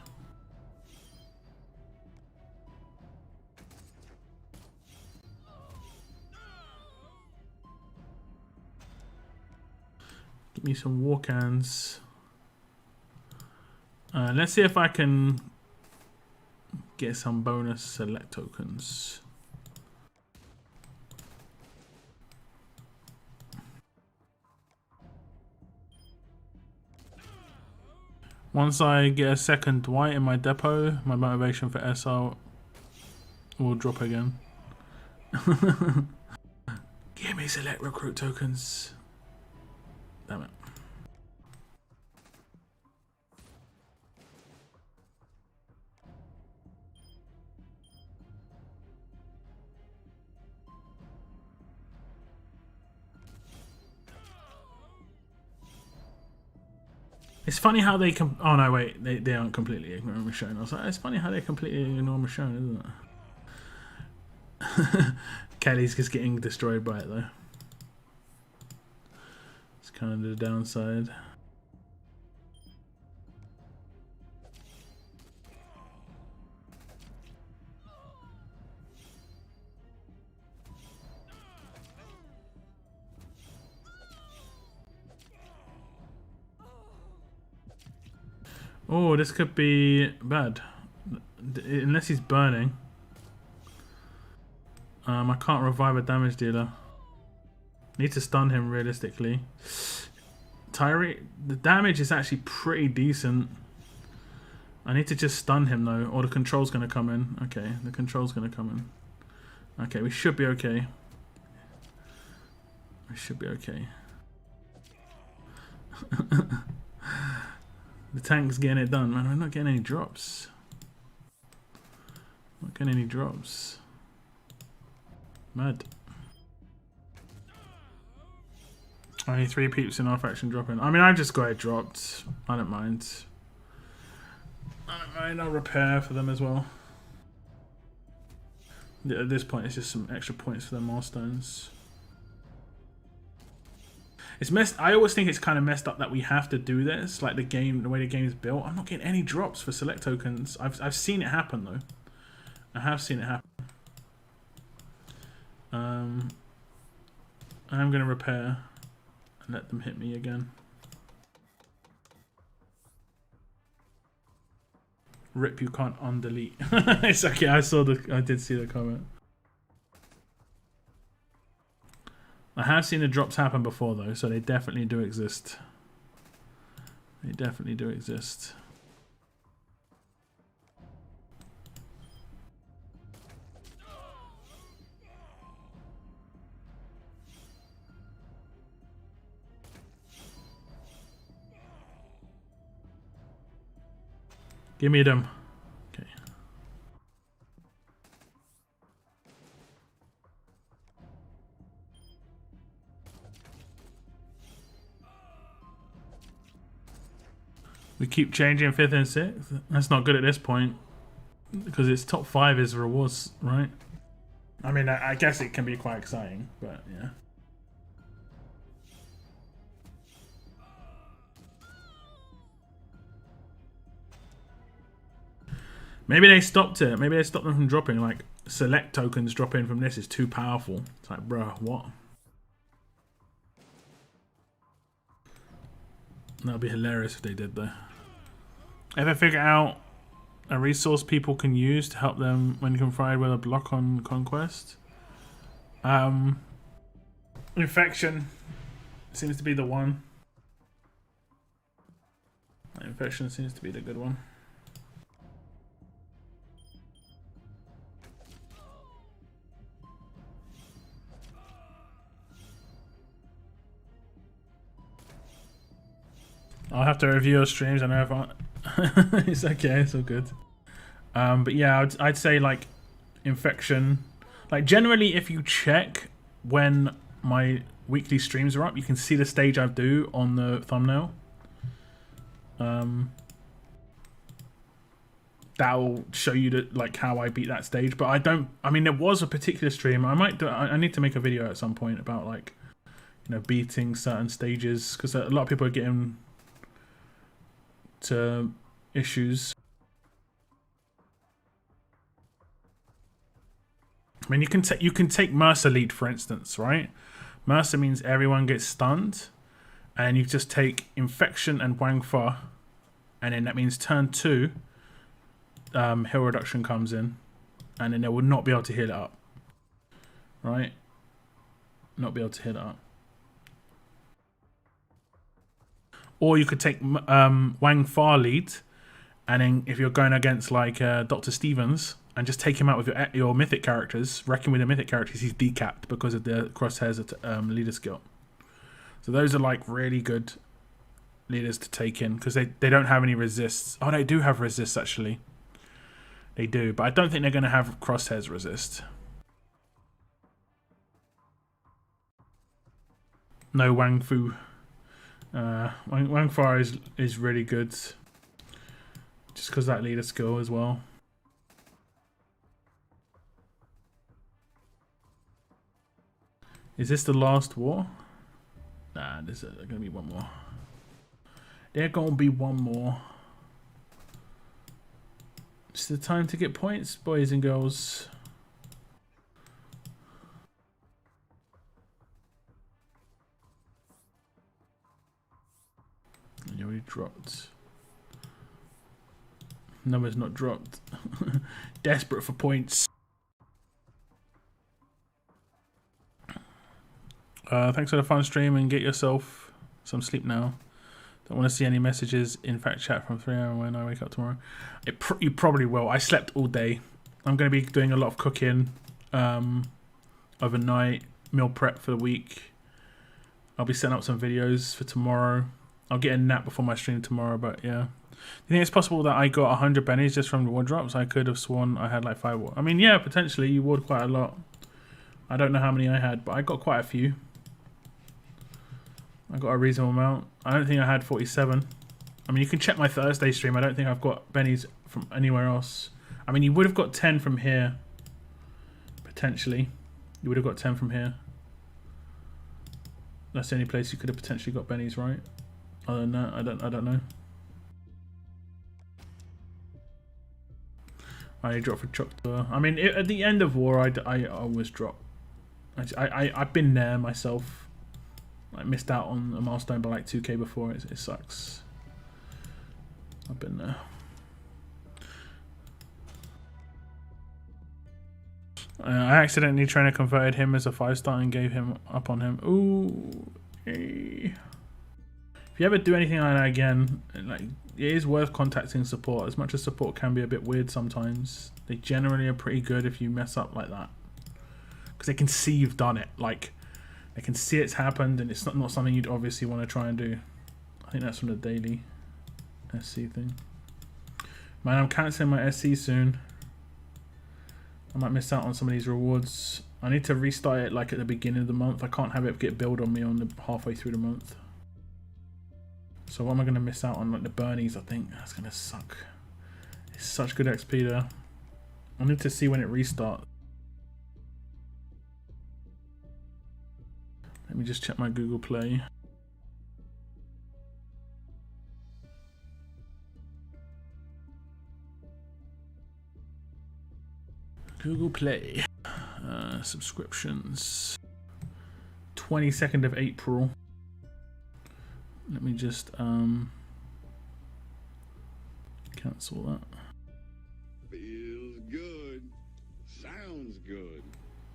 Give me some war cans. Let's see if I can get some bonus select tokens. Once I get a second white in my depot, my motivation for SR will drop again. Give me select recruit tokens. Damn it. It's funny how they oh no, wait, they aren't completely ignoring Michonne. I was like, it's funny how they completely ignore Michonne, isn't it? Kelly's just getting destroyed by it though. It's kind of the downside. Oh, this could be bad. Unless he's burning. I can't revive a damage dealer. Need to stun him realistically. Tyree, the damage is actually pretty decent. I need to just stun him though, or the control's gonna come in. Okay, the control's gonna come in. Okay, we should be okay. We should be okay. The tank's getting it done, man. We're not getting any drops. Not getting any drops. Mad. Only 3 peeps in our faction dropping. I mean, I just got it dropped. I don't mind. I don't mind. I'll repair for them as well. At this point, it's just some extra points for the milestones. It's messed. I always think it's kind of messed up that we have to do this, like the way the game is built. I'm not getting any drops for select tokens. I've seen it happen though. I have seen it happen. I'm gonna repair and let them hit me again. Rip, you can't undelete. It's okay. I did see the comment. I have seen the drops happen before though, so they definitely do exist. They definitely do exist. Give me them. Okay. We keep changing 5th and 6th. That's not good at this point. Because it's top 5 is rewards, right? I mean, I guess it can be quite exciting, but yeah. Maybe they stopped it. Maybe they stopped them from dropping. Like, select tokens dropping from this is too powerful. It's like, bruh, what? That'd be hilarious if they did, though. Ever figure out a resource people can use to help them when confronted with a block on conquest? Infection seems to be the one. Infection seems to be the good one. I'll have to review your streams. I know if I... It's okay, it's all good. But yeah, I'd say like infection. Like generally, if you check when my weekly streams are up, you can see the stage I do on the thumbnail. That'll show you like how I beat that stage. But I don't. I mean, there was a particular stream. I might do. I need to make a video at some point about like, you know, beating certain stages because a lot of people are getting to issues. I mean, you can take Mercer lead for instance, right? Mercer means everyone gets stunned, and you just take infection and Wang Fa, and then that means turn 2, heal reduction comes in, and then they will not be able to heal it up, right? Not be able to heal it up. Or you could take Wang Fa lead, and then if you're going against like Dr. Stevens, and just take him out with your mythic characters, wrecking with the mythic characters, he's decapped because of the crosshairs leader skill. So those are like really good leaders to take in because they don't have any resists. Oh, they do have resists actually. They do, but I don't think they're going to have crosshairs resist. No Wang Fu. Wang Fa is really good just because that leader skill as well. Is this the last war? Nah, there's gonna be one more. There's gonna be one more. It's the time to get points, boys and girls. You already dropped. Number's not dropped. Desperate for points. Thanks for the fun stream and get yourself some sleep now. Don't want to see any messages in fact chat from 3 hours when I wake up tomorrow. You probably will. I slept all day. I'm going to be doing a lot of cooking overnight, meal prep for the week. I'll be setting up some videos for tomorrow. I'll get a nap before my stream tomorrow, but yeah. You think it's possible that I got 100 bennies just from the reward drops? I could have sworn I had like 5. I mean, yeah, potentially you would quite a lot. I don't know how many I had, but I got quite a few. I got a reasonable amount. I don't think I had 47. I mean, you can check my Thursday stream. I don't think I've got bennies from anywhere else. I mean, you would have got 10 from here. Potentially. You would have got 10 from here. That's the only place you could have potentially got bennies, right? Other than that, I don't know. I drop for Choctaw. I mean, at the end of war, I always drop. I've been there myself. I missed out on a milestone by like 2k before. It sucks. I've been there. I accidentally trainer converted him as a 5-star and gave him up on him. Ooh. Hey. If you ever do anything like that again, like, it is worth contacting support. As much as support can be a bit weird sometimes, they generally are pretty good if you mess up like that, because they can see you've done it. Like, they can see it's happened, and it's not something you'd obviously want to try and do. I think that's from the daily SC thing. Man, I'm cancelling my SC soon. I might miss out on some of these rewards. I need to restart it like at the beginning of the month. I can't have it get billed on me on the halfway through the month. So what am I going to miss out on? Like the Burnies, I think. That's going to suck. It's such good XP there. I need to see when it restarts. Let me just check my Google Play. Google Play. Subscriptions. 22nd of April. Let me just cancel that. Feels good. Sounds good.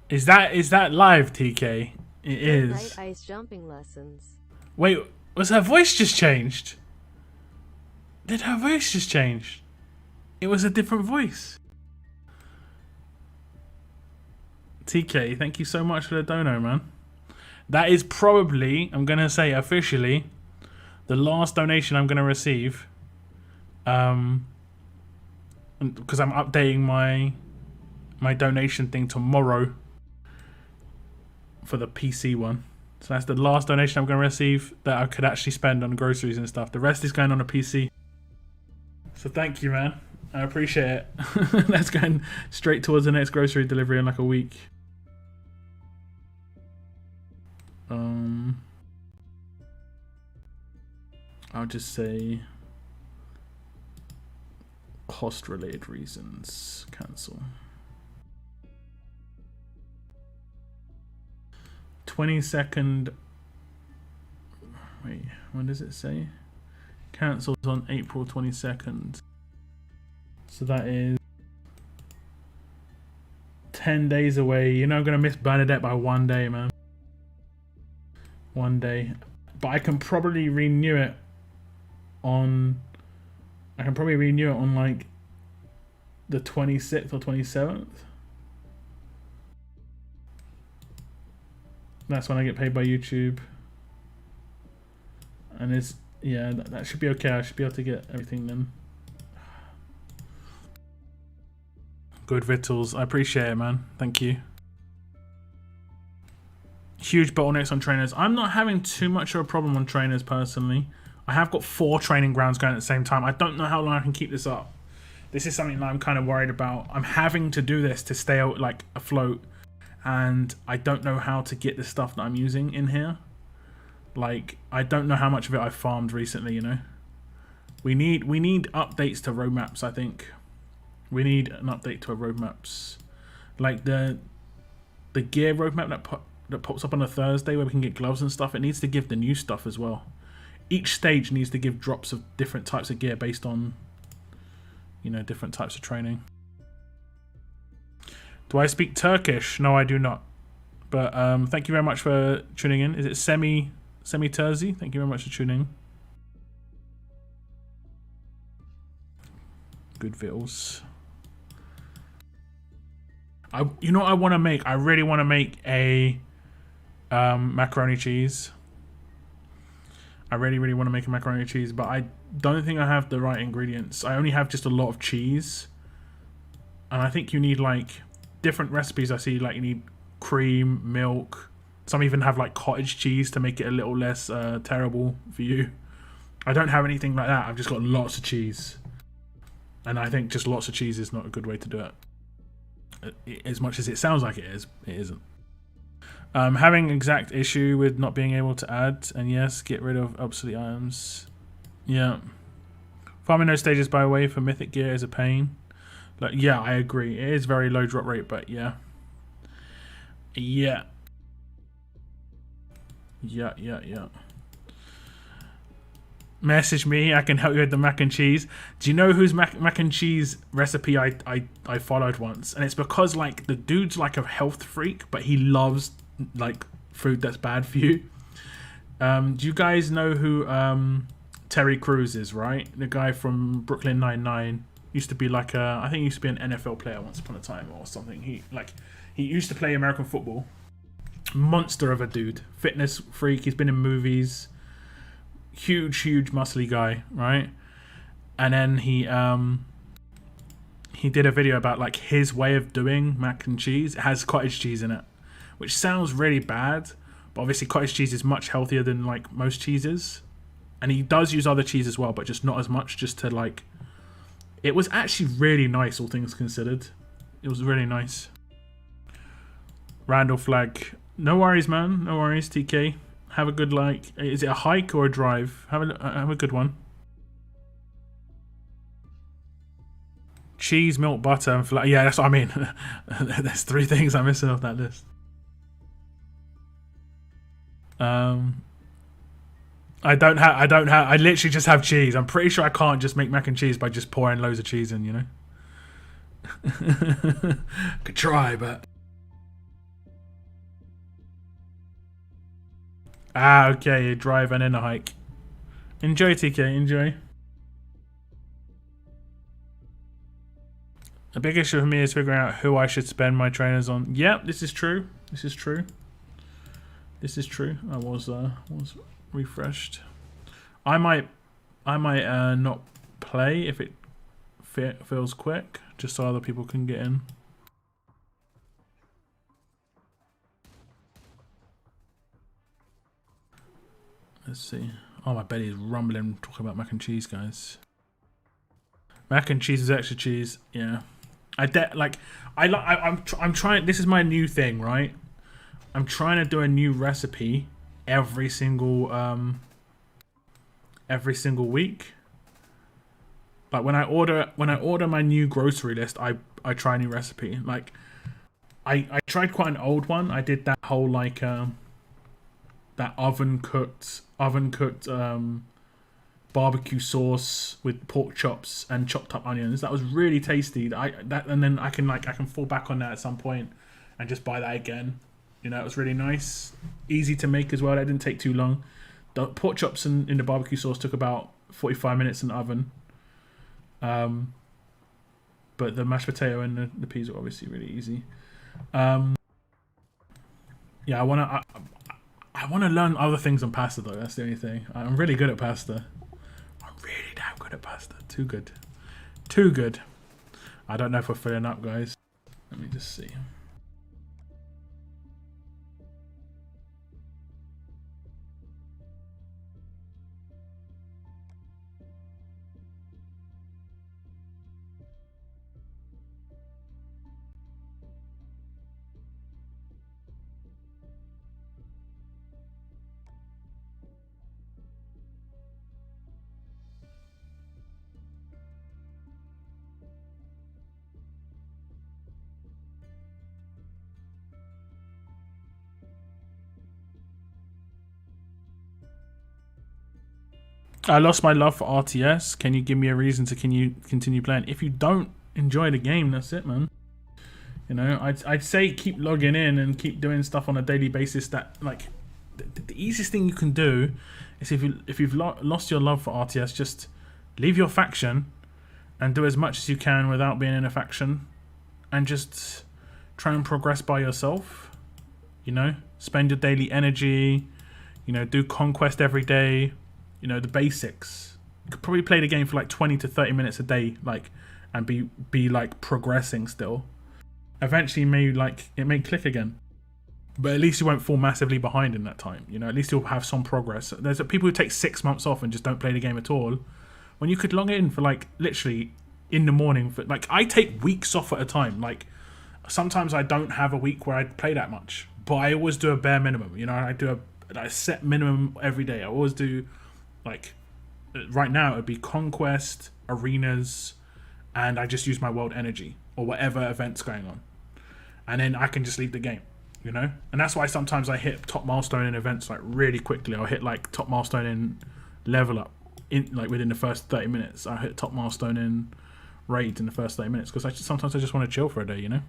Is that live, TK? It is. Night ice jumping lessons. Wait, was her voice just changed? Did her voice just change? It was a different voice. TK, thank you so much for the dono, man. That is probably, I'm gonna say officially, the last donation I'm gonna receive. Because I'm updating my donation thing tomorrow for the PC one. So that's the last donation I'm gonna receive that I could actually spend on groceries and stuff. The rest is going on a PC. So thank you, man. I appreciate it. That's going straight towards the next grocery delivery in like a week. I'll just say cost related reasons. Cancel. 22nd. Wait, when does it say? Cancels on April 22nd. So that is 10 days away. You're not going to miss Bernadette by 1 day, man. 1 day. But I can probably renew it on... like the 26th or 27th. That's when I get paid by YouTube. And it's... yeah, that should be okay. I should be able to get everything then. Good Vittles. I appreciate it, man. Thank you. Huge bottlenecks on trainers. I'm not having too much of a problem on trainers personally. I have got 4 training grounds going at the same time. I don't know how long I can keep this up. This is something that I'm kind of worried about. I'm having to do this to stay like afloat, and I don't know how to get the stuff that I'm using in here. Like, I don't know how much of it I've farmed recently, you know. We need updates to roadmaps, I think. We need an update to our roadmaps. Like the gear roadmap that pops up on a Thursday where we can get gloves and stuff, it needs to give the new stuff as well. Each stage needs to give drops of different types of gear based on, you know, different types of training. Do I speak Turkish? No, I do not. But thank you very much for tuning in. Is it Semi-Terzi? Thank you very much for tuning. Good vittles. You know what I want to make? I really want to make a macaroni cheese. I really, really want to make a macaroni and cheese, but I don't think I have the right ingredients. I only have just a lot of cheese. And I think you need like different recipes. I see like you need cream, milk. Some even have like cottage cheese to make it a little less terrible for you. I don't have anything like that. I've just got lots of cheese. And I think just lots of cheese is not a good way to do it. As much as it sounds like it is, it isn't. Having exact issue with not being able to add, and yes, get rid of obsolete items. Yeah. Farming those stages, by the way, for mythic gear is a pain. Like, yeah, I agree. It is very low drop rate, but yeah. Yeah. Yeah. Message me, I can help you with the mac and cheese. Do you know whose mac and cheese recipe I followed once? And it's because like the dude's like a health freak, but he loves like food that's bad for you. Do you guys know who Terry Crews is, right? The guy from Brooklyn Nine-Nine. Used to be like I think he used to be an NFL player once upon a time or something. He used to play American football. Monster of a dude. Fitness freak. He's been in movies. Huge muscly guy, right? And then he did a video about like his way of doing mac and cheese. It has cottage cheese in it, which sounds really bad, but obviously cottage cheese is much healthier than like most cheeses. And he does use other cheese as well, but just not as much, just to like... It was actually really nice, all things considered. It was really nice. Randall Flag. No worries, man. No worries, TK. Have a good, like... Is it a hike or a drive? Have a good one. Cheese, milk, butter, and flag. Yeah, that's what I mean. There's 3 things I'm missing off that list. I literally just have cheese. I'm pretty sure I can't just make mac and cheese by just pouring loads of cheese in, you know? Could try, but... Ah, okay, a drive and then a hike. Enjoy, TK, enjoy. The big issue for me is figuring out who I should spend my trainers on. Yep, this is true. This is true. This is true. I was refreshed. I might not play if it feels quick, just so other people can get in. Let's see. Oh, my belly is rumbling talking about mac and cheese, guys. Mac and cheese is extra cheese. Yeah, I'm trying. This is my new thing, right? I'm trying to do a new recipe every single week. Like when I order my new grocery list, I try a new recipe. Like I tried quite an old one. I did that whole like that oven cooked barbecue sauce with pork chops and chopped up onions. That was really tasty. And then I can fall back on that at some point and just buy that again. You know, it was really nice, easy to make as well. That didn't take too long. The pork chops in the barbecue sauce took about 45 minutes in the oven. But the mashed potato and the peas are obviously really easy. Yeah, I wanna learn other things on pasta though. That's the only thing. I'm really good at pasta. I'm really damn good at pasta. Too good. Too good. I don't know if we're filling up, guys. Let me just see. I lost my love for RTS. Can you give me a reason to continue playing? If you don't enjoy the game, that's it, man. You know, I'd say keep logging in and keep doing stuff on a daily basis. That like the easiest thing you can do is if you've lost your love for RTS, just leave your faction and do as much as you can without being in a faction, and just try and progress by yourself. You know, spend your daily energy. You know, do conquest every day. you know, the basics. You could probably play the game for like 20 to 30 minutes a day, like, and be like progressing still. Eventually, it may click again, but at least you won't fall massively behind in that time. You know, at least you'll have some progress. There's people who take 6 months off and just don't play the game at all, when you could log in for like literally in the morning. For like, I take weeks off at a time. Like, sometimes I don't have a week where I play that much, but I always do a bare minimum. You know, I do a set minimum every day. I always do, like, right now it would be Conquest, Arenas, and I just use my World Energy or whatever event's going on, and then I can just leave the game. You know, and that's why sometimes I hit top milestone in events like really quickly. I'll hit like top milestone in level up in like within the first 30 minutes. I hit top milestone in raids in the first 30 minutes because sometimes I just want to chill for a day. You know.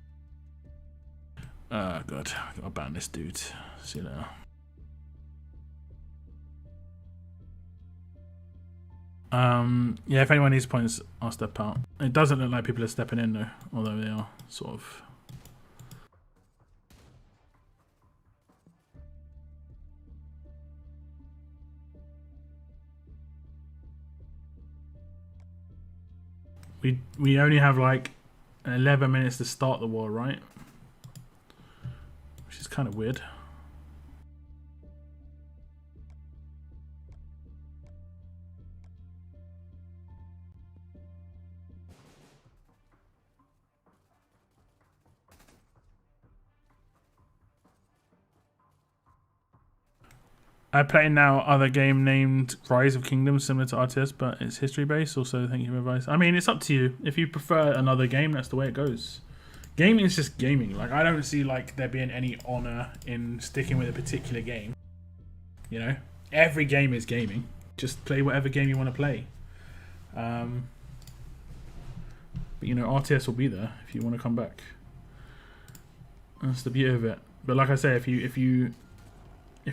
God, I gotta ban this dude. See you later. Yeah, if anyone needs points, I'll step out. It doesn't look like people are stepping in though, although they are sort of. We only have like 11 minutes to start the war, right? Which is kind of weird. I play now other game named Rise of Kingdoms, similar to RTS, but it's history based. Also, thank you for advice. I mean, it's up to you. If you prefer another game, that's the way it goes. Gaming is just gaming. Like, I don't see like there being any honor in sticking with a particular game. You know, every game is gaming. Just play whatever game you want to play. But you know, RTS will be there if you want to come back. That's the beauty of it. But like I say, if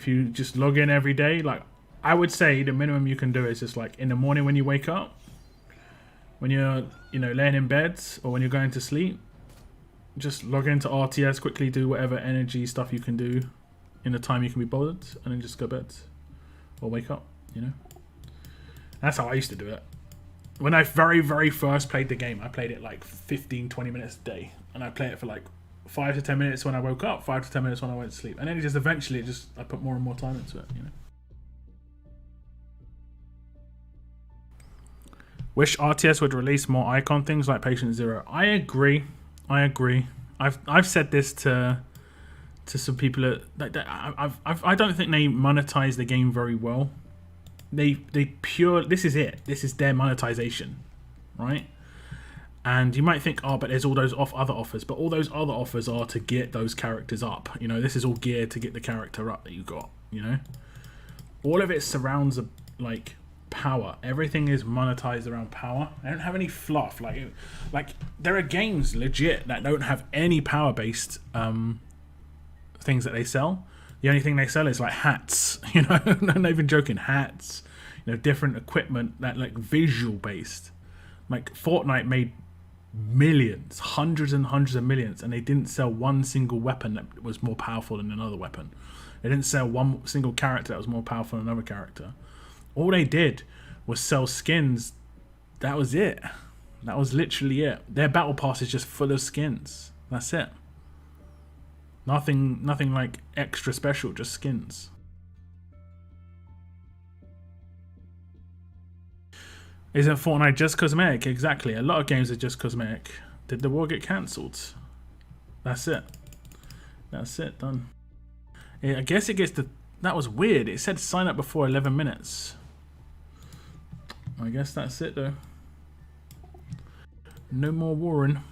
you just log in every day, like, I would say the minimum you can do is just like in the morning when you wake up, when you're, you know, laying in bed or when you're going to sleep, just log into RTS, quickly do whatever energy stuff you can do in the time you can be bothered, and then just go to bed or wake up, you know. That's how I used to do it. When I very first played the game, I played it like 15-20 minutes a day, and I played it for like 5 to 10 minutes when I woke up, 5 to 10 minutes when I went to sleep, and then it just eventually I put more and more time into it, you know. Wish RTS would release more icon things like Patient Zero. I agree. I've said this to some people that I don't think they monetize the game very well. This is it. This is their monetization, right? And you might think, oh, but there's all those other offers. But all those other offers are to get those characters up. You know, this is all geared to get the character up that you got, you know. All of it surrounds, like, power. Everything is monetized around power. They don't have any fluff. Like there are games, legit, that don't have any power-based things that they sell. The only thing they sell is, like, hats. You know, I'm not even joking. Hats. You know, different equipment that, like, visual-based. Like, Fortnite made millions, hundreds and hundreds of millions, and they didn't sell one single weapon that was more powerful than another weapon. They didn't sell one single character that was more powerful than another character. All they did was sell skins. That was it. That was literally it. Their battle pass is just full of skins. That's it. Nothing like extra special, just skins. Isn't Fortnite just cosmetic? Exactly. A lot of games are just cosmetic. Did the war get cancelled? That's it. That's it. Done. Yeah, I guess it gets the... That was weird. It said sign up before 11 minutes. I guess that's it, though. No more warring.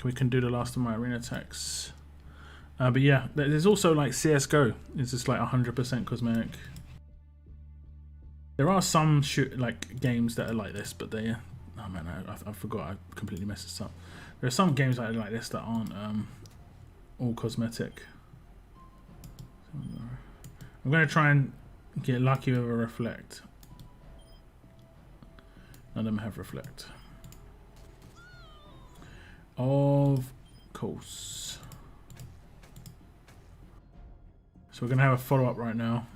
We can do the last of my arena attacks. But yeah, there's also, like, CSGO. It's just like 100% cosmetic. There are some games that are like this, but they... Oh man, I forgot. I completely messed this up. There are some games that are like this that aren't all cosmetic. I'm going to try and get lucky with a reflect. None of them have reflect. Of course. So we're going to have a follow-up right now.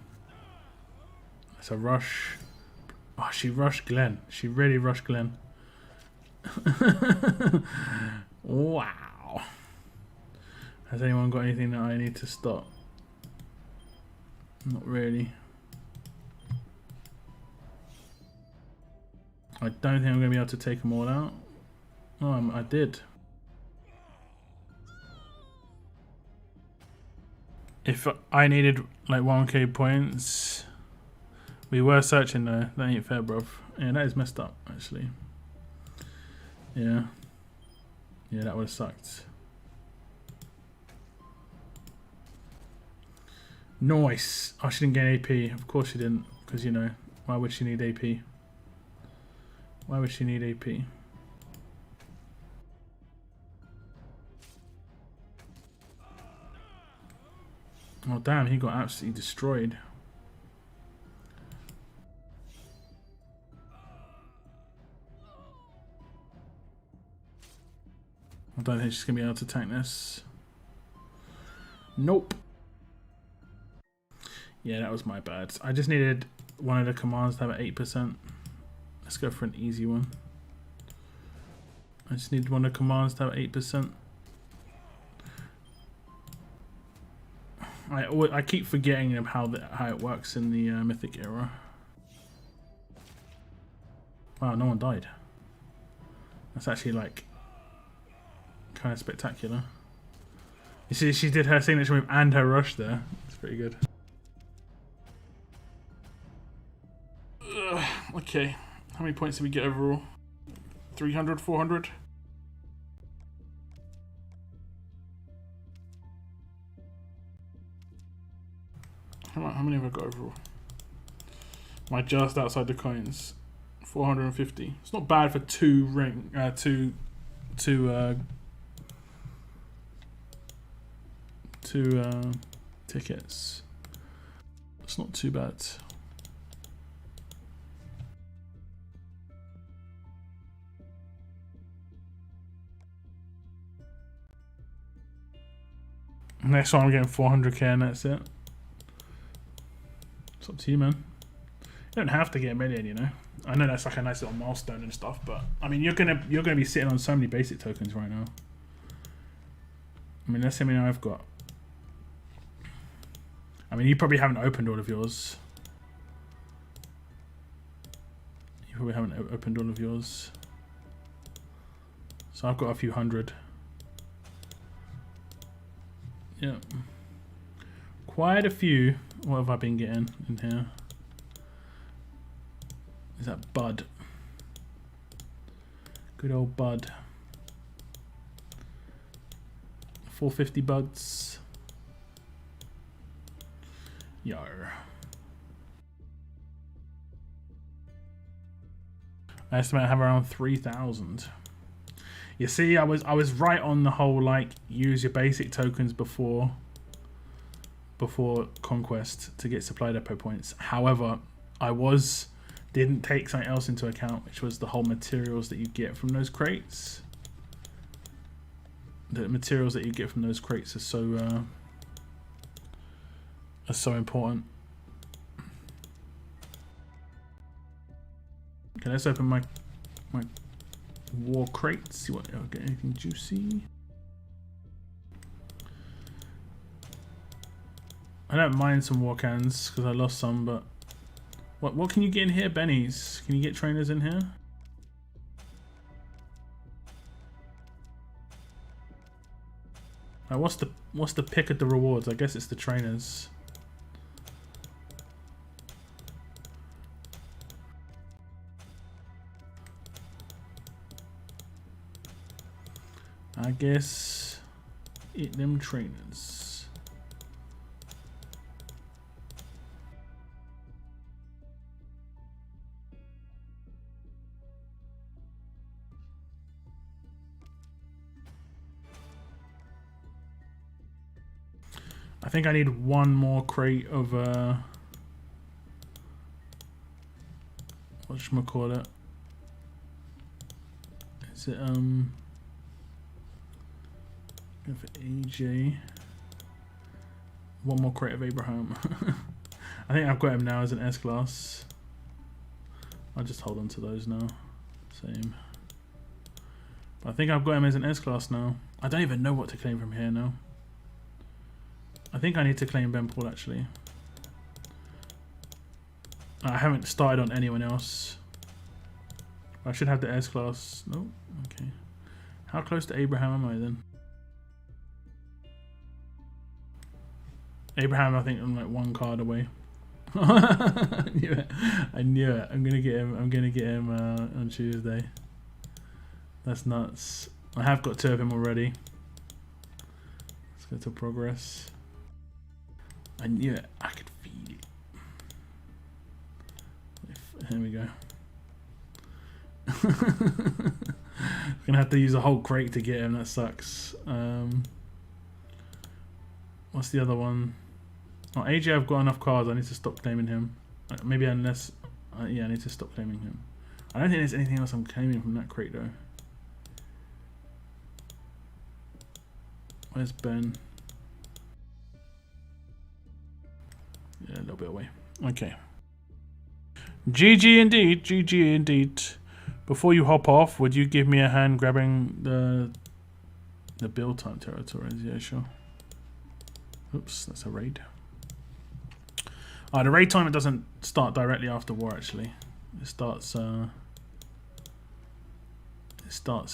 It's a rush. Oh, she rushed Glenn. She really rushed Glenn. Wow. Has anyone got anything that I need to stop? Not really. I don't think I'm going to be able to take them all out. Oh, I did. If I needed like 1k points, we were searching though. That ain't fair, bruv. Yeah, that is messed up, actually. Yeah. Yeah, that would have sucked. Nice. Oh, she didn't get AP. Of course she didn't. Because, you know, why would she need AP? Why would she need AP? Oh, damn. He got absolutely destroyed. I don't think she's going to be able to tank this. Nope. Yeah, that was my bad. I just needed one of the commands to have 8%. Let's go for an easy one. I just need one of the commands to have 8%. I keep forgetting how it works in the Mythic era. Wow, no one died. That's actually like kind of spectacular. You see, she did her signature move and her rush there. It's pretty good. Okay, how many points did we get overall? 300, 400? How many have I got overall? Am I just outside the coins? 450. It's not bad for two tickets. It's not too bad. Next one I'm getting 400k and that's it. It's up to you, man. You don't have to get a million, you know. I know that's like a nice little milestone and stuff, but I mean you're gonna be sitting on so many basic tokens right now. I mean, let's see how many I've got. I mean, you probably haven't opened all of yours. You probably haven't opened all of yours. So I've got a few hundred. Yeah. Quite a few. What have I been getting in here? Is that Bud? Good old Bud. 450 buds. Yar. I estimate I have around 3,000. You see, I was right on the whole like use your basic tokens before conquest to get supply depot points. However, I didn't take something else into account, which was the whole materials that you get from those crates. The materials that you get from those crates are so important. Okay, let's open my war crates. See what I'll get anything juicy. I don't mind some war cans because I lost some, but what can you get in here, Bennies? Can you get trainers in here? What's the pick of the rewards? I guess it's the trainers. I guess eat them trainers. I think I need one more crate of whatchamacallit. Is it go for AJ. One more crate of Abraham. I think I've got him now as an S class. I'll just hold on to those now. Same. But I think I've got him as an S class now. I don't even know what to claim from here now. I think I need to claim Ben Paul actually. I haven't started on anyone else. I should have the S class. No, okay. How close to Abraham am I then? Abraham, I think I'm like 1 card away. I knew it. I knew it. I'm gonna get him. I'm gonna get him on Tuesday. That's nuts. I have got 2 of him already. Let's go to progress. I knew it. I could feed it. Here we go. Gonna have to use a whole crate to get him. That sucks. What's the other one? Oh, AJ, I've got enough cards. I need to stop claiming him. Maybe unless... yeah, I need to stop claiming him. I don't think there's anything else I'm claiming from that crate, though. Where's Ben? Yeah, a little bit away. Okay. GG indeed. GG indeed. Before you hop off, would you give me a hand grabbing the build time territories? Yeah, sure. Oops, that's a raid. The raid time, it doesn't start directly after war actually. It starts in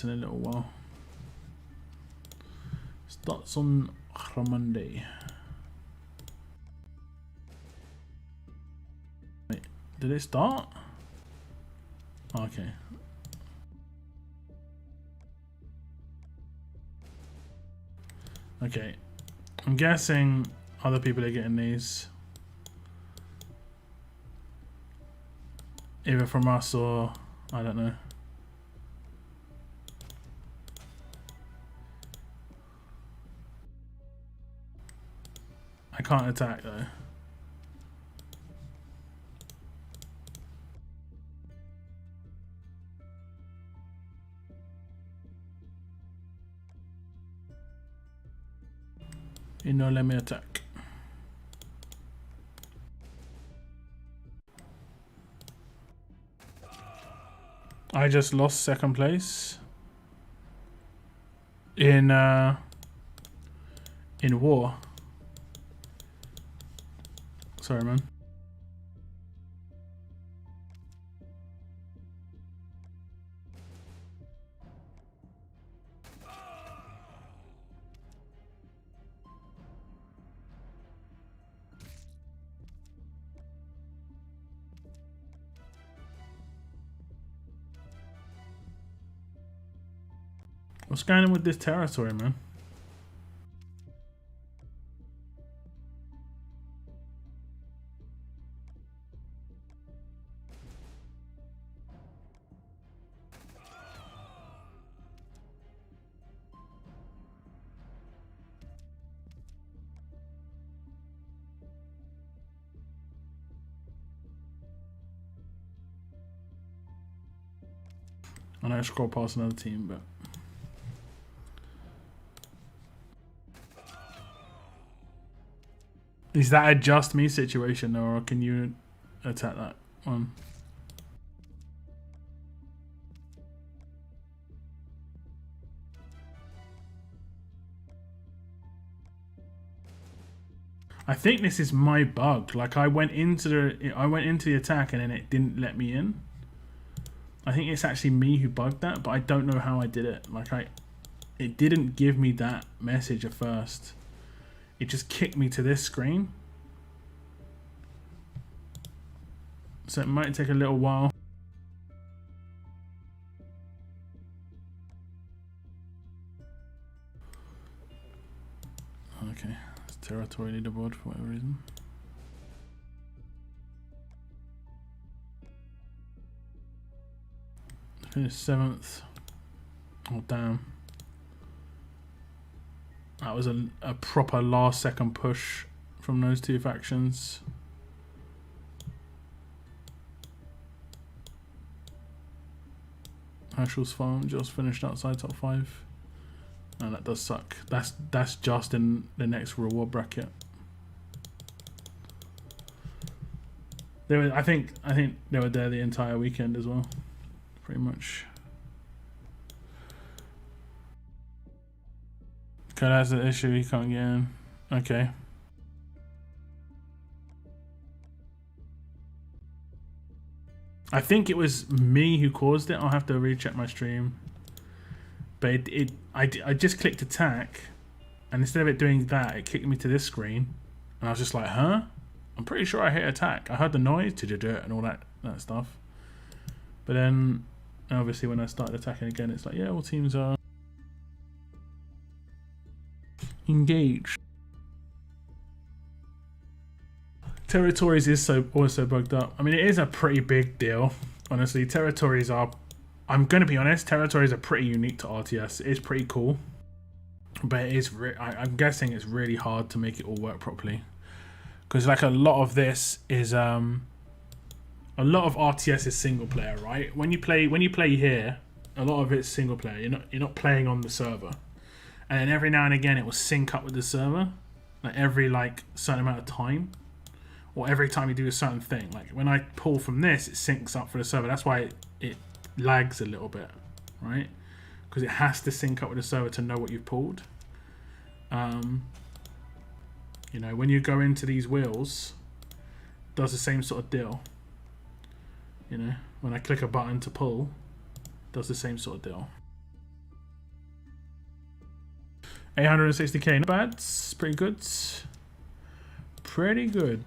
a little while. Starts on Monday. Wait, did it start? Oh, okay. Okay. I'm guessing other people are getting these. Either from us or I don't know. I can't attack though. You know, let me attack. I just lost 2nd place in war. Sorry, man. What's going on with this territory, man? I know I scroll past another team, but is that a just me situation, or can you attack that one? I think this is my bug. Like I went into the attack and then it didn't let me in. I think it's actually me who bugged that, but I don't know how I did it. Like it didn't give me that message at first. It just kicked me to this screen. So it might take a little while. Okay, it's territory leaderboard for whatever reason. Finished 7th. Oh damn. That was a proper last second push from those 2 factions. Herschel's farm just finished outside top 5. And that does suck. That's just in the next reward bracket. They were. I think they were there the entire weekend as well, pretty much. Code has an issue. He can't get in. Okay. I think it was me who caused it. I'll have to recheck my stream. But I just clicked attack, and instead of it doing that, it kicked me to this screen, and I was just like, huh? I'm pretty sure I hit attack. I heard the noise, and all that stuff. But then, obviously, when I started attacking again, it's like, yeah, all teams are engaged. Territories is also bugged up. I mean, it is a pretty big deal. Honestly, territories are... I'm going to be honest, territories are pretty unique to RTS. It is pretty cool. But it is... I'm guessing it's really hard to make it all work properly. Because like a lot of this is... a lot of RTS is single player, right? When you play here, a lot of it's single player. You're not playing on the server. And then every now and again, it will sync up with the server. Like every certain amount of time. Or every time you do a certain thing. Like when I pull from this, it syncs up for the server. That's why it lags a little bit, right? Because it has to sync up with the server to know what you've pulled. You know, when you go into these wheels, it does the same sort of deal. You know, when I click a button to pull, it does the same sort of deal. 860k, not bad. It's pretty good. Pretty good.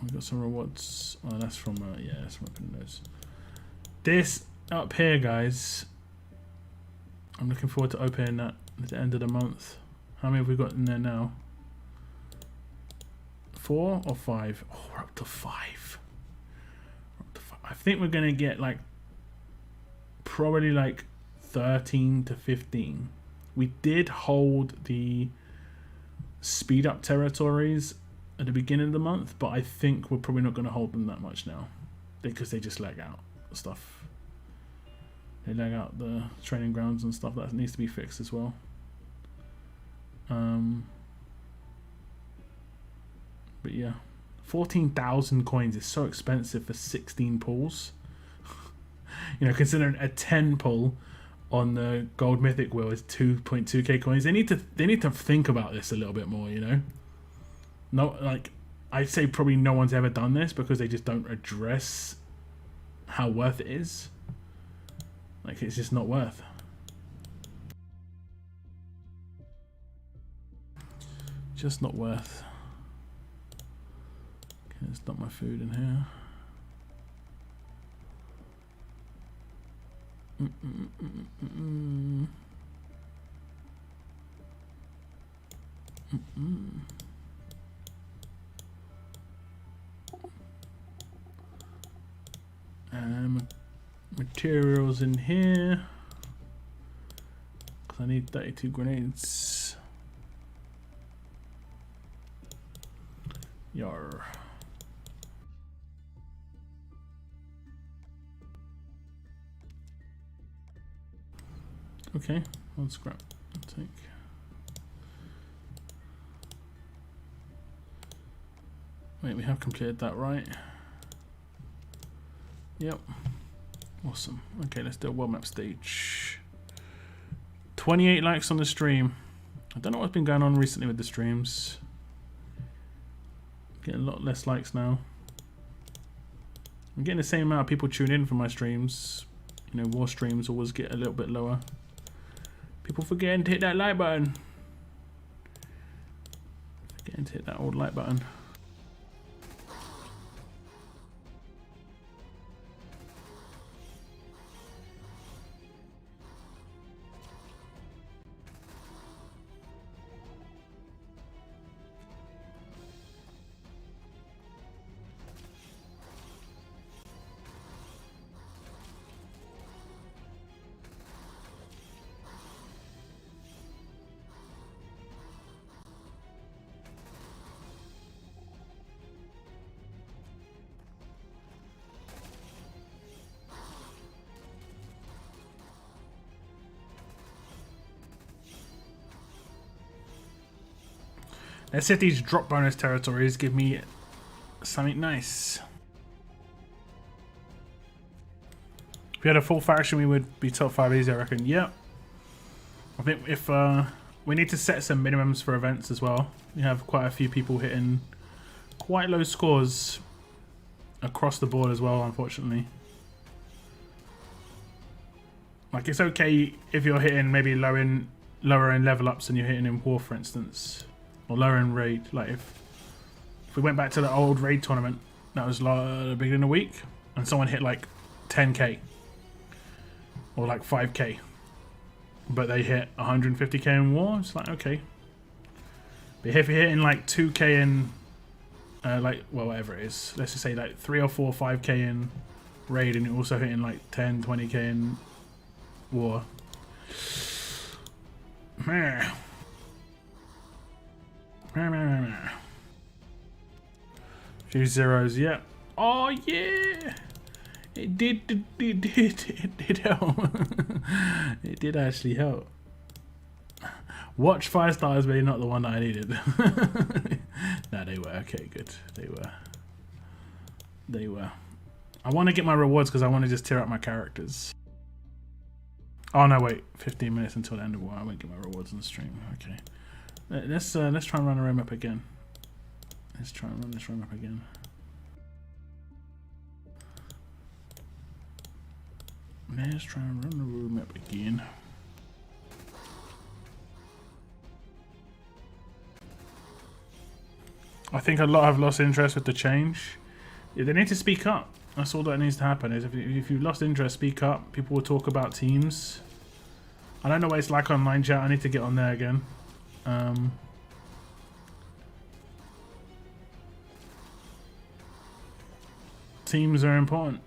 We got some rewards. Oh, that's from yeah, that's from those. This up here, guys. I'm looking forward to opening that at the end of the month. How many have we got in there now? 4 or 5? Oh, we're up to 5. We're up to 5. I think we're gonna get probably 13 to 15. We did hold the speed up territories at the beginning of the month, but I think we're probably not going to hold them that much now because they just lag out stuff. They lag out the training grounds and stuff. That needs to be fixed as well. But yeah, 14,000 coins is so expensive for 16 pulls. You know, considering a 10 pull on the gold mythic wheel is 2.2k coins. They need to think about this a little bit more, you know. No, I'd say probably no one's ever done this because they just don't address how worth it is. It's just not worth. Just not worth. Okay, let's dump my food in here. Materials in here because I need 32 grenades. Yar. Okay, one scrap. I'll take. Wait, we have completed that, right? Yep. Awesome. Okay, let's do a world map stage. 28 likes on the stream. I don't know what's been going on recently with the streams. Getting a lot less likes now. I'm getting the same amount of people tune in for my streams. You know, war streams always get a little bit lower. People forgetting to hit that like button. Forgetting to hit that old like button. Let's see if these drop bonus territories give me something nice. If we had a full faction, we would be top 5 easy, I reckon. Yep. I think if we need to set some minimums for events as well. We have quite a few people hitting quite low scores across the board as well, unfortunately. Like, it's okay if you're hitting maybe lower in level ups than you're hitting in war, for instance, or lower in raid. Like if we went back to the old raid tournament that was the beginning of the week, and someone hit like 10k or like 5k, but they hit 150k in war, it's like okay. But if you're hitting like 2k in like, well, whatever it is, let's just say like 3 or 4 5k in raid, and you're also hitting like 10 20k in war. Few zeros, yeah. Oh yeah, it did help. It did actually help. Watch 5 stars, but not the one that I needed. No, they were okay. Good, they were. I want to get my rewards because I want to just tear up my characters. Oh no, wait, 15 minutes until the end of war. I won't get my rewards on the stream. Okay, let's try and run a room up again. Let's try and run this room up again. Let's try and run the room up again. I think a lot have lost interest with the change. Yeah, they need to speak up. That's all that needs to happen. Is if you've lost interest, speak up. People will talk about teams. I don't know what it's like online chat. I need to get on there again. Teams are important.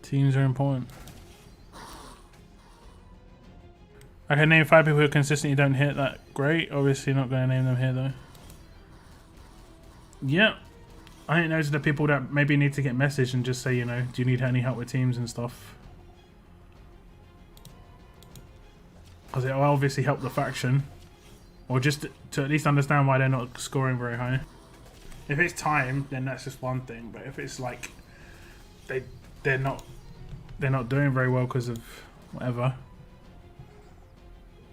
Teams are important. I can name 5 people who consistently don't hit that. Great. Obviously not going to name them here though. Yeah. I think those are the people that maybe need to get messaged and just say, you know, do you need any help with teams and stuff? Because it will obviously help the faction. Or just to at least understand why they're not scoring very high. If it's time, then that's just one thing. But if it's like they're not doing very well because of whatever.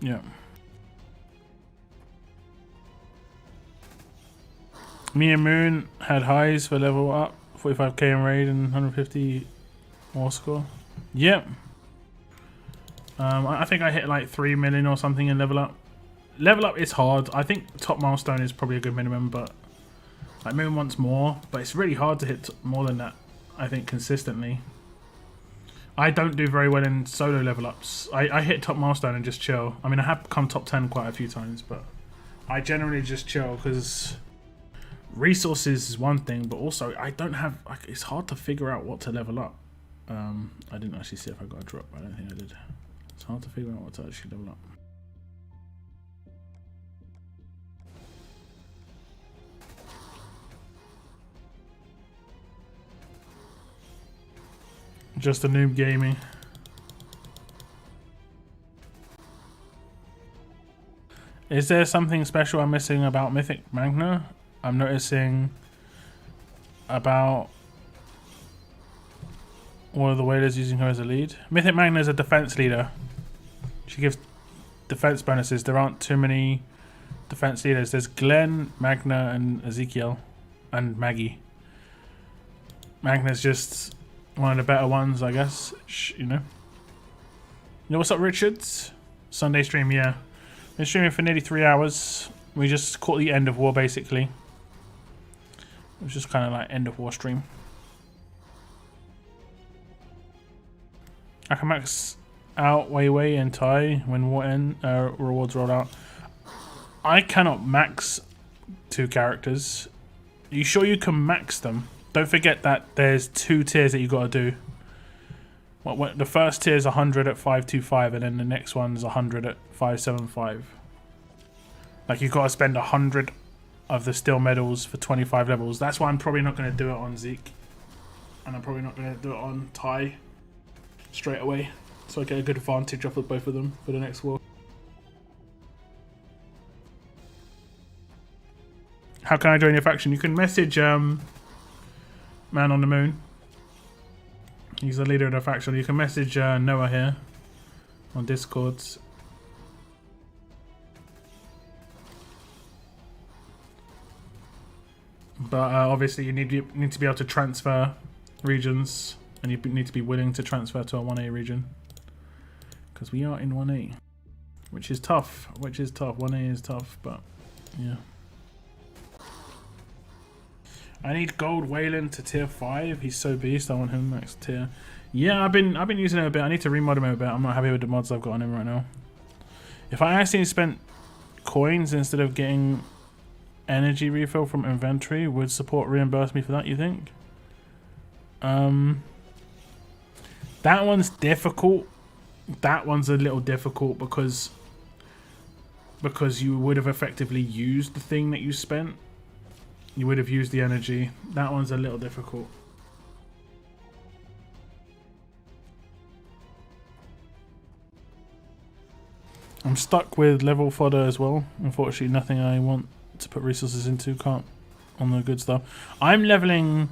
Yeah. Me and Moon had highs for level up, 45k in raid and 150 war score. Yep. I think I hit like 3 million or something in level up. Level up is hard. I think top milestone is probably a good minimum, but like Moon wants more, but it's really hard to hit more than that, I think, consistently. I don't do very well in solo level ups. I hit top milestone and just chill. I mean, I have come top 10 quite a few times, but I generally just chill because resources is one thing, but also I don't have, like, it's hard to figure out what to level up. I didn't actually see if I got a drop. I don't think I did. It's hard to figure out what to actually level up. Just a noob gaming. Is there something special I'm missing about Mythic Magna? I'm noticing about one of the whalers using her as a lead. Mythic Magna is a defense leader. She gives defense bonuses. There aren't too many defense leaders. There's Glenn, Magna, and Ezekiel, and Maggie. Magna's just one of the better ones, I guess. You know. You know what's up, Richards? Sunday stream, yeah. Been streaming for nearly 3 hours. We just caught the end of war, basically. It was just kind of like end of war stream. I can max out Wei and Tai when war rewards roll out. I cannot max 2 characters. Are you sure you can max them? Don't forget that there's 2 tiers that you got to do. What the first tier is 100 at 525, and then the next one's 100 at 575. Like, you've got to spend 100 of the steel medals for 25 levels. That's why I'm probably not going to do it on Zeke, and I'm probably not going to do it on Tai straight away, so I get a good advantage off of both of them for the next war. How can I join your faction? You can message Man on the Moon. He's the leader of the faction. You can message Noah here on Discord. But obviously you need to be able to transfer regions, and you need to be willing to transfer to a 1A region, because we are in 1A, which is tough. 1A is tough, but yeah. I need gold Wayland to tier 5. He's so beast. I want him max tier. Yeah, I've been using him a bit. I need to remod him a bit. I'm not happy with the mods I've got on him right now. If I actually spent coins instead of getting energy refill from inventory, would support reimburse me for that, you think? That one's difficult. That one's a little difficult because you would have effectively used the thing that you spent. You would have used the energy. That one's a little difficult. I'm stuck with level fodder as well. Unfortunately, nothing I want to put resources into can't on the good stuff. I'm leveling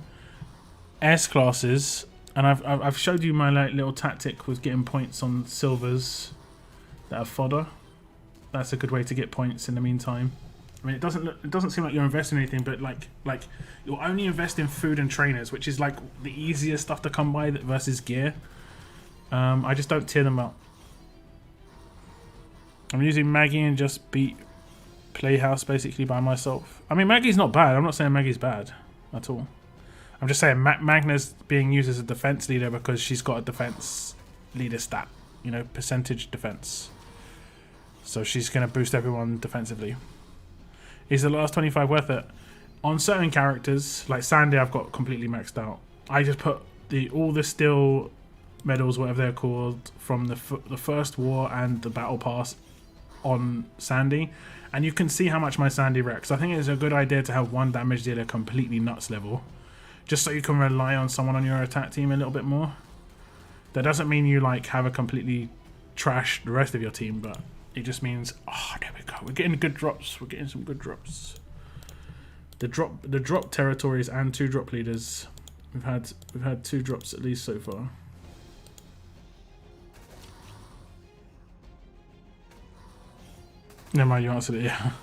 S classes, and I've showed you my little tactic with getting points on silvers that are fodder. That's a good way to get points in the meantime. I mean, it doesn't seem like you're investing in anything, but like you'll only invest in food and trainers, which is like the easiest stuff to come by versus gear. I just don't tier them up. I'm using Maggie and just beat Playhouse basically by myself. I mean, Maggie's not bad. I'm not saying Maggie's bad at all. I'm just saying Magna's being used as a defense leader because she's got a defense leader stat, you know, percentage defense. So she's going to boost everyone defensively. Is the last 25 worth it? On certain characters, like Sandy, I've got completely maxed out. I just put all the steel medals, whatever they're called, from the first war and the battle pass on Sandy, and you can see how much my Sandy wrecks. I think it's a good idea to have one damage dealer completely nuts level, just so you can rely on someone on your attack team a little bit more. That doesn't mean you like have a completely trash the rest of your team, but it just means, oh, there we go. We're getting good drops. We're getting some good drops. The drop territories and 2 drop leaders. We've had 2 drops at least so far. Never mind, you answered it, yeah.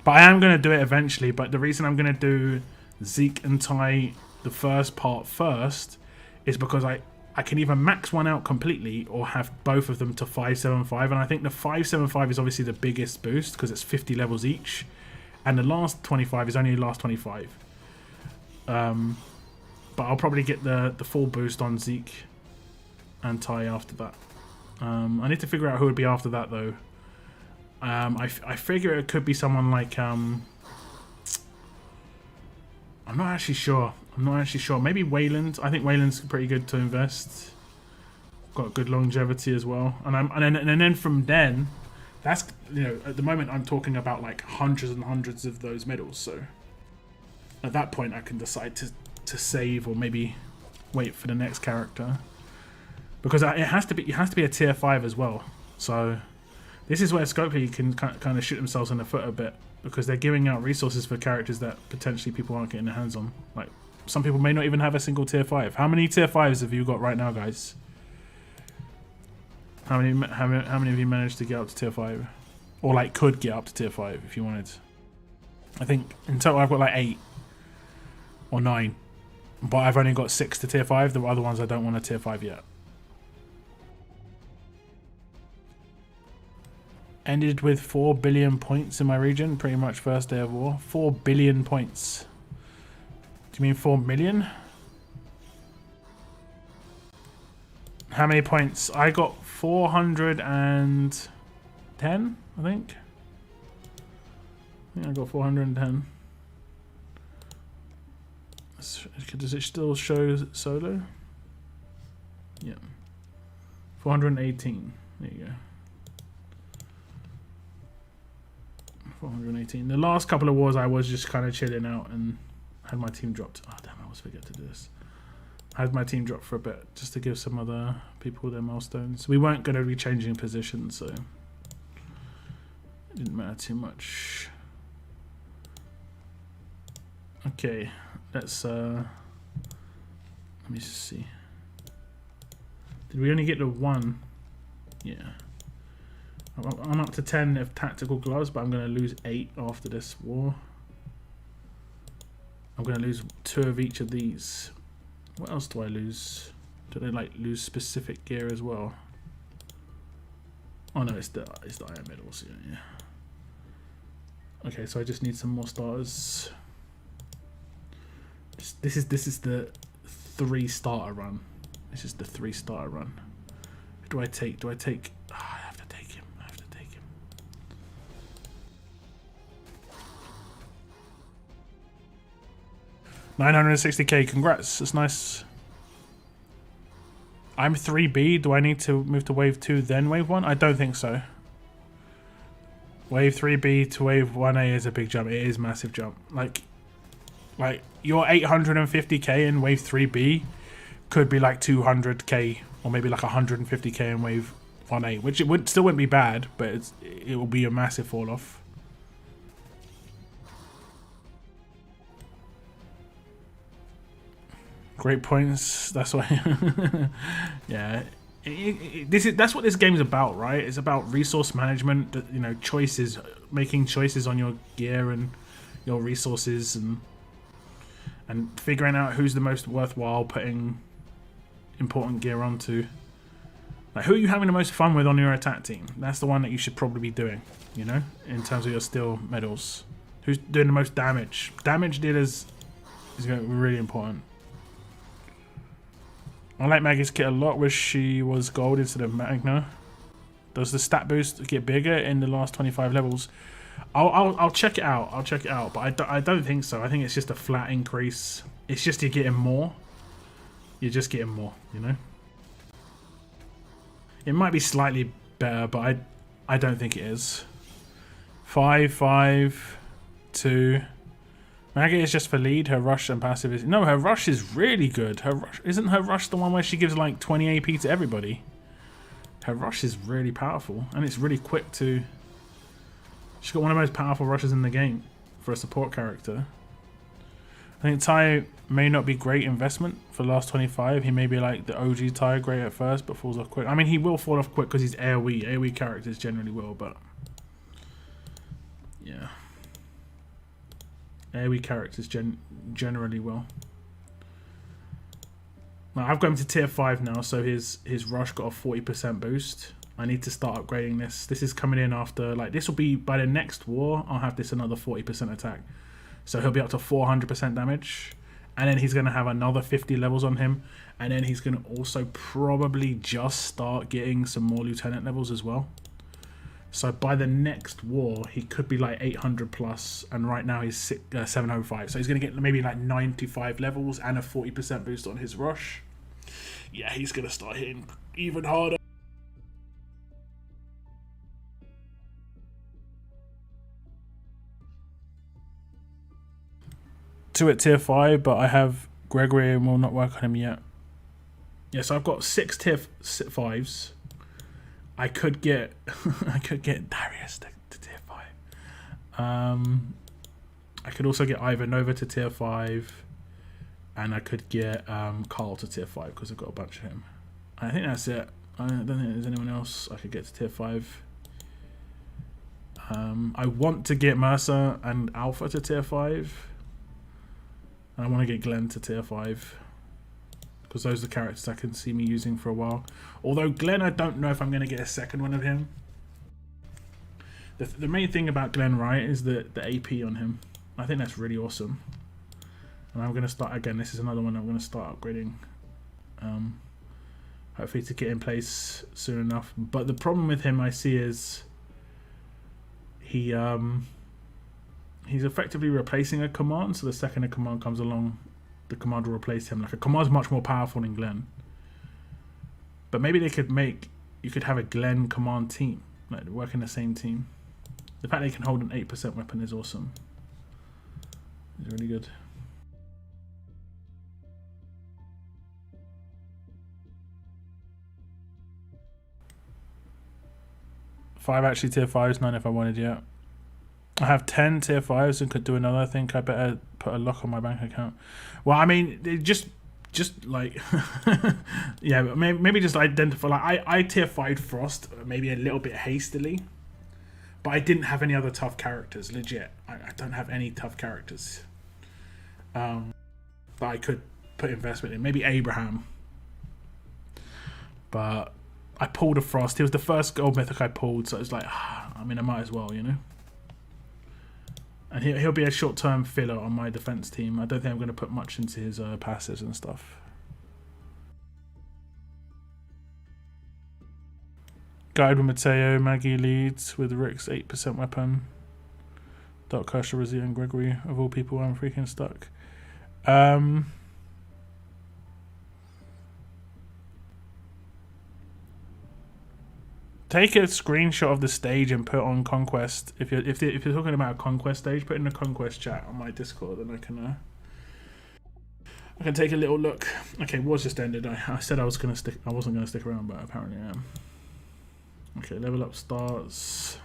But I am going to do it eventually. But the reason I'm going to do Zeke and Ty the first part first is because I can either max one out completely or have both of them to 575. And I think the 575 is obviously the biggest boost because it's 50 levels each. And the last 25 is only the last 25. But I'll probably get the full boost on Zeke and Ty after that. I need to figure out who would be after that though. I figure it could be someone like I'm not actually sure. Maybe Wayland. I think Wayland's pretty good to invest. Got good longevity as well. And then from then, that's, you know, at the moment I'm talking about like hundreds and hundreds of those medals. So at that point I can decide to save or maybe wait for the next character, because it has to be a tier 5 as well. So this is where Scopely can kind of shoot themselves in the foot a bit, because they're giving out resources for characters that potentially people aren't getting their hands on. Like, some people may not even have a single tier 5. How many tier 5s have you got right now, guys? How many of you managed to get up to tier 5? Or like could get up to tier 5 if you wanted? I think in total I've got like 8 or 9. But I've only got 6 to tier 5. The other ones I don't want a tier 5 yet. Ended with 4 billion points in my region, pretty much first day of war. 4 billion points. Do you mean 4 million? How many points? I got 410, I think. I got 410. Does it still show solo? Yeah. 418. There you go. 418. The last couple of wars I was just kind of chilling out and had my team dropped. Oh damn, I always forget to do this. I had my team drop for a bit just to give some other people their milestones. We weren't going to be changing positions, so it didn't matter too much. Okay, let's let me just see. Did we only get to 1? Yeah. I'm up to 10 of tactical gloves, but I'm going to lose 8 after this war. I'm going to lose 2 of each of these. What else do I lose? Do they like lose specific gear as well? Oh no, it's the iron medals. Yeah. Okay, so I just need some more starters. This is the 3 starter run. This is the 3 starter run. Who do I take? Do I take? Oh, I have to take him. I have to take him. $960k. Congrats. That's nice. I'm 3B. Do I need to move to wave 2 then wave 1? I don't think so. Wave 3B to wave 1A is a big jump. It is a massive jump. Like your 850k in wave 3B could be like 200k or maybe like 150k in wave 1A, which it still wouldn't be bad, but it will be a massive fall off. Great points. That's why. Yeah, that's what this game's about, right? It's about resource management. You know, choices, making choices on your gear and your resources, and figuring out who's the most worthwhile putting important gear onto. Like, who are you having the most fun with on your attack team? That's the one that you should probably be doing. You know, in terms of your steel medals, who's doing the most damage? Damage dealers is going to be really important. I like Maggie's kit a lot. Wish she was gold instead of Magna. Does the stat boost get bigger in the last 25 levels? I'll check it out. I'll check it out, but I don't think so. I think it's just a flat increase. It's just you're getting more. You're just getting more, you know. It might be slightly better, but I don't think it is. 5, 5, 2. Maggie is just for lead. Her rush and passive is... No, her rush is really good. Isn't her rush the one where she gives like 20 AP to everybody? Her rush is really powerful. And it's really quick to... She's got one of the most powerful rushes in the game for a support character. I think Ty may not be great investment for the last 25. He may be like the OG Ty, great at first, but falls off quick. I mean, he will fall off quick because he's AoE. AoE characters generally will, but... Yeah. AoE characters generally will. Now, I've got him to tier 5 now, so his rush got a 40% boost. I need to start upgrading this. This is coming in after, like, this will be, by the next war, I'll have this another 40% attack. So he'll be up to 400% damage. And then he's going to have another 50 levels on him. And then he's going to also probably just start getting some more lieutenant levels as well. So by the next war, he could be like 800 plus, and right now he's 705. So he's going to get maybe like 95 levels and a 40% boost on his rush. Yeah, he's going to start hitting even harder. Two at tier 5, but I have Gregory and will not work on him yet. Yeah, so I've got 6 tier 5s. I could get Darius to tier 5. I could also get Ivanova to tier 5, and I could get Carl to tier 5 because I've got a bunch of him. I think that's it. I don't think there's anyone else I could get to tier 5. I want to get Mercer and Alpha to tier 5, and I want to get Glenn to tier 5. Because those are the characters I can see me using for a while. Although Glenn, I don't know if I'm going to get a second one of him. The main thing about Glenn, right, is the AP on him. I think that's really awesome. And I'm going to start, again, this is another one I'm going to start upgrading. Hopefully to get in place soon enough. But the problem with him I see is he's effectively replacing a command. So the second a command comes along, the command will replace him. Like, a command's much more powerful than Glenn. But maybe you could have a Glenn command team, like work in the same team. The fact they can hold an 8% weapon is awesome. It's really good. Five actually tier 5s, 9 if I wanted, yeah. I have 10 tier 5s and could do another. I think I better put a lock on my bank account. Well, I mean, just like, yeah, maybe just identify. Like, I tier 5'd Frost maybe a little bit hastily, but I didn't have any other tough characters. Legit, I don't have any tough characters that I could put investment in. Maybe Abraham, but I pulled a Frost. He was the first gold mythic I pulled, so it's like, I mean, I might as well, you know. And he'll be a short-term filler on my defense team. I don't think I'm going to put much into his passives and stuff. Guide with Mateo. Maggie leads with Rick's 8% weapon. Dark Kershaw, Rizzy, and Gregory. Of all people, I'm freaking stuck. Take a screenshot of the stage and put on Conquest. If you're talking about a Conquest stage, put in the Conquest chat on my Discord, and I can take a little look. Okay, war's just ended. I said I wasn't gonna stick around, but apparently I am. Okay, level up starts.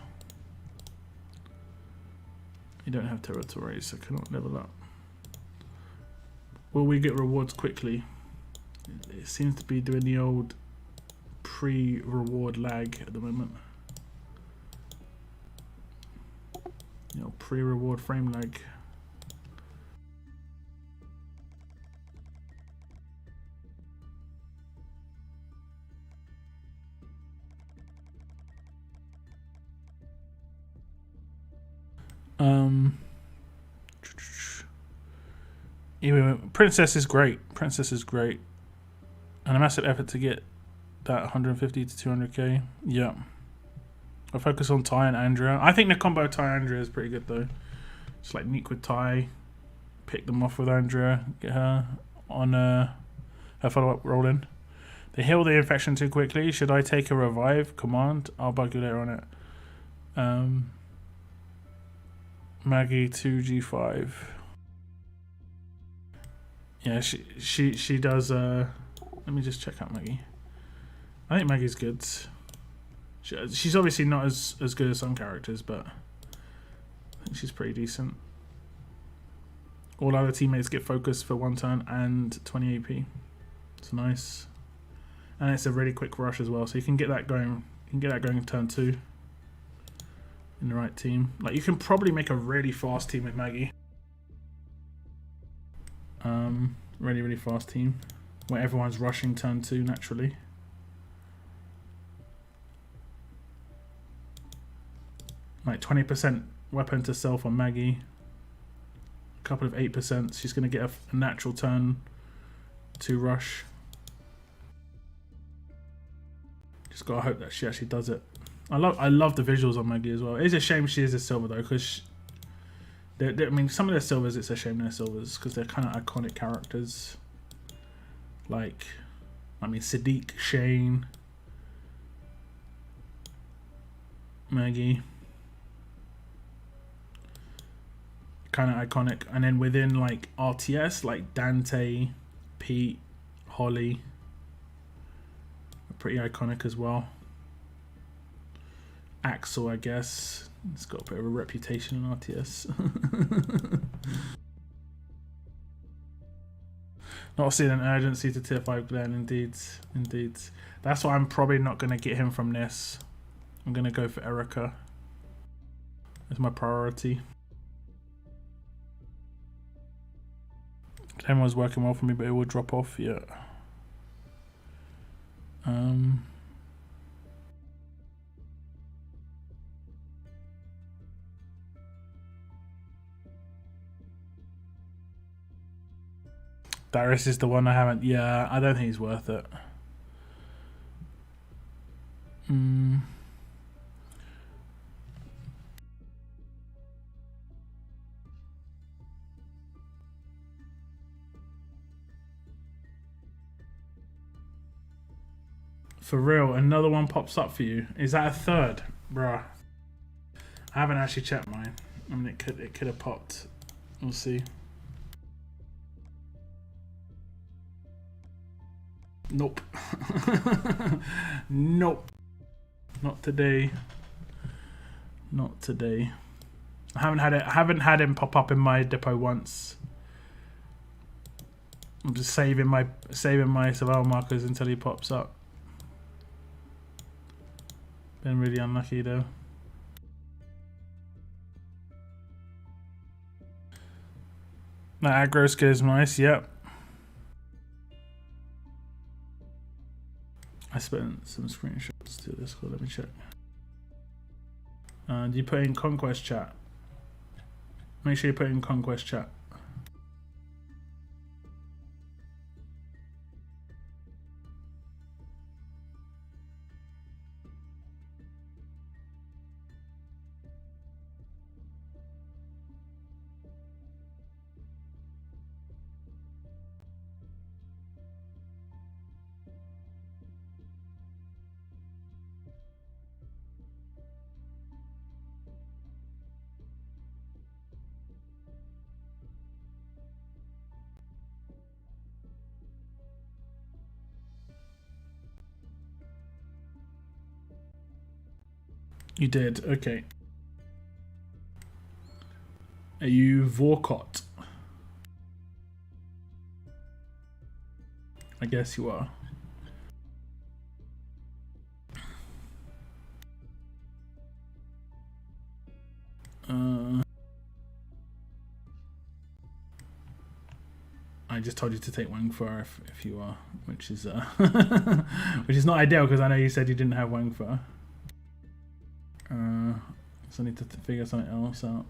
You don't have territories, so cannot level up. Will we get rewards quickly? It seems to be doing the old pre-reward lag at the moment. You know, pre-reward frame lag. Anyway, Princess is great. Princess is great, and a massive effort to get that 150 to 200k. Yeah. I'll focus on Ty and Andrea. I think the combo Ty Andrea is pretty good though. Just like Neek with Ty, pick them off with Andrea, get her on her follow-up rolling. They heal the infection too quickly. Should I take a revive command? I'll bug you later on it. Maggie 2G5. Yeah, she does. Let me just check out Maggie. I think Maggie's good. She's obviously not as good as some characters, but I think she's pretty decent. All other teammates get focused for 1 turn and 20 AP. It's nice, and it's a really quick rush as well. So you can get that going. You can get that going in turn 2 in the right team. Like, you can probably make a really fast team with Maggie. Really fast team where everyone's rushing turn 2 naturally. Like 20% weapon to self on Maggie. A couple of 8%. She's going to get a natural turn 2 rush. Just gotta hope that she actually does it. I love the visuals on Maggie as well. It's a shame she is a silver though, because I mean, some of their silvers, it's a shame they're silvers because they're kind of iconic characters. Like, I mean, Sadiq, Shane, Maggie, kind of iconic. And then within like RTS, like Dante, Pete, Holly, are pretty iconic as well. Axel, I guess. It's got a bit of a reputation in RTS. Not seeing an urgency to tier 5 Glenn, indeed. That's why I'm probably not going to get him from this. I'm going to go for Erica. That's my priority. Glenn was working well for me, but it will drop off, yeah. Darius is the one I haven't. Yeah, I don't think he's worth it. For real, another one pops up for you. Is that a third? Bruh. I haven't actually checked mine. I mean, it could have popped. We'll see. Nope. Nope. Not today. Not today. I haven't had him pop up in my depot once. I'm just saving my survival markers until he pops up. Been really unlucky though. That aggro skill is nice, yep. I spent some screenshots to this call, let me check. Do you put in Conquest chat? Make sure you put in Conquest chat. You did, okay. Are you Vorkot? I guess you are. I just told you to take Wang Fu if you are, which is which is not ideal because I know you said you didn't have Wang Fu. So I need to figure something else out.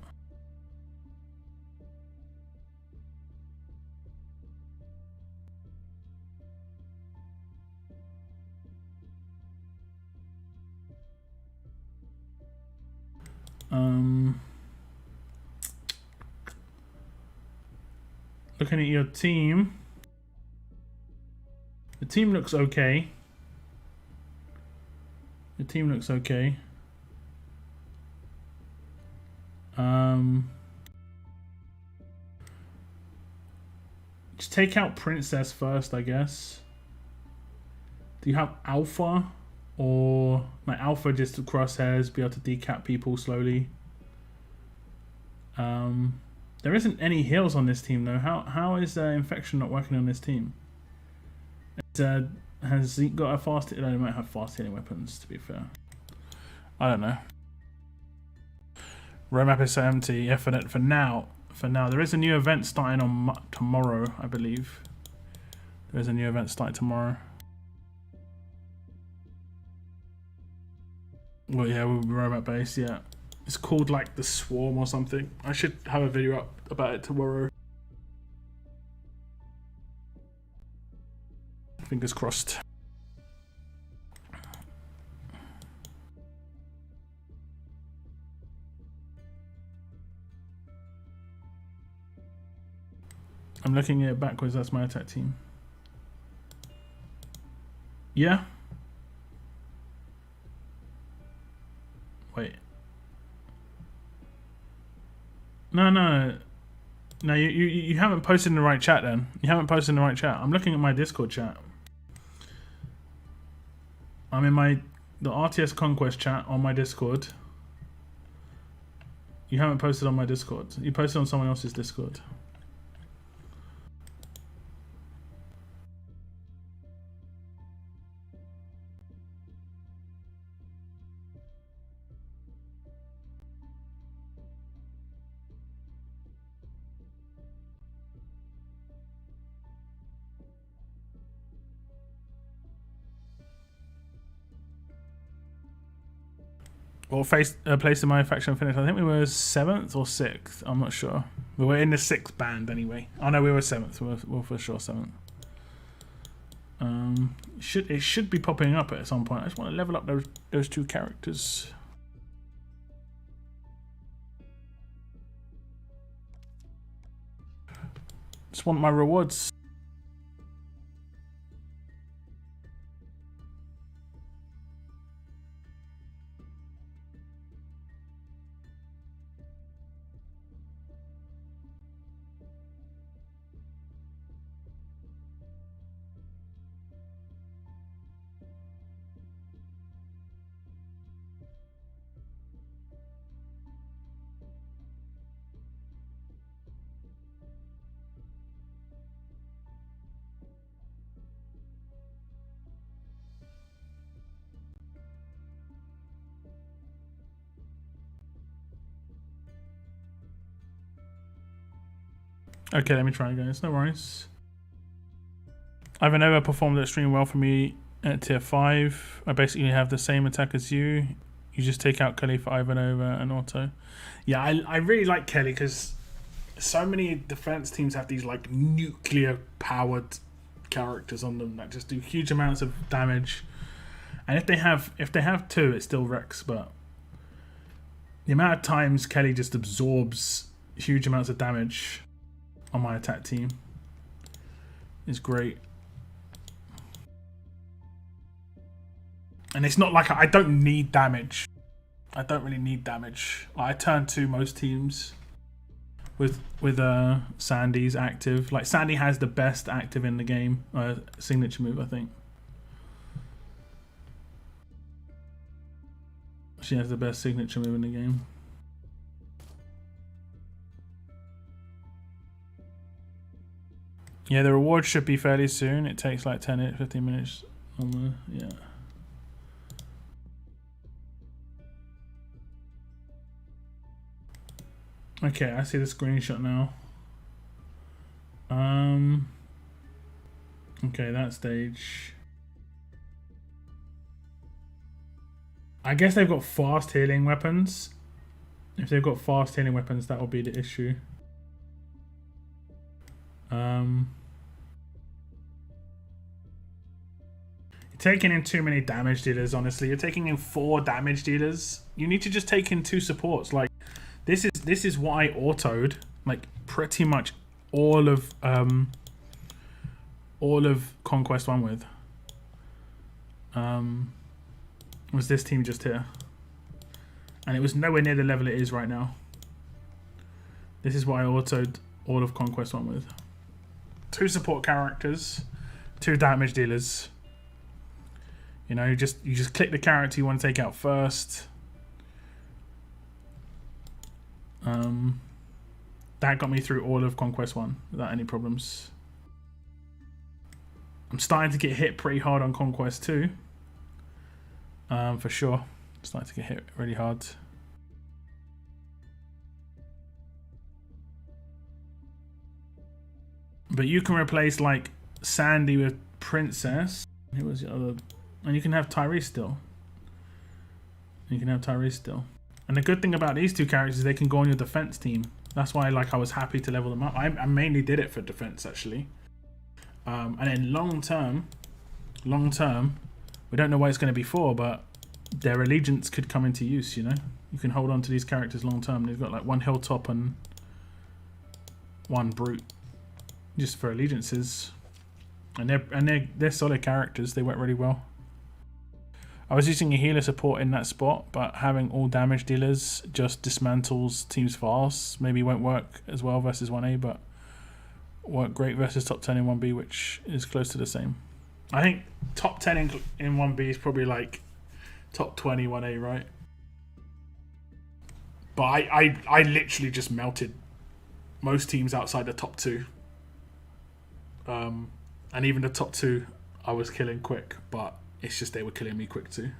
Looking at your team, the team looks okay. The team looks okay. Just take out Princess first, I guess. Do you have Alpha? Or like Alpha just to crosshairs, be able to decap people slowly? There isn't any heals on this team though. How is Infection not working on this team? Has he got a fast? No, he might have fast healing weapons. To be fair, I don't know. Roadmap is so empty. Yeah, for now. For now, there is a new event starting on tomorrow, I believe. There is a new event starting tomorrow. Well, yeah, we'll be roadmap based. Yeah. It's called like the Swarm or something. I should have a video up about it tomorrow. Fingers crossed. I'm looking at it backwards. That's my attack team. Yeah. Wait. No, you haven't posted in the right chat then. You haven't posted in the right chat. I'm looking at my Discord chat. I'm in the RTS Conquest chat on my Discord. You haven't posted on my Discord. You posted on someone else's Discord. Or place in my faction finish. I think we were 7th or 6th. I'm not sure. We were in the 6th band anyway. Oh no, we were 7th. We were for sure 7th. It should be popping up at some point. I just want to level up those two characters. Just want my rewards. Okay, let me try, guys. No worries. Ivanova performed extremely well for me at tier 5. I basically have the same attack as you. You just take out Kelly for Ivanova and auto. Yeah, I really like Kelly because so many defense teams have these like nuclear powered characters on them that just do huge amounts of damage. And if they have two, it still wrecks, but the amount of times Kelly just absorbs huge amounts of damage on my attack team is great. And it's not like I don't need damage. I don't really need damage. I turn 2 most teams with Sandy's active. Like Sandy has the best active in the game, signature move, I think. She has the best signature move in the game. Yeah, the reward should be fairly soon. It takes like 15 minutes on the, yeah. Okay, I see the screenshot now. Okay, that stage. I guess they've got fast healing weapons. If they've got fast healing weapons, that will be the issue. You're taking in too many damage dealers, honestly. You're taking in 4 damage dealers. You need to just take in 2 supports. Like, this is what I autoed, like, pretty much all of Conquest 1 with. Was this team just here. And it was nowhere near the level it is right now. This is what I autoed all of Conquest 1 with. 2 support characters, 2 damage dealers. You know, you just click the character you want to take out first. That got me through all of Conquest 1 without any problems. I'm starting to get hit pretty hard on Conquest 2. For sure. Starting to get hit really hard. But you can replace like Sandy with Princess. Who was the other? And you can have Tyrese still. You can have Tyrese still. And the good thing about these 2 characters is they can go on your defense team. That's why I was happy to level them up. I mainly did it for defense actually. And then long term, we don't know what it's going to be for, but their allegiance could come into use, you know? You can hold on to these characters long term. They've got like 1 Hilltop and 1 Brute. Just for allegiances. And they're solid characters. They work really well. I was using a healer support in that spot, but having all damage dealers just dismantles teams fast. Maybe won't work as well versus 1A, but work great versus top 10 in 1B, which is close to the same. I think top 10 in 1B is probably like top 20 1A, right? But I literally just melted most teams outside the top 2. And even the top 2 I was killing quick, but it's just they were killing me quick too.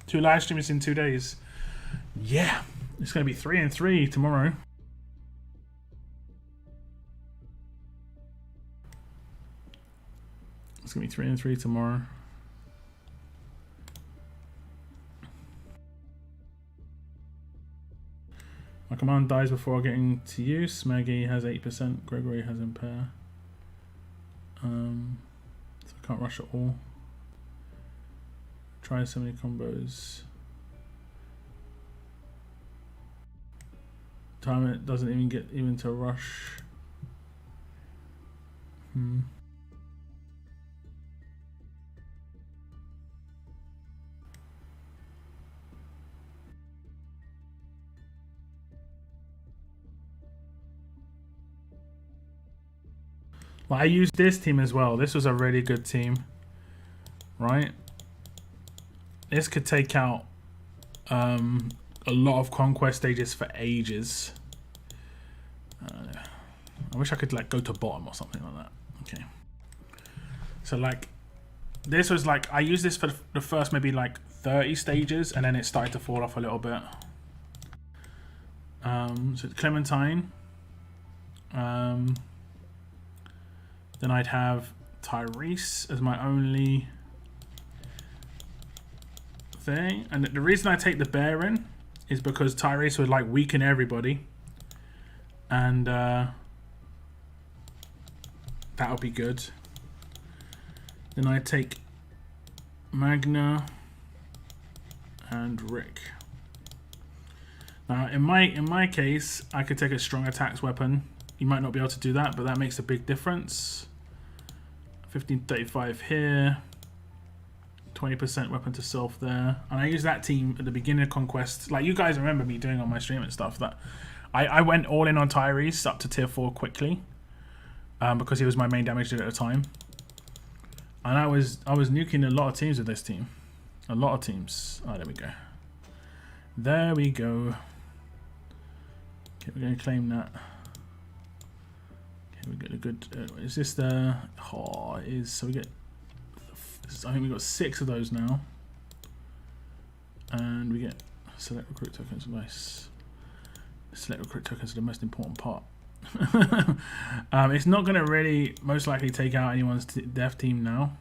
2 live streams in 2 days. Yeah, it's going to be 3 and 3 tomorrow. It's going to be 3 and 3 tomorrow. My command dies before getting to use. Maggie has 8%. Gregory has impair. So I can't rush at all. Try so many combos. Time it doesn't even get even to rush. Well, I used this team as well. This was a really good team, right? This could take out a lot of conquest stages for ages. I wish I could like go to bottom or something like that. Okay. So like, this was like, I used this for the first maybe like 30 stages, and then it started to fall off a little bit. So Clementine. Then I'd have Tyrese as my only thing. And the reason I take the bear in is because Tyrese would like weaken everybody. And that'll be good. Then I take Magna and Rick. Now in my case, I could take a strong attacks weapon. You might not be able to do that, but that makes a big difference. 1535 here. 20% weapon to self there. And I use that team at the beginning of Conquest. Like you guys remember me doing on my stream and stuff, that I went all in on Tyrese up to tier 4 quickly. Because he was my main damage dealer at the time. And I was nuking a lot of teams with this team. A lot of teams. Oh, there we go. There we go. Okay, we're going to claim that. Okay, we get a good... is this the... Oh, it is... So we get... I think we got 6 of those now. And we get select recruit tokens. Nice. Select recruit tokens are the most important part. It's not going to really most likely take out anyone's dev team now.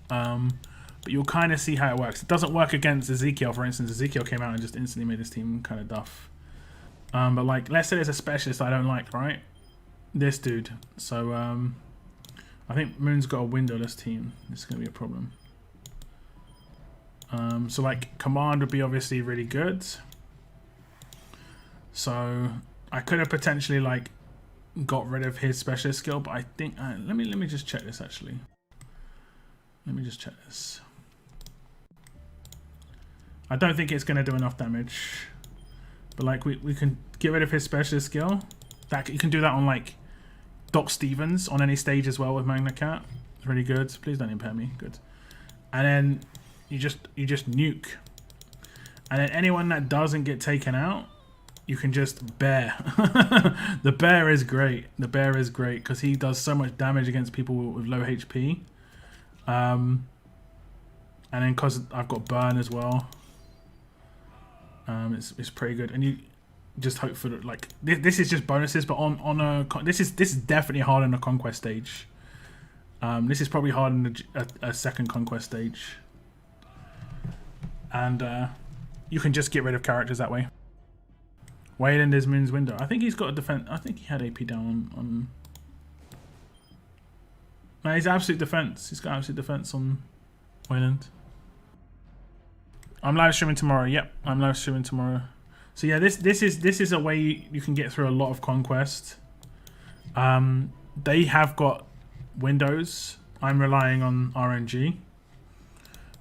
But you'll kind of see how it works. It doesn't work against Ezekiel, for instance. Ezekiel came out and just instantly made his team kind of duff. But like, let's say there's a specialist I don't like, right? This dude. So I think Moon's got a windowless team. This is going to be a problem. So like, command would be obviously really good. So I could have potentially like got rid of his specialist skill, but I think let me just check this actually. Let me just check this. I don't think it's going to do enough damage, but like we can get rid of his specialist skill. That you can do that on like Doc Stevens on any stage as well with Magna Cat. It's really good. Please don't impair me. Good. And then you just nuke. And then anyone that doesn't get taken out, you can just bear. The bear is great. The bear is great because he does so much damage against people with low HP. And then because I've got burn as well, it's pretty good. And you just hope for like this is just bonuses, but on a this is definitely hard on a conquest stage. This is probably hard on a second conquest stage, and you can just get rid of characters that way. Wayland is Moon's window. I think he's got a defense. I think he had AP down on. No, he's absolute defense. He's got absolute defense on Wayland. I'm live streaming tomorrow. Yep, I'm live streaming tomorrow. So yeah, this is a way you can get through a lot of conquest. They have got windows. I'm relying on RNG,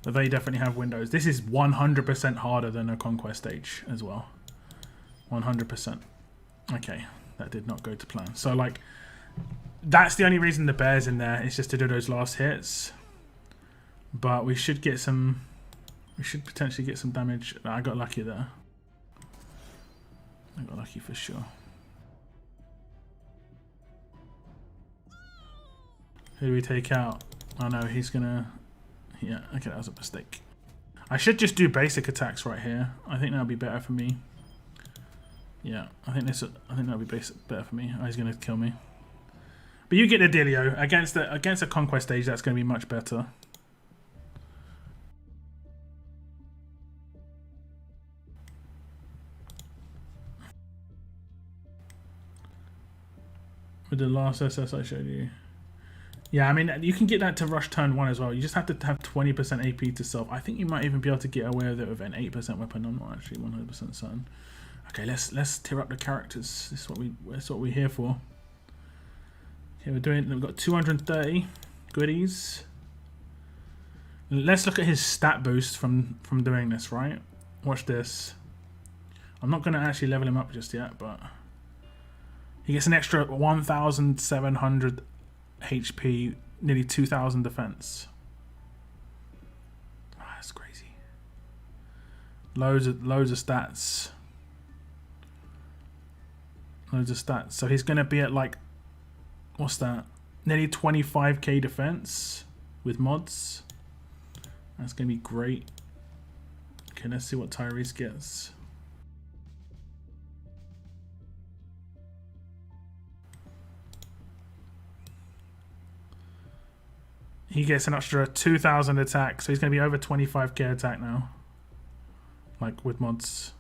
but they definitely have windows. This is 100% harder than a conquest stage as well. 100%. Okay, that did not go to plan. So like, that's the only reason the bear's in there. It's just to do those last hits. But we should get some. We should potentially get some damage. I got lucky there. I got lucky for sure. Who do we take out? Oh no, he's gonna. Yeah, okay, that was a mistake. I should just do basic attacks right here. I think that'll be better for me. Yeah, I think that'll be better for me. Oh, he's gonna kill me. But you get the dealio. Against a conquest stage, that's gonna be much better. With the last SS I showed you. Yeah, I mean, you can get that to rush turn 1 as well. You just have to have 20% AP to self. I think you might even be able to get away with it with an 8% weapon. I'm not actually 100% certain. Okay, let's tear up the characters. This is what we're here for. Okay, we've got 230 goodies. Let's look at his stat boost from doing this, right? Watch this. I'm not gonna actually level him up just yet, but he gets an extra 1,700 HP, nearly 2,000 defense. Oh, that's crazy. Loads of stats. Loads of stats. So he's gonna be at like, what's that? Nearly 25k defense with mods. That's gonna be great. Okay, let's see what Tyrese gets. he gets an extra 2,000 attack, so he's going to be over 25k attack now. Like with mods.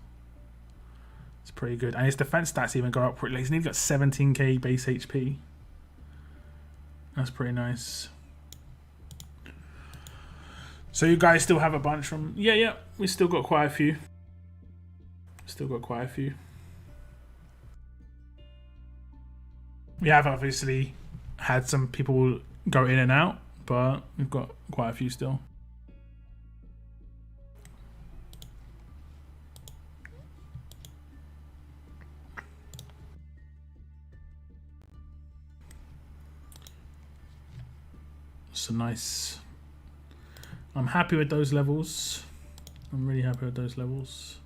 It's pretty good. And his defense stats even go up pretty. He's got 17k base HP. That's pretty nice. So you guys still have a bunch from... Yeah, we still got quite a few. We have obviously had some people go in and out, but we've got quite a few still. So nice. I'm happy with those levels. I'm really happy with those levels.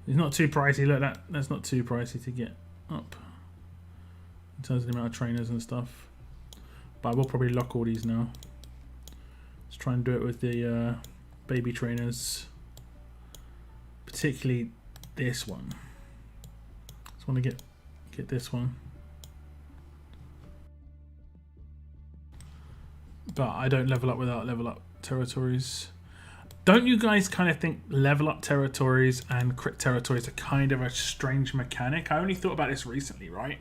It's not too pricey. Look, that's not too pricey to get up in terms of the amount of trainers and stuff. But I will probably lock all these now. Let's try and do it with the baby trainers, particularly this one. Just want to get this one. But I don't level up without level up territories. Don't you guys kind of think level up territories and crit territories are kind of a strange mechanic? I only thought about this recently, right?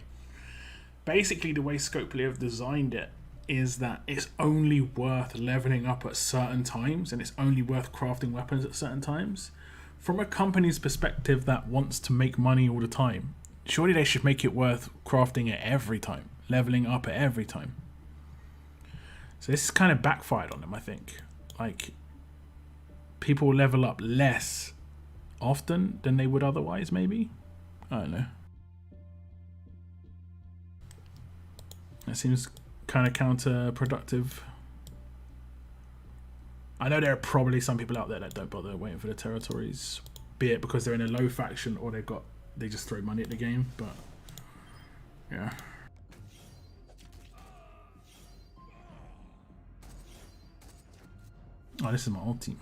Basically, the way Scopely have designed it is that it's only worth leveling up at certain times, and it's only worth crafting weapons at certain times. From a company's perspective that wants to make money all the time, surely they should make it worth crafting at every time, leveling up at every time. So this is kind of backfired on them, I think. Like, people level up less often than they would otherwise, maybe? I don't know. That seems kind of counterproductive. I know there are probably some people out there that don't bother waiting for the territories, be it because they're in a low faction or they just throw money at the game, but yeah. Oh, this is my old team.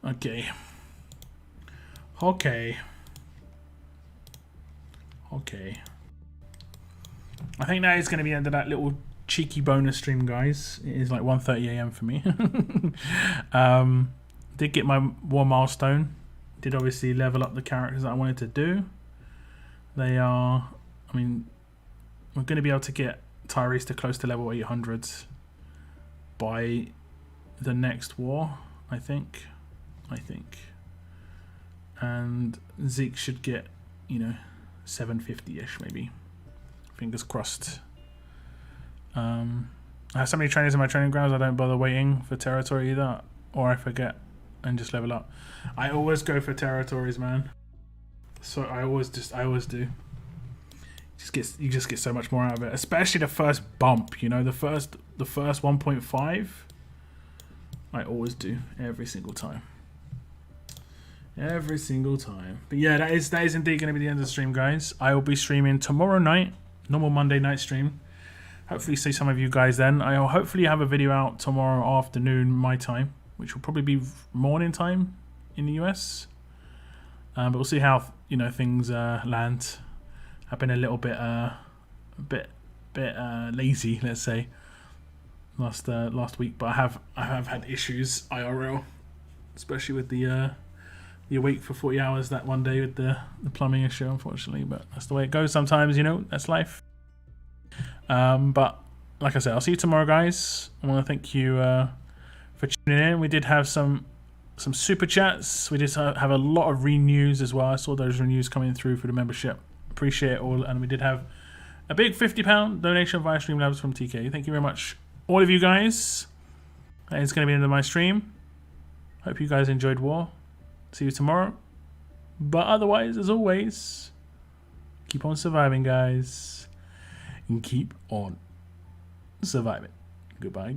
Okay. I think that is going to be the end of that little cheeky bonus stream, guys. It is like 1:30 AM for me. Did get my war milestone. Did obviously level up the characters that I wanted to do. They are, I mean, we're going to be able to get Tyrese to close to level 800 by the next war, I think. And Zeke should get, 750-ish maybe. Fingers crossed. I have so many trainers in my training grounds I don't bother waiting for territory either, or I forget and just level up. I always go for territories, man. So I always do. You just get so much more out of it, especially the first bump. The first 1.5. I always do every single time. But yeah, that is indeed going to be the end of the stream, guys. I will be streaming tomorrow night, normal Monday night stream. Hopefully see some of you guys then. I'll hopefully have a video out tomorrow afternoon my time, which will probably be morning time in the US. But we'll see how things land. I've been a little bit lazy, let's say, last week, but I have had issues IRL, especially with the awake for 40 hours that one day with the plumbing issue, unfortunately. But that's the way it goes sometimes, that's life. But like I said, I'll see you tomorrow, guys. I want to thank you for tuning in. We did have some super chats. We did have a lot of renews as well. I saw those renews coming through for the membership. Appreciate it all. And we did have a big £50 donation via Streamlabs from TK. Thank you very much, all of you guys. That is going to be the end of my stream. Hope you guys enjoyed war. See you tomorrow. But otherwise, as always, keep on surviving, guys. And keep on surviving. Goodbye.